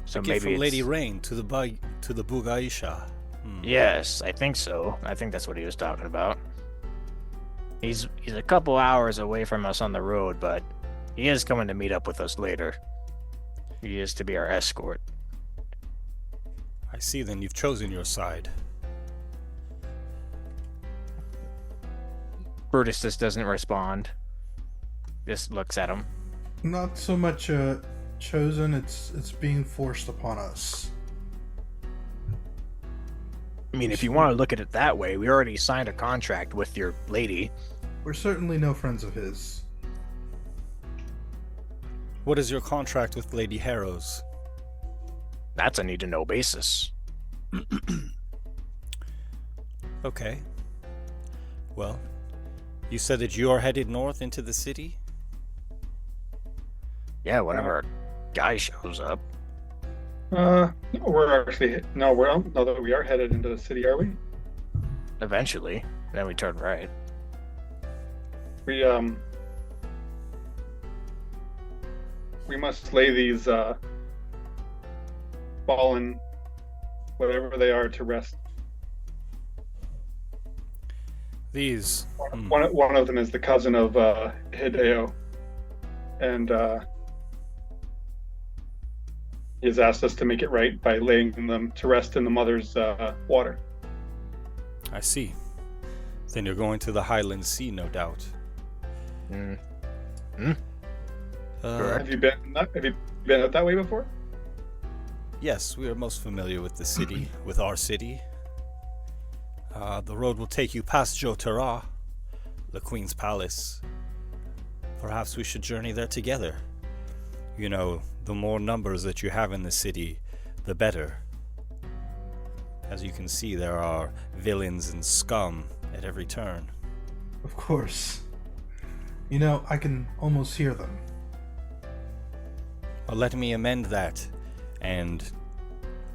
So A gift maybe from it's... Lady Rain to the Bugaisha. Yes, I think so. I think that's what he was talking about. He's a couple hours away from us on the road, but he is coming to meet up with us later. He is to be our escort. I see, then you've chosen your side. Brutus just doesn't respond. Just looks at him. Not so much chosen, it's being forced upon us. I mean, if you want to look at it that way, we already signed a contract with your lady. We're certainly no friends of his. What is your contract with Lady Harrows? That's a need-to-know basis. Okay. Well, you said that you are headed north into the city? Yeah, whenever a guy shows up. No, we're actually no. We don't know that we are headed into the city, are we? Eventually. Then we turn right. We must lay these fallen, whatever they are, to rest. These. One of them is the cousin of Hideo, and he has asked us to make it right by laying them to rest in the mother's water. I see. Then you're going to the Highland Sea, no doubt. Have you been up that way before? Yes, we are most familiar with the city, with our city. The road will take you past Jotara, the Queen's Palace. Perhaps we should journey there together. You know, the more numbers that you have in the city, the better. As you can see, there are villains and scum at every turn. Of course. You know, I can almost hear them. Well, let me amend that, and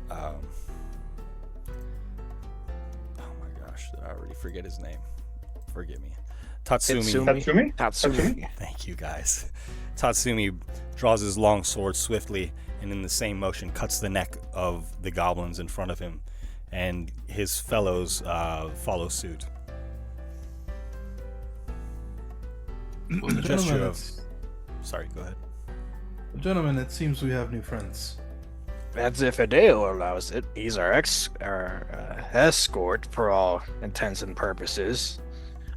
oh my gosh, I already forget his name. Forgive me. Tatsumi. Tatsumi? Thank you, guys. Tatsumi draws his long sword swiftly, and in the same motion cuts the neck of the goblins in front of him, and his fellows follow suit. Well, A gesture of... Sorry, go ahead. Gentlemen, it seems we have new friends. As if Hideo allows it. He's our escort for all intents and purposes.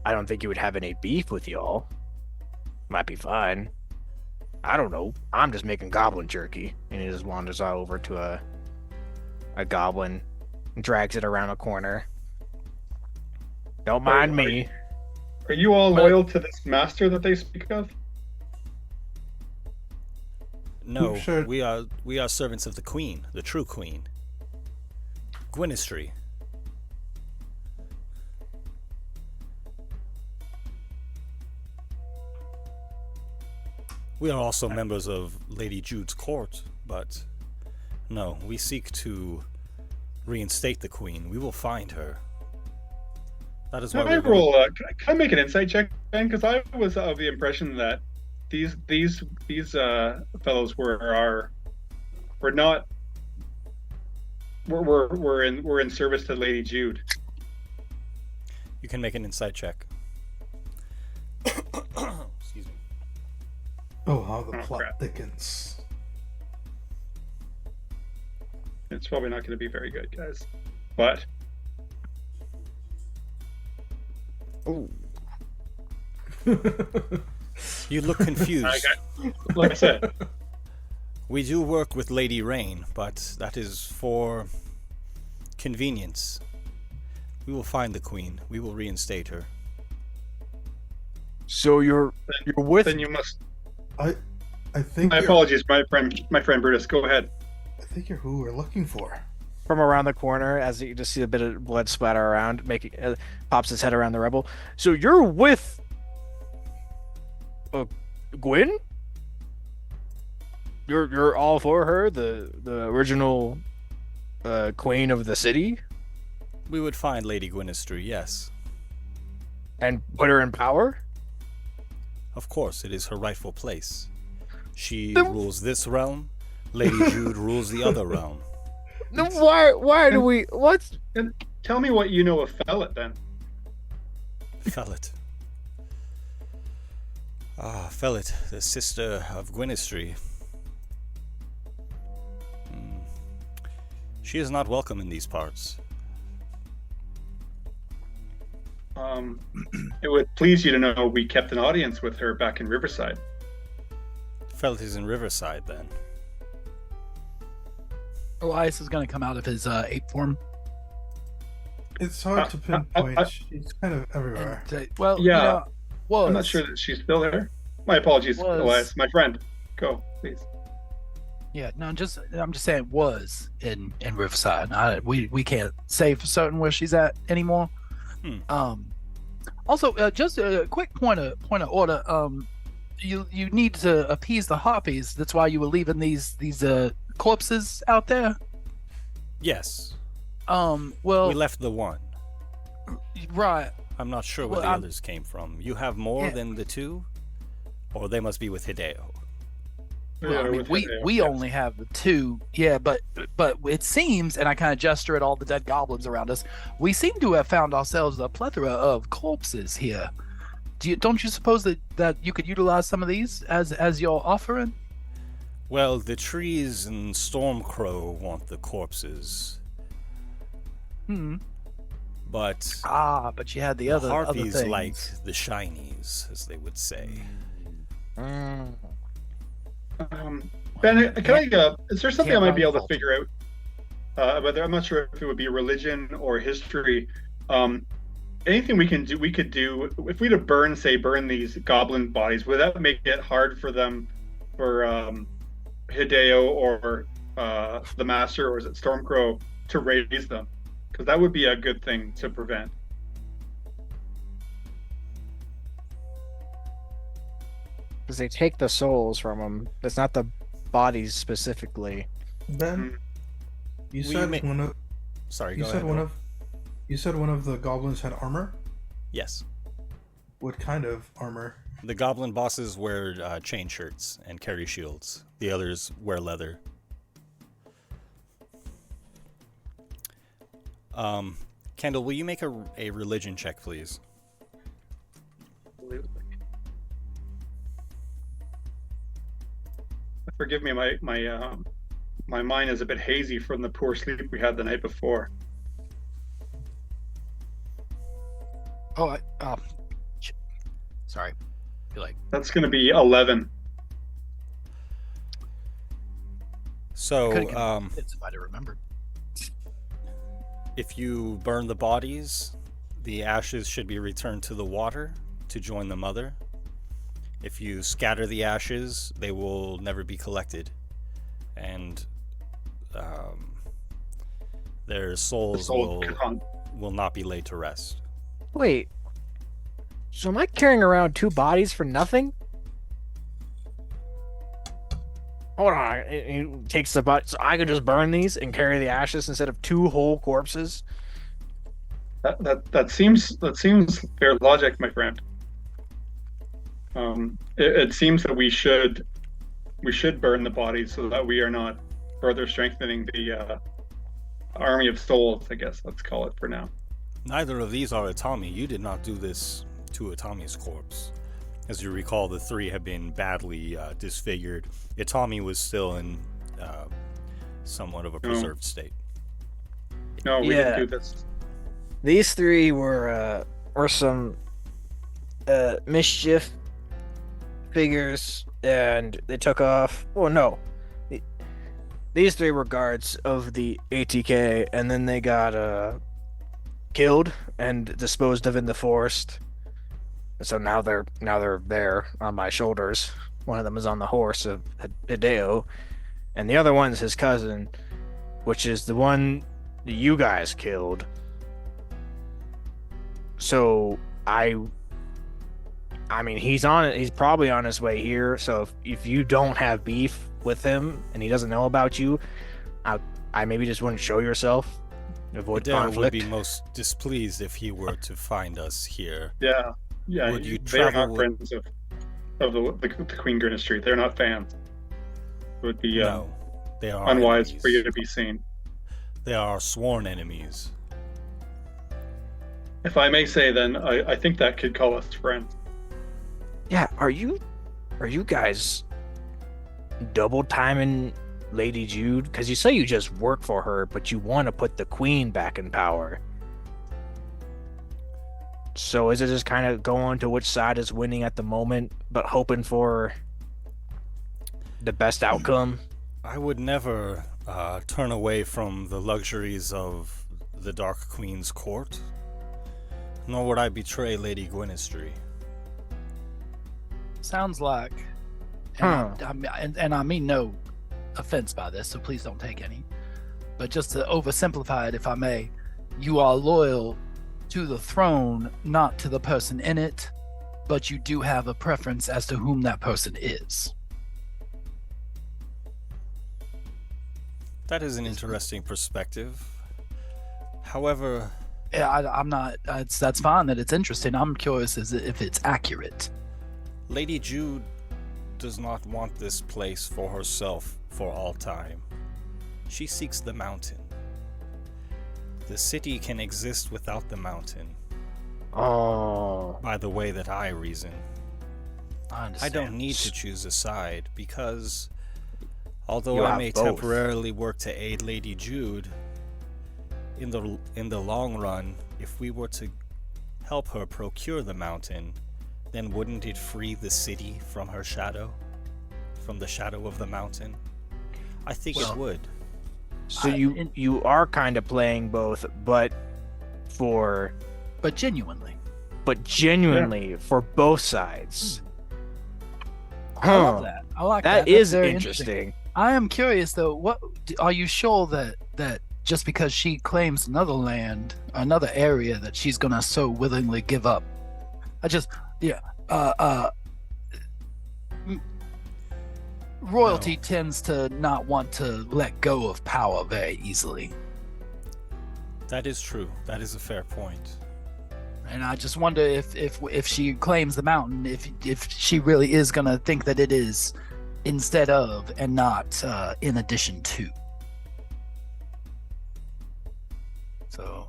I don't think he would have any beef with y'all. Might be fine. I don't know. I'm just making goblin jerky. And he just wanders over to a goblin and drags it around a corner. Don't mind me. Are you all loyal to this master that they speak of? No, Sure. we are servants of the queen, the true queen. Gwynistry. We are also members of Lady Jude's court, but no, we seek to reinstate the queen. We will find her. That is why Can I we're roll? Can I make an insight check, Ben? Because I was of the impression that these fellows were in service to Lady Jude. You can make an insight check. Excuse me. Oh, how the Oh, plot crap. thickens. It's probably not going to be very good, guys. But You look confused. like I said, We do work with Lady Rain, but that is for convenience. We will find the queen. We will reinstate her. So you're with then you must. I think My you're, apologies, my friend Brutus. Go ahead. I think you're who we're looking for. from around the corner as you just see a bit of blood splatter around, making pops his head around the rebel. So you're with Gwyn? You're all for her, the original queen of the city, We would find Lady Gwynistry, yes. and put her in power? Of course, it is her rightful place. She Then- rules this realm. Lady Jude rules the other realm. No, why do we what? And tell me what you know of Fellet, then. Fellet. Fellet, the sister of Gwynistry. She is not welcome in these parts. It would please you to know we kept an audience with her back in Riverside. Fellet is in Riverside, then. Elias is going to come out of his ape form. It's hard to pinpoint. She's kind of everywhere. And, well, Yeah. yeah, was. I'm not sure that she's still there. My apologies, Was. Elias. My friend. Go, please. Yeah, no, I'm just saying was in Riverside. We can't say for certain where she's at anymore. Also, just a quick point of order. You need to appease the harpies. That's why you were leaving these corpses out there. Yes. Well, We left the one. right. I'm not sure where Well, the I'm- others came from. You have more Yeah. than the two? Or they must be with Hideo. Well, I mean, with we Hideo, we yes. only have the two. Yeah, but it seems, and I kind of gesture at all the dead goblins around us. We seem to have found ourselves a plethora of corpses here. Don't you suppose that you could utilize some of these as your offering? Well, the trees and Stormcrow want the corpses. But But you had the the other harpies things. like the shinies, as they would say. Ben, is there something I might be able to figure out? Whether I'm not sure if it would be religion or history. Anything we could do if we were to burn these goblin bodies, would that make it hard for them, for Hideo or the Master, or is it Stormcrow, to raise them? Because that would be a good thing to prevent. Because they take the souls from them. It's not the bodies specifically. Ben, you We said may- one of Sorry, you go said ahead. one of you said one of the goblins had armor. Yes. What kind of armor? The goblin bosses wear chain shirts and carry shields. The others wear leather. Kendall, will you make a religion check, please? Forgive me, my mind is a bit hazy from the poor sleep we had the night before. Oh, sorry. I feel like That's going to be 11. So, it's if I'd have remembered. if you burn the bodies, the ashes should be returned to the water to join the mother. If you scatter the ashes, they will never be collected, and their souls will not be laid to rest. Wait. So am I carrying around 2 bodies for nothing? Hold on. He takes the body. So I could just burn these and carry the ashes instead of 2 whole corpses? That seems fair logic, my friend. It seems that we should burn the bodies so that we are not further strengthening the army of souls, I guess let's call it for now. Neither of these are Itami. You did not do this to Itami's corpse. As you recall, the 3 have been badly disfigured. Itami was still in somewhat of a preserved state. No, we didn't do this. These 3 were some mischief figures, and they took off. Oh no, these 3 were guards of the ATK, and then they got killed and disposed of in the forest. So now they're there on my shoulders. One of them is on the horse of Hideo, and the other one's his cousin, which is the one you guys killed. So I mean, he's probably on his way here. So if you don't have beef with him and he doesn't know about you, I maybe just wouldn't show yourself. Avoid conflict. Would be most displeased if he were to find us here. Yeah. Would you they're travel not friends of the Queen Gurna Street. They're not fans. It would be no, they are unwise enemies. for you to be seen. They are sworn enemies. If I may say, then I think that could call us friends. Yeah, are you guys double timing Lady Jude? Because you say you just work for her, but you want to put the Queen back in power. So is it just kind of going to which side is winning at the moment, but hoping for the best outcome? I would never turn away from the luxuries of the Dark Queen's court, nor would I betray Lady Gwynistry. Sounds like, and I mean no offense by this, so please don't take any. But just to oversimplify it, if I may, you are loyal to the throne, not to the person in it, but you do have a preference as to whom that person is. That is an interesting perspective. However, yeah, I'm not. That's fine that it's interesting. I'm curious as if it's accurate. Lady Jude does not want this place for herself for all time. She seeks the mountain. The city can exist without the mountain. Oh. By the way that I reason. I don't need to understand. choose a side, because although You I have may both. temporarily work to aid Lady Jude, in the long run, if we were to help her procure the mountain, then wouldn't it free the city from her shadow? From the shadow of the mountain? I think it would. So you are kind of playing both, but genuinely for both sides. I love that. I like that. That is That's very interesting. I am curious though. What are you sure that just because she claims another land, another area, that she's gonna so willingly give up? Royalty tends to not want to let go of power very easily. That is true. That is a fair point. And I just wonder if she claims the mountain, if she really is gonna think that it is instead of and not in addition to. So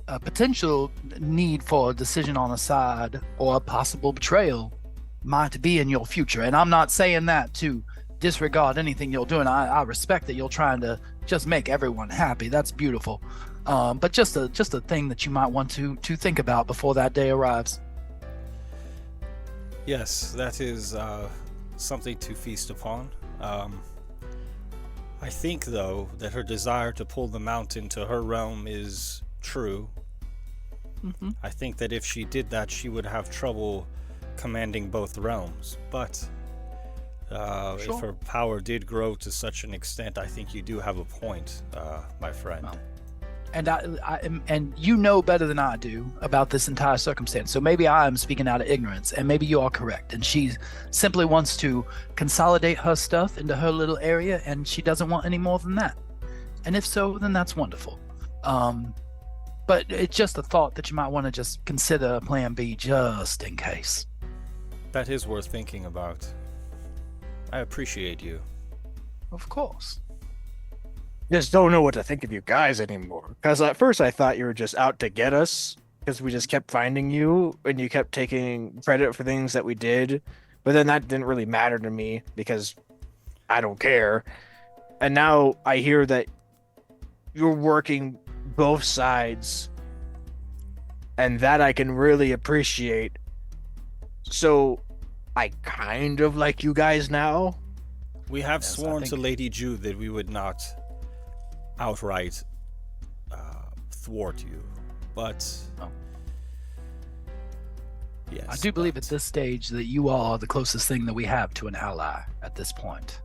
a potential need for a decision on a side or a possible betrayal might be in your future. And I'm not saying that to disregard anything you're doing. I respect that you're trying to just make everyone happy. That's beautiful. But just a thing that you might want to think about before that day arrives. Yes, that is something to feast upon. I think, though, that her desire to pull the mountain to her realm is true. Mm-hmm. I think that if she did that, she would have trouble commanding both realms. But if her power did grow to such an extent, I think you do have a point, my friend. Well, and you know better than I do about this entire circumstance. So maybe I am speaking out of ignorance, and maybe you are correct. And she simply wants to consolidate her stuff into her little area, and she doesn't want any more than that. And if so, then that's wonderful. But it's just a thought that you might want to just consider a plan B just in case. That is worth thinking about. I appreciate you. Of course. Just don't know what to think of you guys anymore. Because at first I thought you were just out to get us, because we just kept finding you, and you kept taking credit for things that we did. But then that didn't really matter to me, because I don't care. And now I hear that you're working both sides, and that I can really appreciate. So I kind of like you guys now. We have sworn to Lady Jude that we would not outright thwart you, but yes, I do believe at this stage that you are the closest thing that we have to an ally at this point.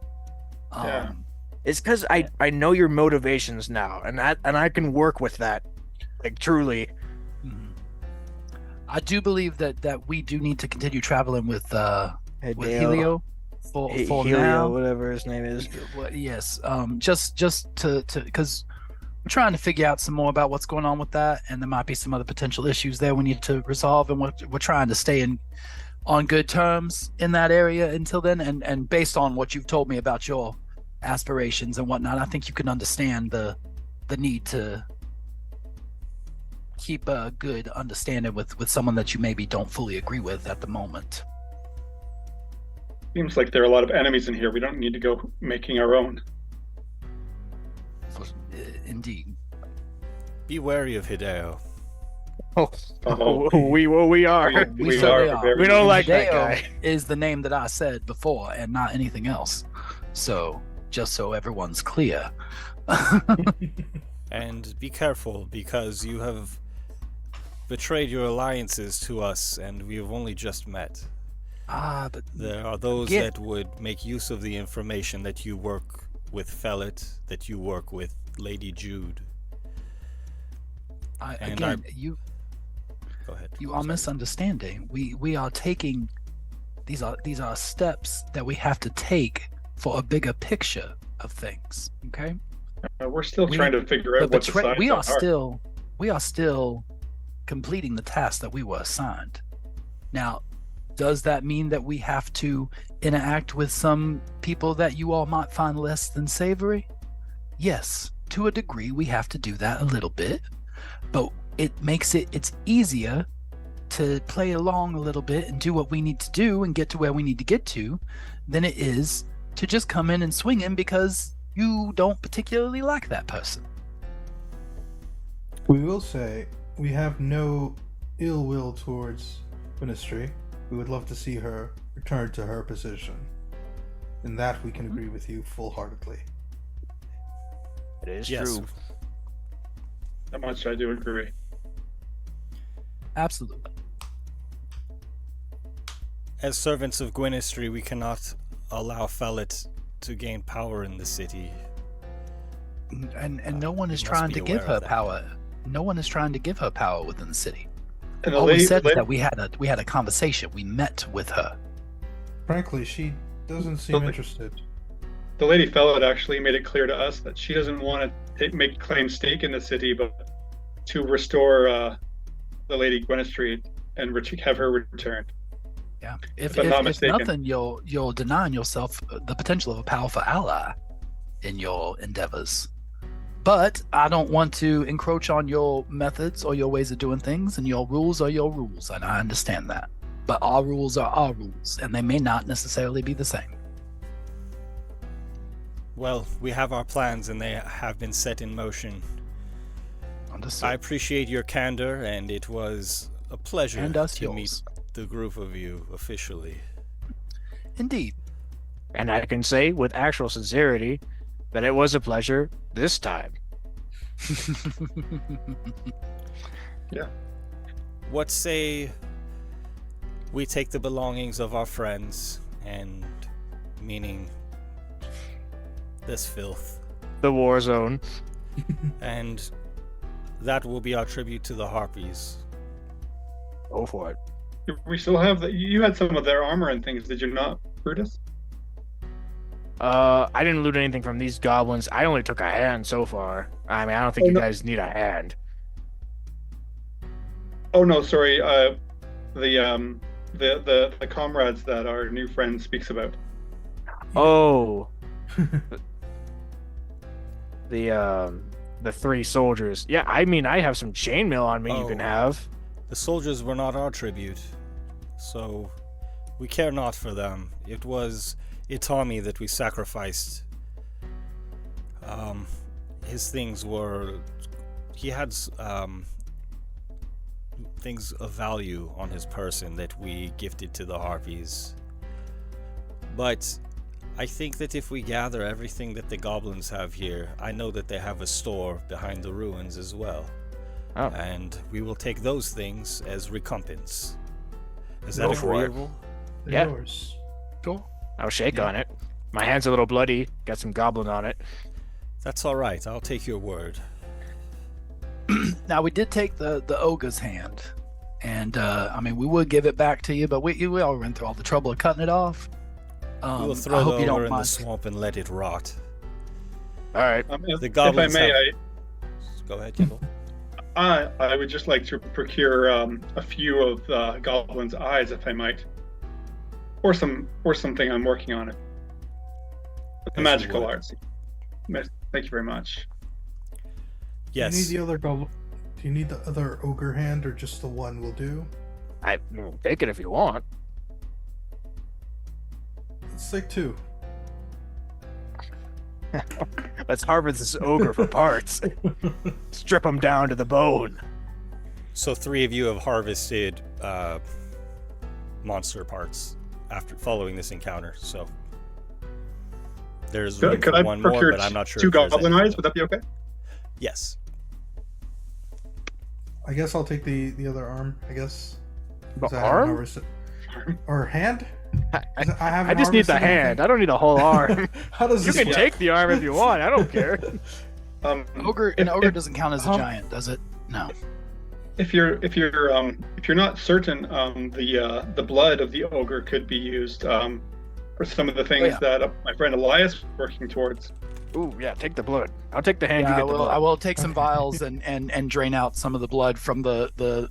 It's because I know your motivations now, and I can work with that, like truly. I do believe that we do need to continue traveling with Helio. For Helio, now, whatever his name is. Yes. Just to because we're trying to figure out some more about what's going on with that, and there might be some other potential issues there we need to resolve, and we're trying to stay on good terms in that area until then. And based on what you've told me about your aspirations and whatnot, I think you can understand the need to keep a good understanding with someone that you maybe don't fully agree with at the moment. Seems like there are a lot of enemies in here. We don't need to go making our own. Indeed. Be wary of Hideo. We are. We certainly are. We don't like that Hideo guy. Is the name that I said before, and not anything else. So, just so everyone's clear. And be careful, because you have betrayed your alliances to us, and we have only just met. But there are those that would make use of the information that you work with Fellet, that you work with Lady Jude. Go ahead. You are misunderstanding. We are taking these are steps that we have to take for a bigger picture of things. Okay. We're still trying to figure out what the signs are. We are still completing the task that we were assigned. Now, does that mean that we have to interact with some people that you all might find less than savory? Yes, to a degree we have to do that a little bit, but it's easier to play along a little bit and do what we need to do and get to where we need to get to than it is to just come in and swing in because you don't particularly like that person. We will say we have no ill will towards Ministry. We would love to see her return to her position. In that we can agree with you full-heartedly. It is true. That much I do agree. Absolutely. As servants of Gwynistry, we cannot allow Fellet to gain power in the city. And no one is trying to give her power. No one is trying to give her power within the city. And all we said is that we had a conversation. We met with her. Frankly, she doesn't seem interested. The Lady Fellow actually made it clear to us that she doesn't want to make claim stake in the city, but to restore the Lady Gwenestreet and have her returned. Yeah. If If I'm not mistaken. nothing, you'll deny yourself the potential of a powerful ally in your endeavors. But I don't want to encroach on your methods or your ways of doing things, and your rules are your rules, and I understand that. But our rules are our rules, and they may not necessarily be the same. Well, we have our plans, and they have been set in motion. Understood. I appreciate your candor, and it was a pleasure And us to yours. meet the group of you officially. Indeed. And I can say with actual sincerity that it was a pleasure this time. What say we take the belongings of our friends, and meaning this filth, The war zone. and that will be our tribute to the Harpies. Go for it. We still have you had some of their armor and things, did you not, Brutus? I didn't loot anything from these goblins. I only took a hand so far. I mean, I don't think Oh, you no. guys need a hand. Oh no, sorry. The comrades that our new friend speaks about. Oh. The 3 soldiers. Yeah, I mean, I have some chainmail on me you can Oh. have. The soldiers were not our tribute, so we care not for them. It was Itami that we sacrificed. His things were... He had things of value on his person that we gifted to the Harpies. But I think that if we gather everything that the goblins have here, I know that they have a store behind the ruins as well. Oh. And we will take those things as recompense. Is that Go for it. agreeable? They're Yeah. yours. Cool. I'll shake on it. My hand's a little bloody. Got some goblin on it. That's all right. I'll take your word. Now, we did take the ogre's hand, and I mean, we would give it back to you, but we all went through all the trouble of cutting it off. We will I throw hope it you over don't in the mind. swamp and let it rot. All right. The If goblins I may, have... Go ahead, Kendall. I would just like to procure a few of the goblin's eyes, if I might, or something. I'm working on it. The As you magical would. arts. Thank you very much. Yes. Do you need the other goblin? Do you need the other ogre hand, or just the one will do? I take it if you want. Let's take 2. Let's harvest this ogre for parts. Strip him down to the bone. So 3 of you have harvested monster parts after following this encounter. So there's room Could for I one more, procure but I'm not sure. 2 if there's goblin any- eyes? Would that be okay? Yes. I guess I'll take the other arm. I guess. The 'Cause I haven't arm? harvested- Or hand? I 'Cause haven't I just need the harvested anything. hand. I don't need a whole arm. How does You this can work? take the arm if you want. I don't care. An ogre doesn't count as a giant, does it? No. If you're not certain, the blood of the ogre could be used for some of the things yeah. that my friend Elias is working towards. Ooh, yeah, take the blood. I'll take the hand. Yeah, you I get the will. blood. I will take some vials and drain out some of the blood from the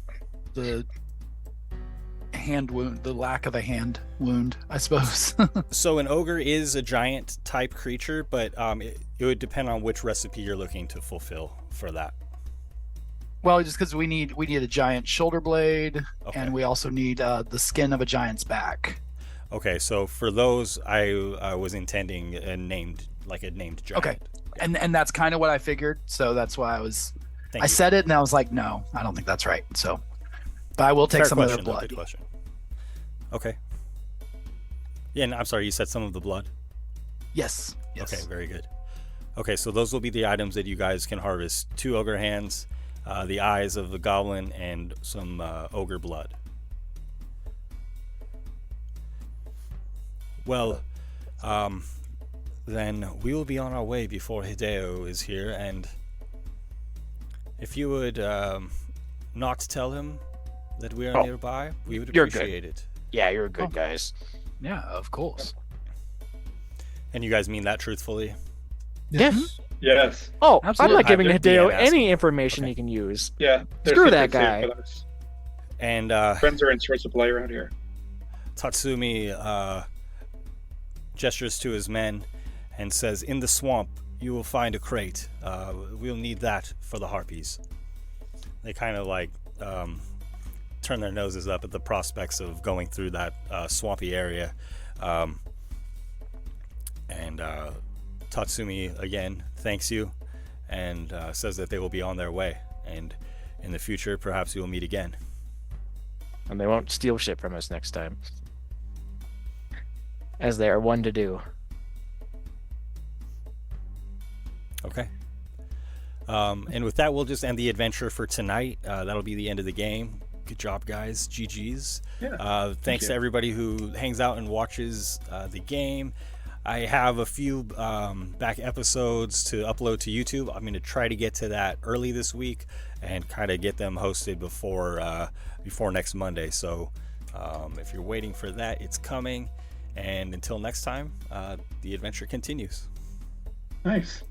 hand wound, the lack of a hand wound, I suppose. So an ogre is a giant type creature, but it would depend on which recipe you're looking to fulfill for that. Well, just because we need a giant shoulder blade, Okay. and we also need the skin of a giant's back. Okay, so for those, I was intending a named giant. Okay, and that's kind of what I figured, so that's why Thank I you. said it, and I was like, no, I don't think that's right. So, but I will take Fair some of their question, though, blood. Good question. Okay. Yeah, and I'm sorry, you said some of the blood? Yes. Yes. Okay, very good. Okay, so those will be the items that you guys can harvest. 2 ogre hands, the eyes of the goblin, and some ogre blood. Well, then we will be on our way before Hideo is here, and if you would not tell him that we are Oh, nearby, we would you're good. appreciate it. Yeah, you're good, guys. Yeah, of course. And you guys mean that truthfully? Yes. Yes. Oh, Absolutely. I'm not giving Yeah, Hideo I'm asking. any information Okay. he can use. Yeah. Screw there's that secrets guy. saved for us. And friends are in short supply around here. Tatsumi gestures to his men and says, "In the swamp, you will find a crate. We'll need that for the harpies." They kind of like turn their noses up at the prospects of going through that swampy area. And Tatsumi again thanks you and says that they will be on their way. And in the future, perhaps we will meet again. And they won't steal shit from us next time, as they are one to do. Okay. And with that, we'll just end the adventure for tonight. That'll be the end of the game. Good job, guys. GG's. Yeah, thanks to everybody who hangs out and watches the game. I have a few back episodes to upload to YouTube. I'm going to try to get to that early this week and kind of get them hosted before next Monday. So if you're waiting for that, it's coming. And until next time, the adventure continues. Nice.